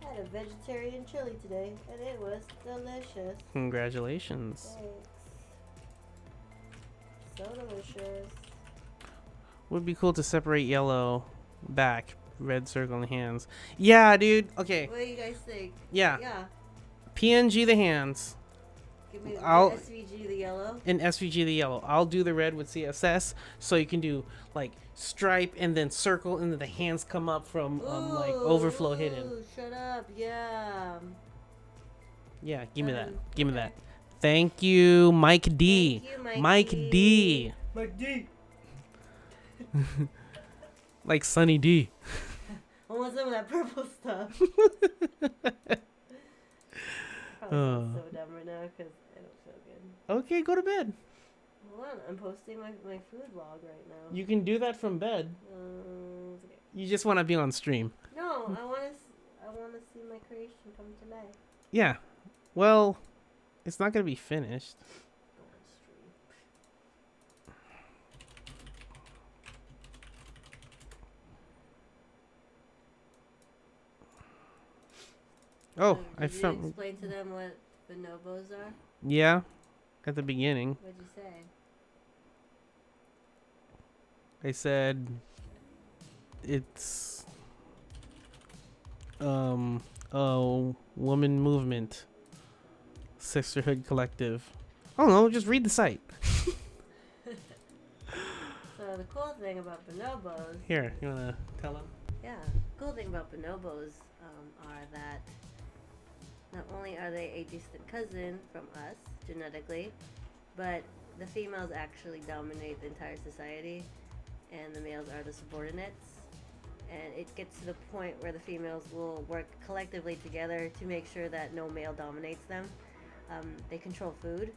[SPEAKER 2] I had a vegetarian chili today, and it was delicious.
[SPEAKER 1] Congratulations.
[SPEAKER 2] Thanks. So delicious.
[SPEAKER 1] Would be cool to separate yellow back, red circle in the hands. Yeah, dude. Okay.
[SPEAKER 2] What do you guys think?
[SPEAKER 1] Yeah.
[SPEAKER 2] Yeah.
[SPEAKER 1] PNG the hands
[SPEAKER 2] Give me
[SPEAKER 1] I'll-
[SPEAKER 2] SVG the yellow.
[SPEAKER 1] and SVG the yellow. I'll do the red with CSS, so you can do like stripe and then circle, and then the hands come up from like overflow hidden.
[SPEAKER 2] Ooh, shut up. Yeah.
[SPEAKER 1] Yeah, give me that.
[SPEAKER 2] Um,
[SPEAKER 1] Give me
[SPEAKER 2] okay.
[SPEAKER 1] that. Thank you, Mike D.
[SPEAKER 2] Thank you, Mike
[SPEAKER 1] Mike
[SPEAKER 2] D.
[SPEAKER 1] D.
[SPEAKER 2] Mike D.
[SPEAKER 1] Like Sunny D.
[SPEAKER 2] I want some of that purple stuff. Probably sound so dumb right now because I don't feel good.
[SPEAKER 1] Okay, go to bed.
[SPEAKER 2] Hold on, I'm posting my food log right now.
[SPEAKER 1] You can do that from bed.
[SPEAKER 2] It's okay.
[SPEAKER 1] You just want to be on stream.
[SPEAKER 2] No, I want to see my creation come to life.
[SPEAKER 1] Yeah. Well, it's not gonna be finished.
[SPEAKER 2] Go on stream.
[SPEAKER 1] Oh, I
[SPEAKER 2] Did you
[SPEAKER 1] found.
[SPEAKER 2] explain to them what bonobos are?
[SPEAKER 1] Yeah, at the beginning,
[SPEAKER 2] What'd you say?
[SPEAKER 1] I said it's a woman movement, sisterhood collective. I don't know. Just read the site.
[SPEAKER 2] So the cool thing about bonobos,
[SPEAKER 1] Here, you wanna tell them?
[SPEAKER 2] yeah, cool thing about bonobos are that not only are they a distant cousin from us genetically, but the females actually dominate the entire society, and the males are the subordinates. And it gets to the point where the females will work collectively together to make sure that no male dominates them. They control food.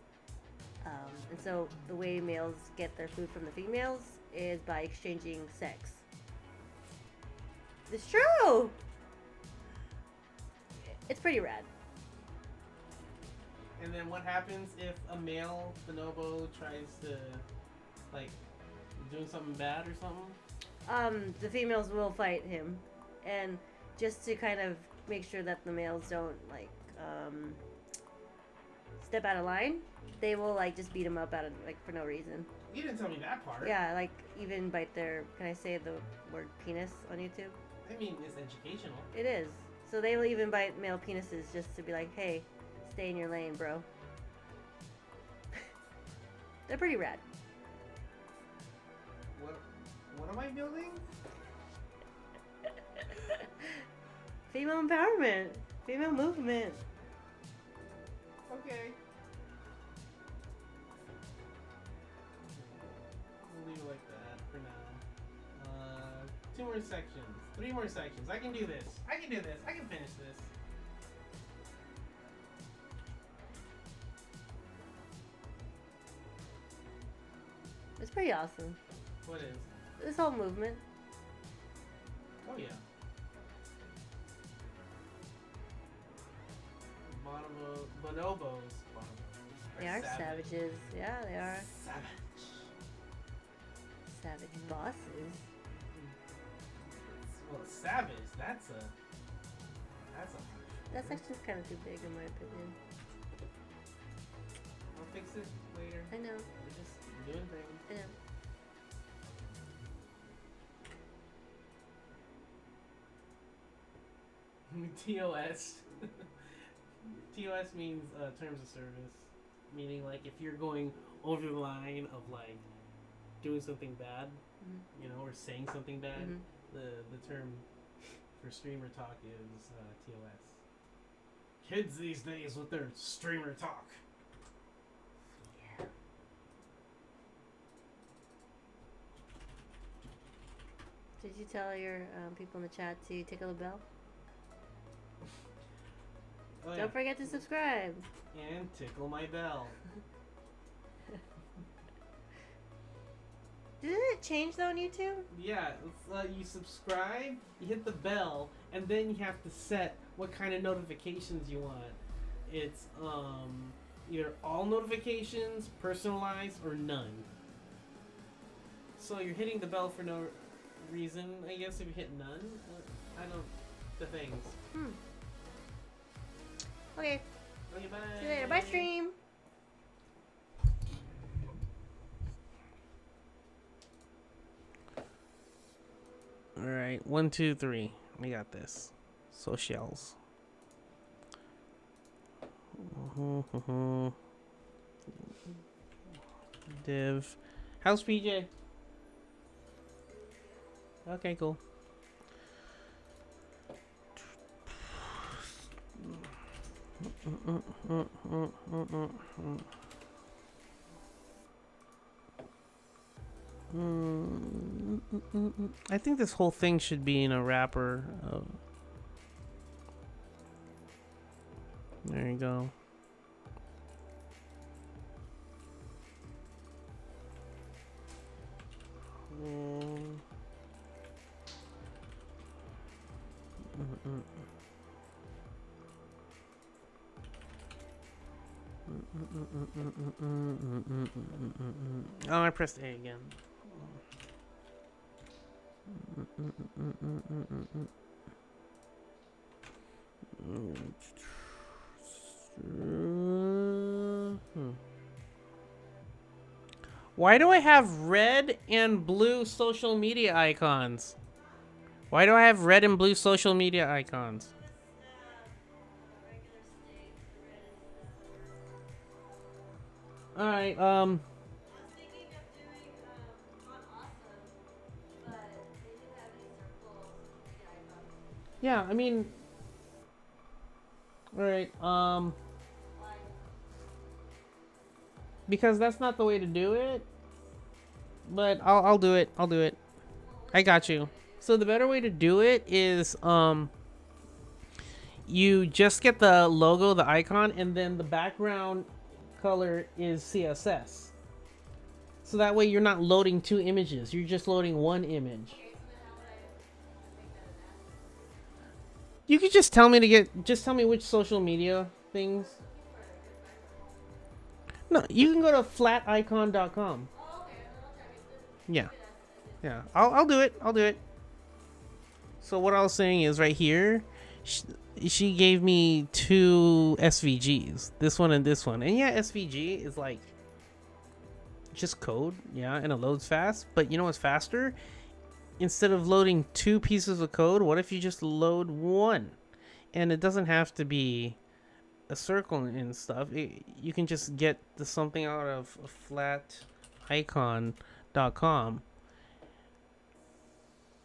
[SPEAKER 2] And so the way males get their food from the females is by exchanging sex. It's true! It's pretty rad.
[SPEAKER 1] And then what happens if a male bonobo tries to, like, doing something bad or something?
[SPEAKER 2] The females will fight him, and just to kind of make sure that the males don't step out of line, they will just beat him up out of for no reason.
[SPEAKER 1] You didn't tell me that part.
[SPEAKER 2] Yeah, even bite their. Can I say the word penis on YouTube?
[SPEAKER 1] I mean, it's educational.
[SPEAKER 2] It is. So they will even bite male penises just to be like, hey, stay in your lane, bro. They're pretty rad.
[SPEAKER 1] What am I building?
[SPEAKER 2] Female empowerment. Female movement.
[SPEAKER 1] Okay. We'll leave it like that for now. 2 more sections. 3 more sections. I can do this. I can do this. I can finish this.
[SPEAKER 2] It's pretty awesome.
[SPEAKER 1] What is?
[SPEAKER 2] This whole movement.
[SPEAKER 1] Oh yeah. Bonobos.
[SPEAKER 2] They are savages. Yeah, they are.
[SPEAKER 1] Savage.
[SPEAKER 2] Savage bosses.
[SPEAKER 1] Well, savage. That's a.
[SPEAKER 2] That section's kind of too big in my opinion.
[SPEAKER 1] I'll fix it later.
[SPEAKER 2] I know.
[SPEAKER 1] We're just doing things.
[SPEAKER 2] I know.
[SPEAKER 1] TOS. TOS means terms of service, meaning like if you're going over the line of like doing something bad,
[SPEAKER 2] Mm-hmm.
[SPEAKER 1] you know, or saying something bad,
[SPEAKER 2] Mm-hmm.
[SPEAKER 1] the term for streamer talk is TOS. Kids these days with their streamer talk.
[SPEAKER 2] Yeah. Did you tell your people in the chat to tickle the bell?
[SPEAKER 1] Oh, yeah.
[SPEAKER 2] Don't forget to subscribe.
[SPEAKER 1] And tickle my bell.
[SPEAKER 2] Didn't it change though on YouTube?
[SPEAKER 1] Yeah, it's, you subscribe, you hit the bell, and then you have to set what kind of notifications you want. It's either all notifications, personalized, or none. So you're hitting the bell for no reason, I guess, if you hit none. I don't. The things.
[SPEAKER 2] Okay.
[SPEAKER 1] Okay, bye.
[SPEAKER 2] See you later. Bye, stream.
[SPEAKER 1] All right, 1, 2, 3. We got this. Socials. Div. How's PJ? Okay, cool. I think this whole thing should be in a wrapper. There you go. Oh, I pressed A again. Why do I have red and blue social media icons? Why do I have red and blue social media icons? Alright, yeah, I mean, alright, because that's not the way to do it, but I'll do it, I got you. So the better way to do it is, you just get the logo, the icon, and then the background color is CSS. So that way you're not loading 2 images, you're just loading 1 image. You could just tell me tell me which social media things. No, you can go to flaticon.com. Yeah. Yeah, I'll do it. So what I was saying is right here, she gave me 2 SVGs, this one and this one. And yeah, SVG is like just code, yeah, and it loads fast. But you know what's faster? Instead of loading 2 pieces of code, what if you just load 1? And it doesn't have to be a circle and stuff. You can just get something out of flaticon.com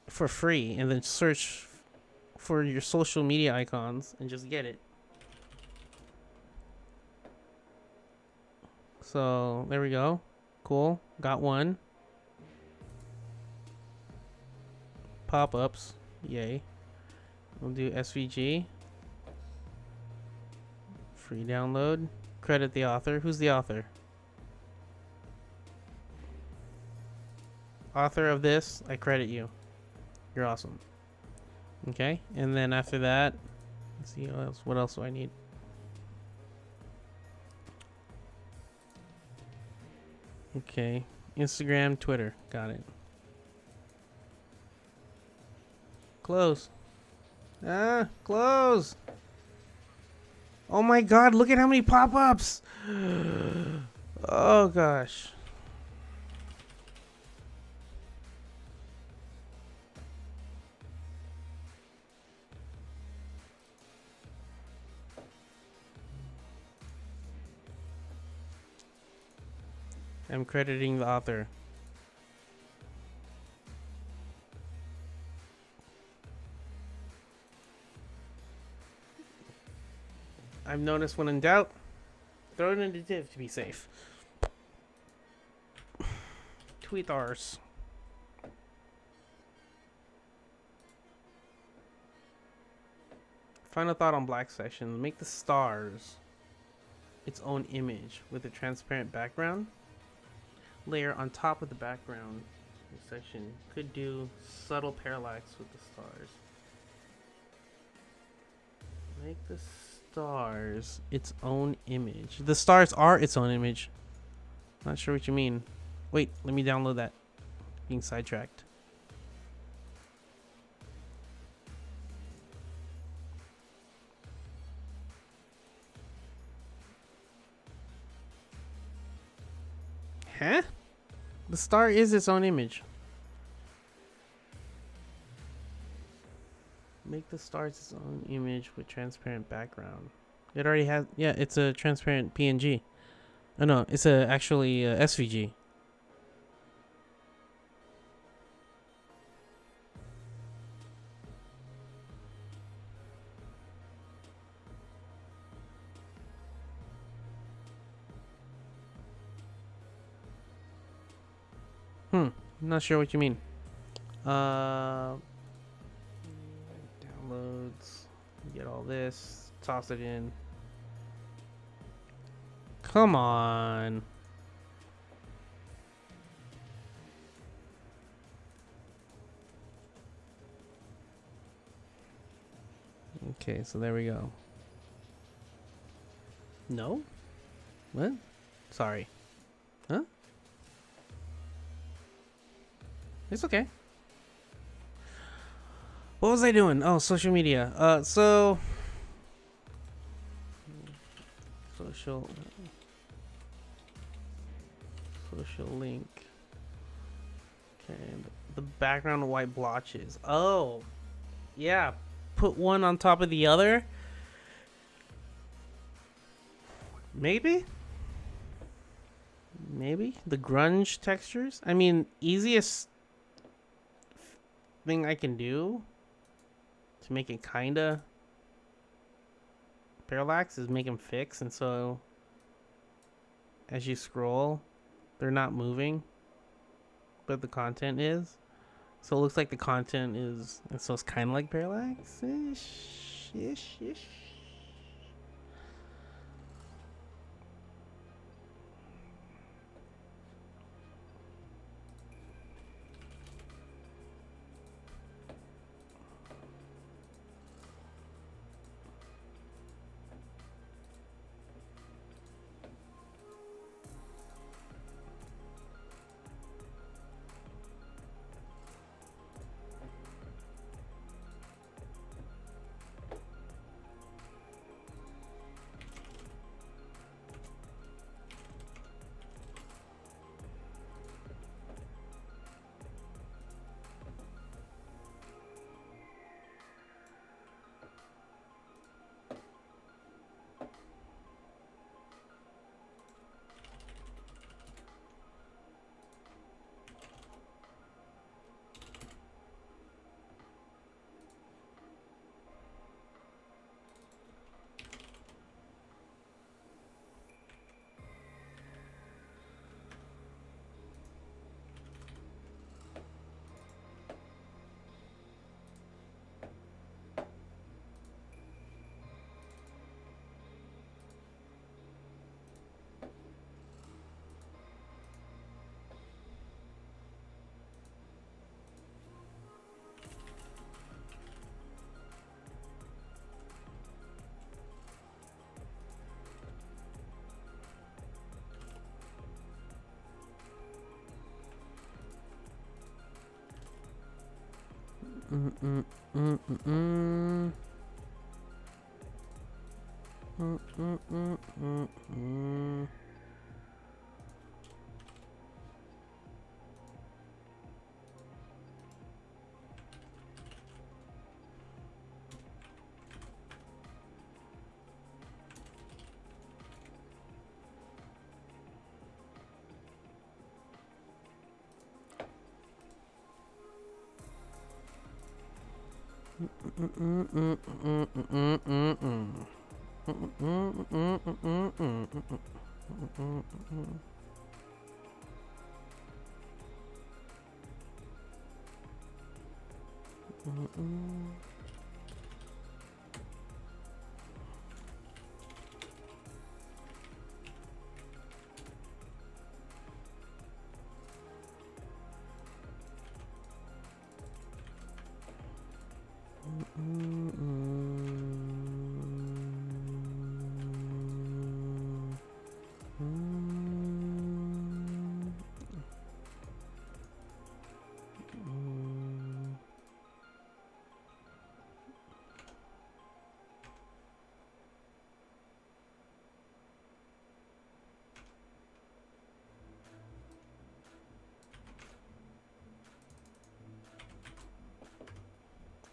[SPEAKER 1] for free and then search for your social media icons and just get it. So there we go. Cool. Got one. Pop-ups. Yay. We'll do SVG. Free download. Credit the author. Who's the author? Author of this, I credit you. You're awesome. Okay, and then after that, let's see what else do I need? Okay, Instagram, Twitter, got it. Close. Close. Oh my god, look at how many pop-ups. Oh gosh. I'm crediting the author. I've noticed when in doubt, throw it in the div to be safe. Tweet ours. Final thought on black section. Make the stars its own image with a transparent background layer on top of the background section. Could do subtle parallax with the stars. Make the stars its own image. The stars are its own image. Not sure what you mean. Wait, let me download that. Being sidetracked. Huh? The star is its own image. Make the stars its own image with transparent background. It already has. Yeah, it's a transparent PNG. Oh no, it's actually SVG. I'm not sure what you mean. Downloads. Get all this. Toss it in. Come on. Okay, so there we go. No? What? Sorry. Huh? It's okay. What was I doing? Oh, social media. Social link. Okay, the background white blotches. Oh, yeah. Put one on top of the other. Maybe the grunge textures. I mean, easiest thing I can do to make it kinda parallax is make them fix, and so as you scroll, they're not moving, but the content is. So it looks like the content is, and so it's kind of like parallax ish.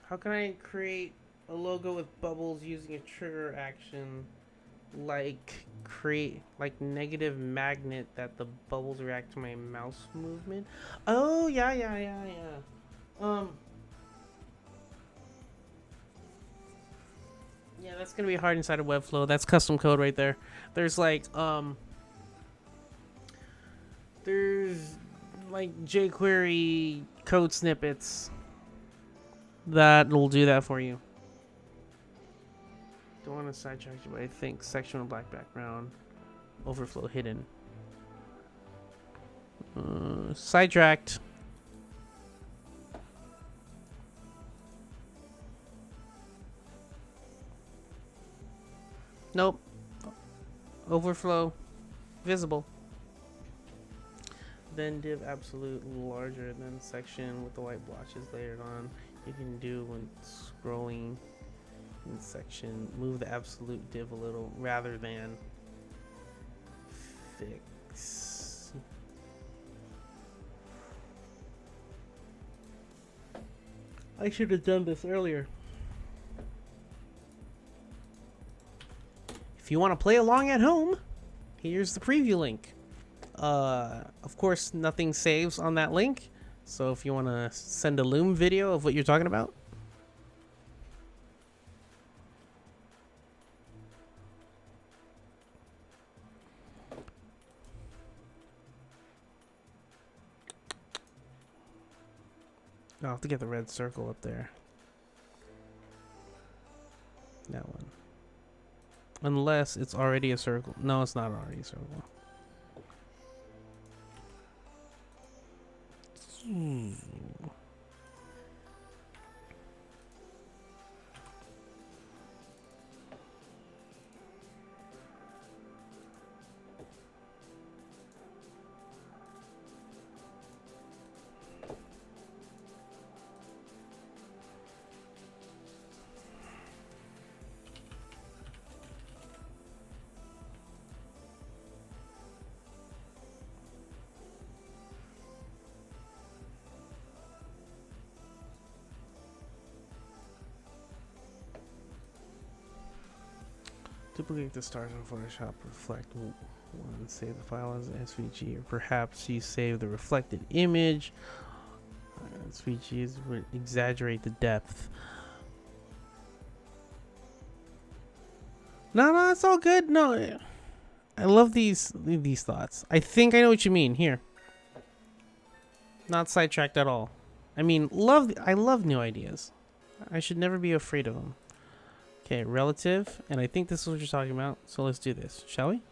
[SPEAKER 1] How can I create a logo with bubbles using a trigger action, like create like negative magnet that the bubbles react to my mouse movement? Oh yeah. Yeah, that's gonna be hard inside of Webflow. That's custom code right there. There's like there's like jQuery code snippets that will do that for you. Don't want to sidetrack you, but I think section with black background, overflow hidden. Sidetracked. Nope. Overflow visible. Then div absolute larger than section with the white blotches layered on. You can do when scrolling in section, move the absolute div a little rather than fix. I should have done this earlier. If you want to play along at home, here's the preview link. Of course, nothing saves on that link. So if you want to send a Loom video of what you're talking about, I'll have to get the red circle up there. That one. Unless it's already a circle. No, it's not already a circle. Duplicate the stars in Photoshop, reflect one, save the file as SVG, or perhaps you save the reflected image. SVGs would exaggerate the depth. No, it's all good. No, I love these thoughts. I think I know what you mean here. Not sidetracked at all. I mean, I love new ideas. I should never be afraid of them. Okay, relative, and I think this is what you're talking about, so let's do this, shall we?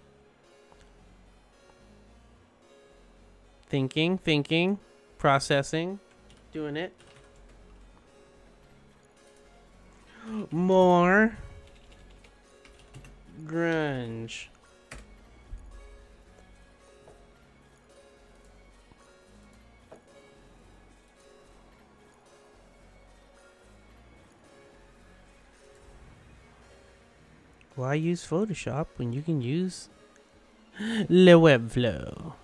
[SPEAKER 1] Thinking, processing, doing it. More grunge. Why use Photoshop when you can use Le Webflow?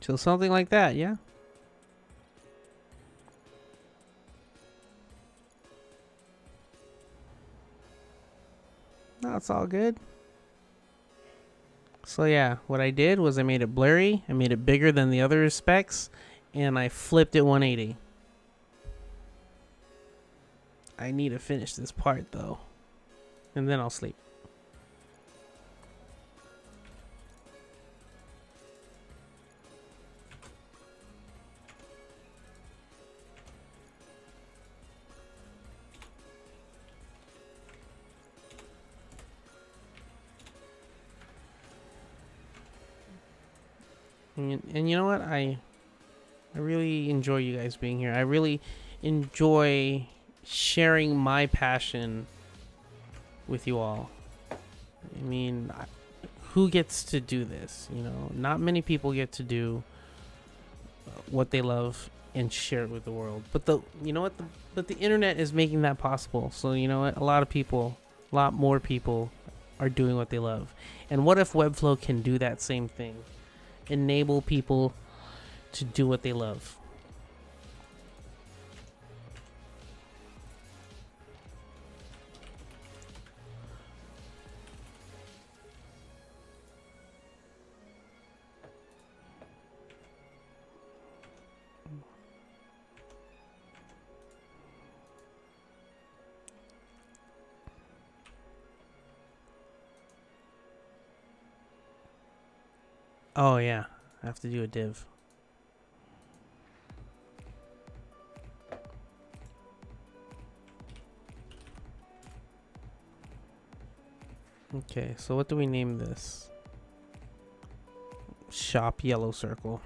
[SPEAKER 1] So something like that, yeah? No, it's all good. So yeah, what I did was I made it blurry, I made it bigger than the other specs, and I flipped it 180. I need to finish this part though, and then I'll sleep. And you know what? I really enjoy you guys being here. I really enjoy sharing my passion with you all. I mean, who gets to do this? You know, not many people get to do what they love and share it with the world. But you know what? But the internet is making that possible. So you know what? A lot more people are doing what they love. And what if Webflow can do that same thing? Enable people to do what they love. Oh yeah, I have to do a div. Okay, so what do we name this? Shop yellow circle.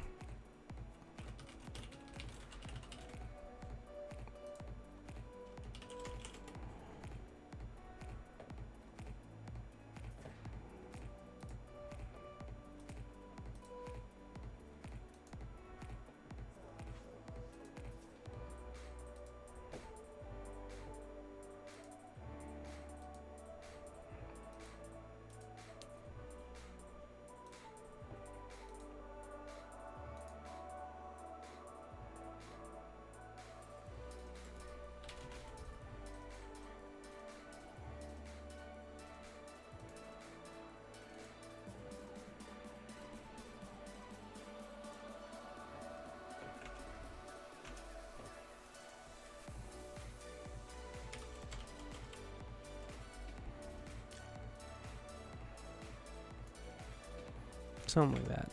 [SPEAKER 1] Something like that.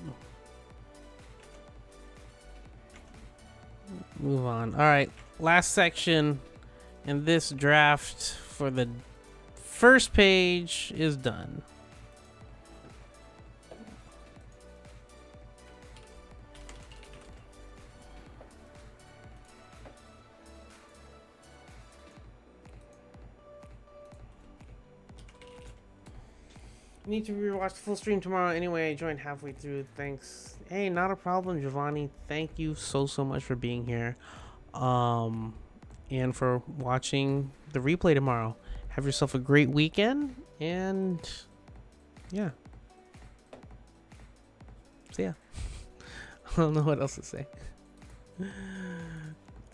[SPEAKER 1] Move on. All right, last section, and this draft for the first page is done. Need to rewatch the full stream tomorrow. Anyway, I joined halfway through. Thanks. Hey, not a problem, Giovanni. Thank you so much for being here, and for watching the replay tomorrow. Have yourself a great weekend, and yeah. So yeah, I don't know what else to say.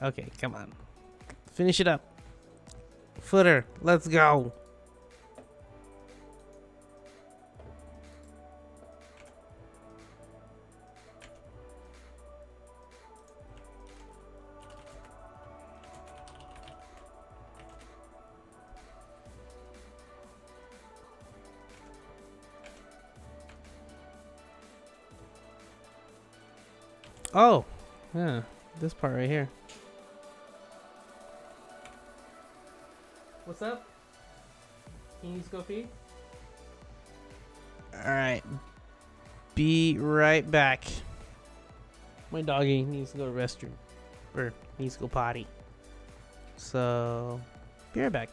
[SPEAKER 1] Okay, come on, finish it up. Footer, let's go. Oh, yeah, this part right here. What's up? Can you just go pee? All right, be right back. My doggy needs to go to the restroom, or needs to go potty. So, be right back.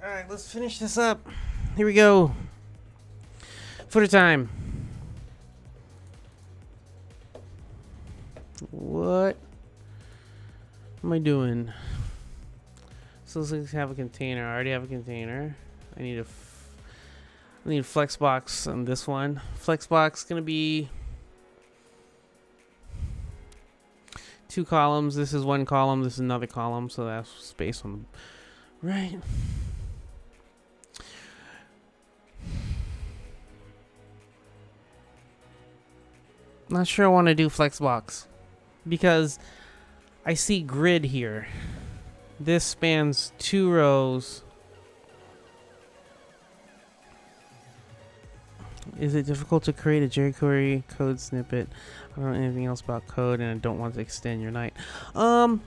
[SPEAKER 1] Alright, let's finish this up. Here we go. Footer time. What am I doing? So let's have a container. I already have a container. I need a flexbox on this one. Flexbox gonna be 2 columns. This is 1 column. This is another column. So that's space on the right. Not sure I want to do flexbox because I see grid here. This spans 2 rows. Is it difficult to create a jQuery code snippet? I don't know anything else about code and I don't want to extend your night. No,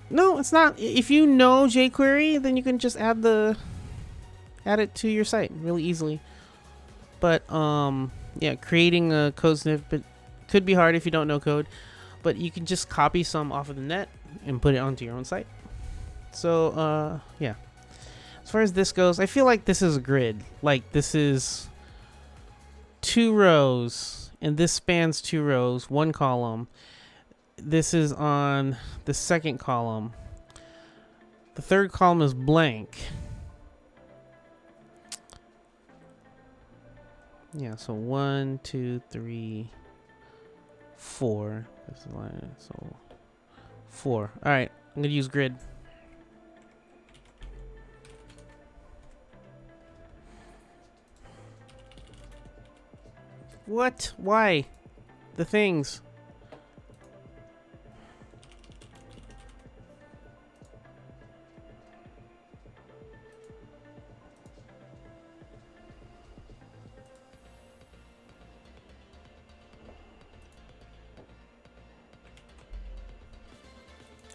[SPEAKER 1] it's not. If you know jQuery, then you can just add it to your site really easily. But yeah, creating a code snippet could be hard if you don't know code, but you can just copy some off of the net and put it onto your own site. So yeah, as far as this goes, I feel like this is a grid. Like this is 2 rows and this spans 2 rows, 1 column. This is on the 2nd column. The 3rd column is blank. Yeah, so 1, 2, 3, 4. This is line, so 4. All right, I'm gonna use grid. What? Why? The things.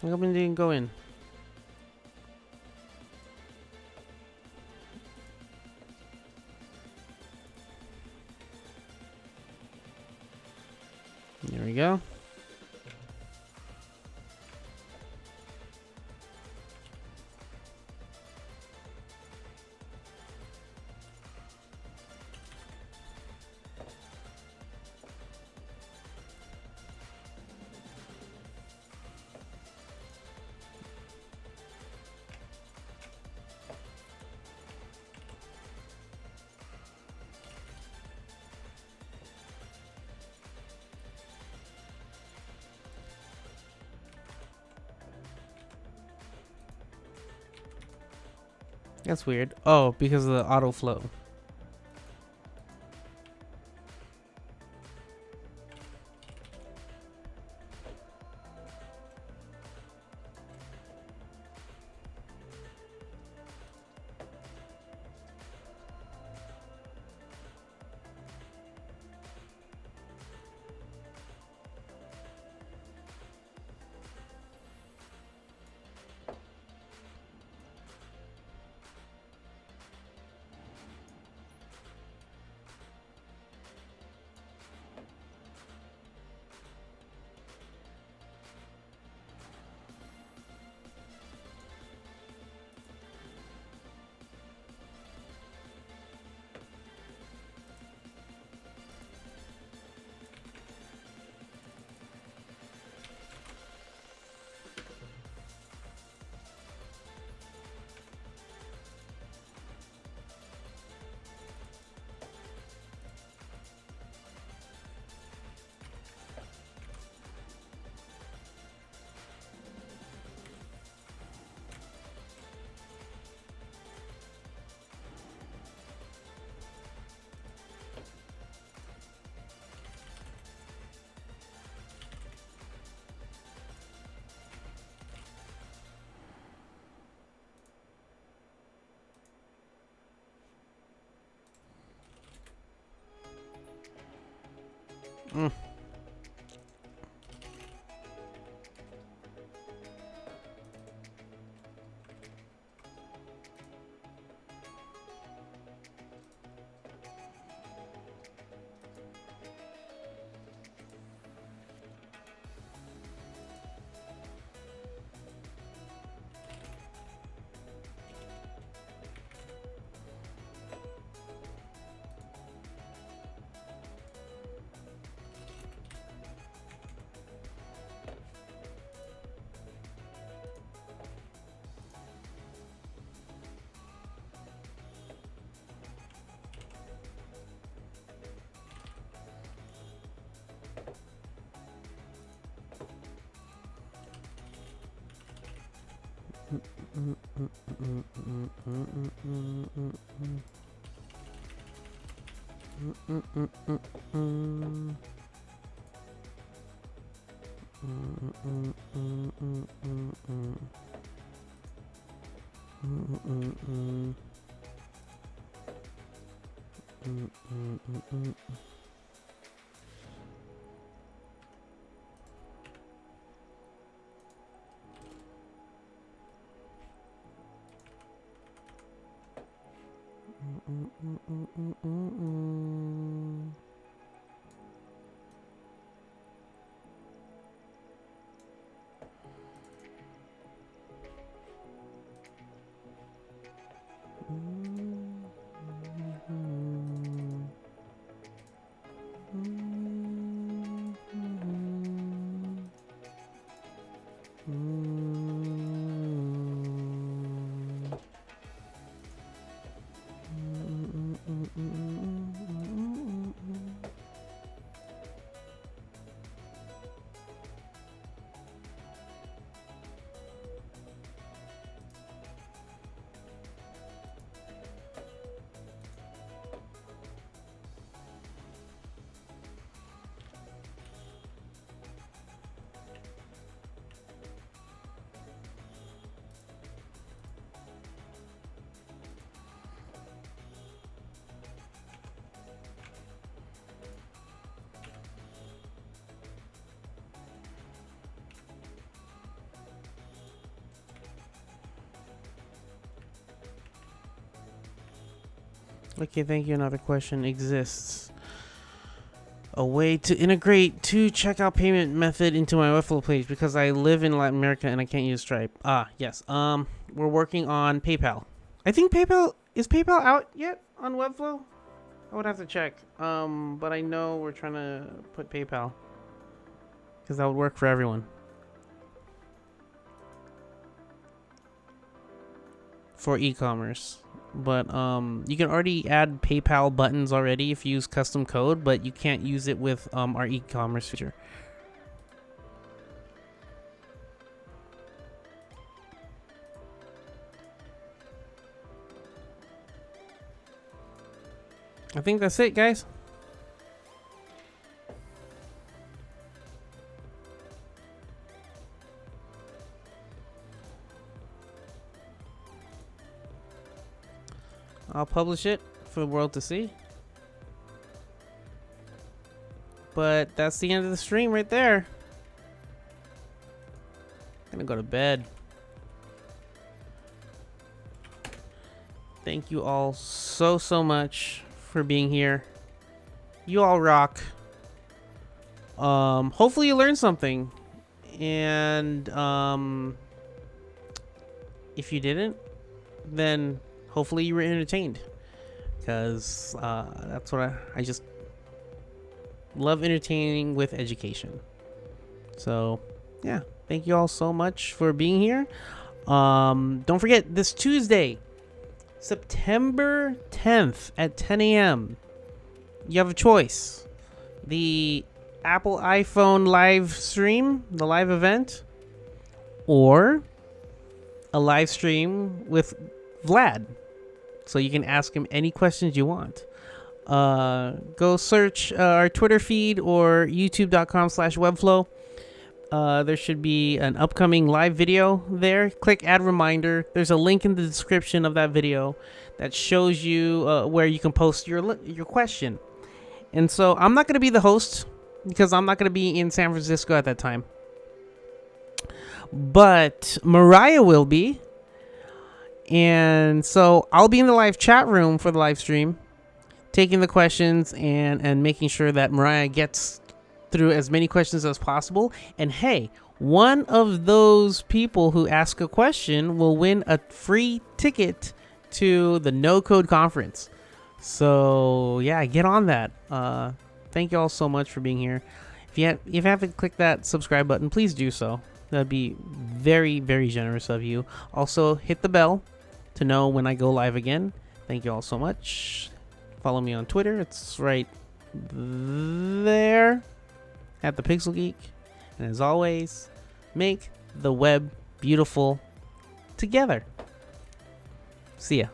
[SPEAKER 1] How come it didn't go in? There we go. That's weird. Oh, because of the auto flow. Mm. Okay, thank you. Another question exists. A way to integrate to checkout payment method into my Webflow page because I live in Latin America and I can't use Stripe. Yes. We're working on PayPal. I think PayPal out yet on Webflow? I would have to check. But I know we're trying to put PayPal because that would work for everyone. For e-commerce. But you can already add PayPal buttons already if you use custom code, but you can't use it with our e-commerce feature. I think that's it, guys. I'll publish it for the world to see. But that's the end of the stream right there. I'm gonna go to bed. Thank you all so much for being here. You all rock. Hopefully you learned something. And if you didn't, then hopefully you were entertained, because that's what I just love, entertaining with education. So yeah, thank you all so much for being here. Don't forget, this Tuesday, September 10th at 10 a.m. you have a choice: the Apple iPhone live stream, the live event, or a live stream with Vlad. So you can ask him any questions you want. Go search our Twitter feed or youtube.com/webflow. There should be an upcoming live video there. Click add reminder. There's a link in the description of that video that shows you where you can post your question. And so I'm not going to be the host because I'm not going to be in San Francisco at that time. But Mariah will be. And so I'll be in the live chat room for the live stream, taking the questions and making sure that Mariah gets through as many questions as possible. And hey, one of those people who ask a question will win a free ticket to the No Code Conference. So yeah, get on that. Thank you all so much for being here. If you haven't clicked that subscribe button, please do so. That'd be very, very generous of you. Also, hit the bell to know when I go live again. Thank you all so much. Follow me on Twitter. It's right there at the Pixel Geek. And as always, make the web beautiful together. See ya.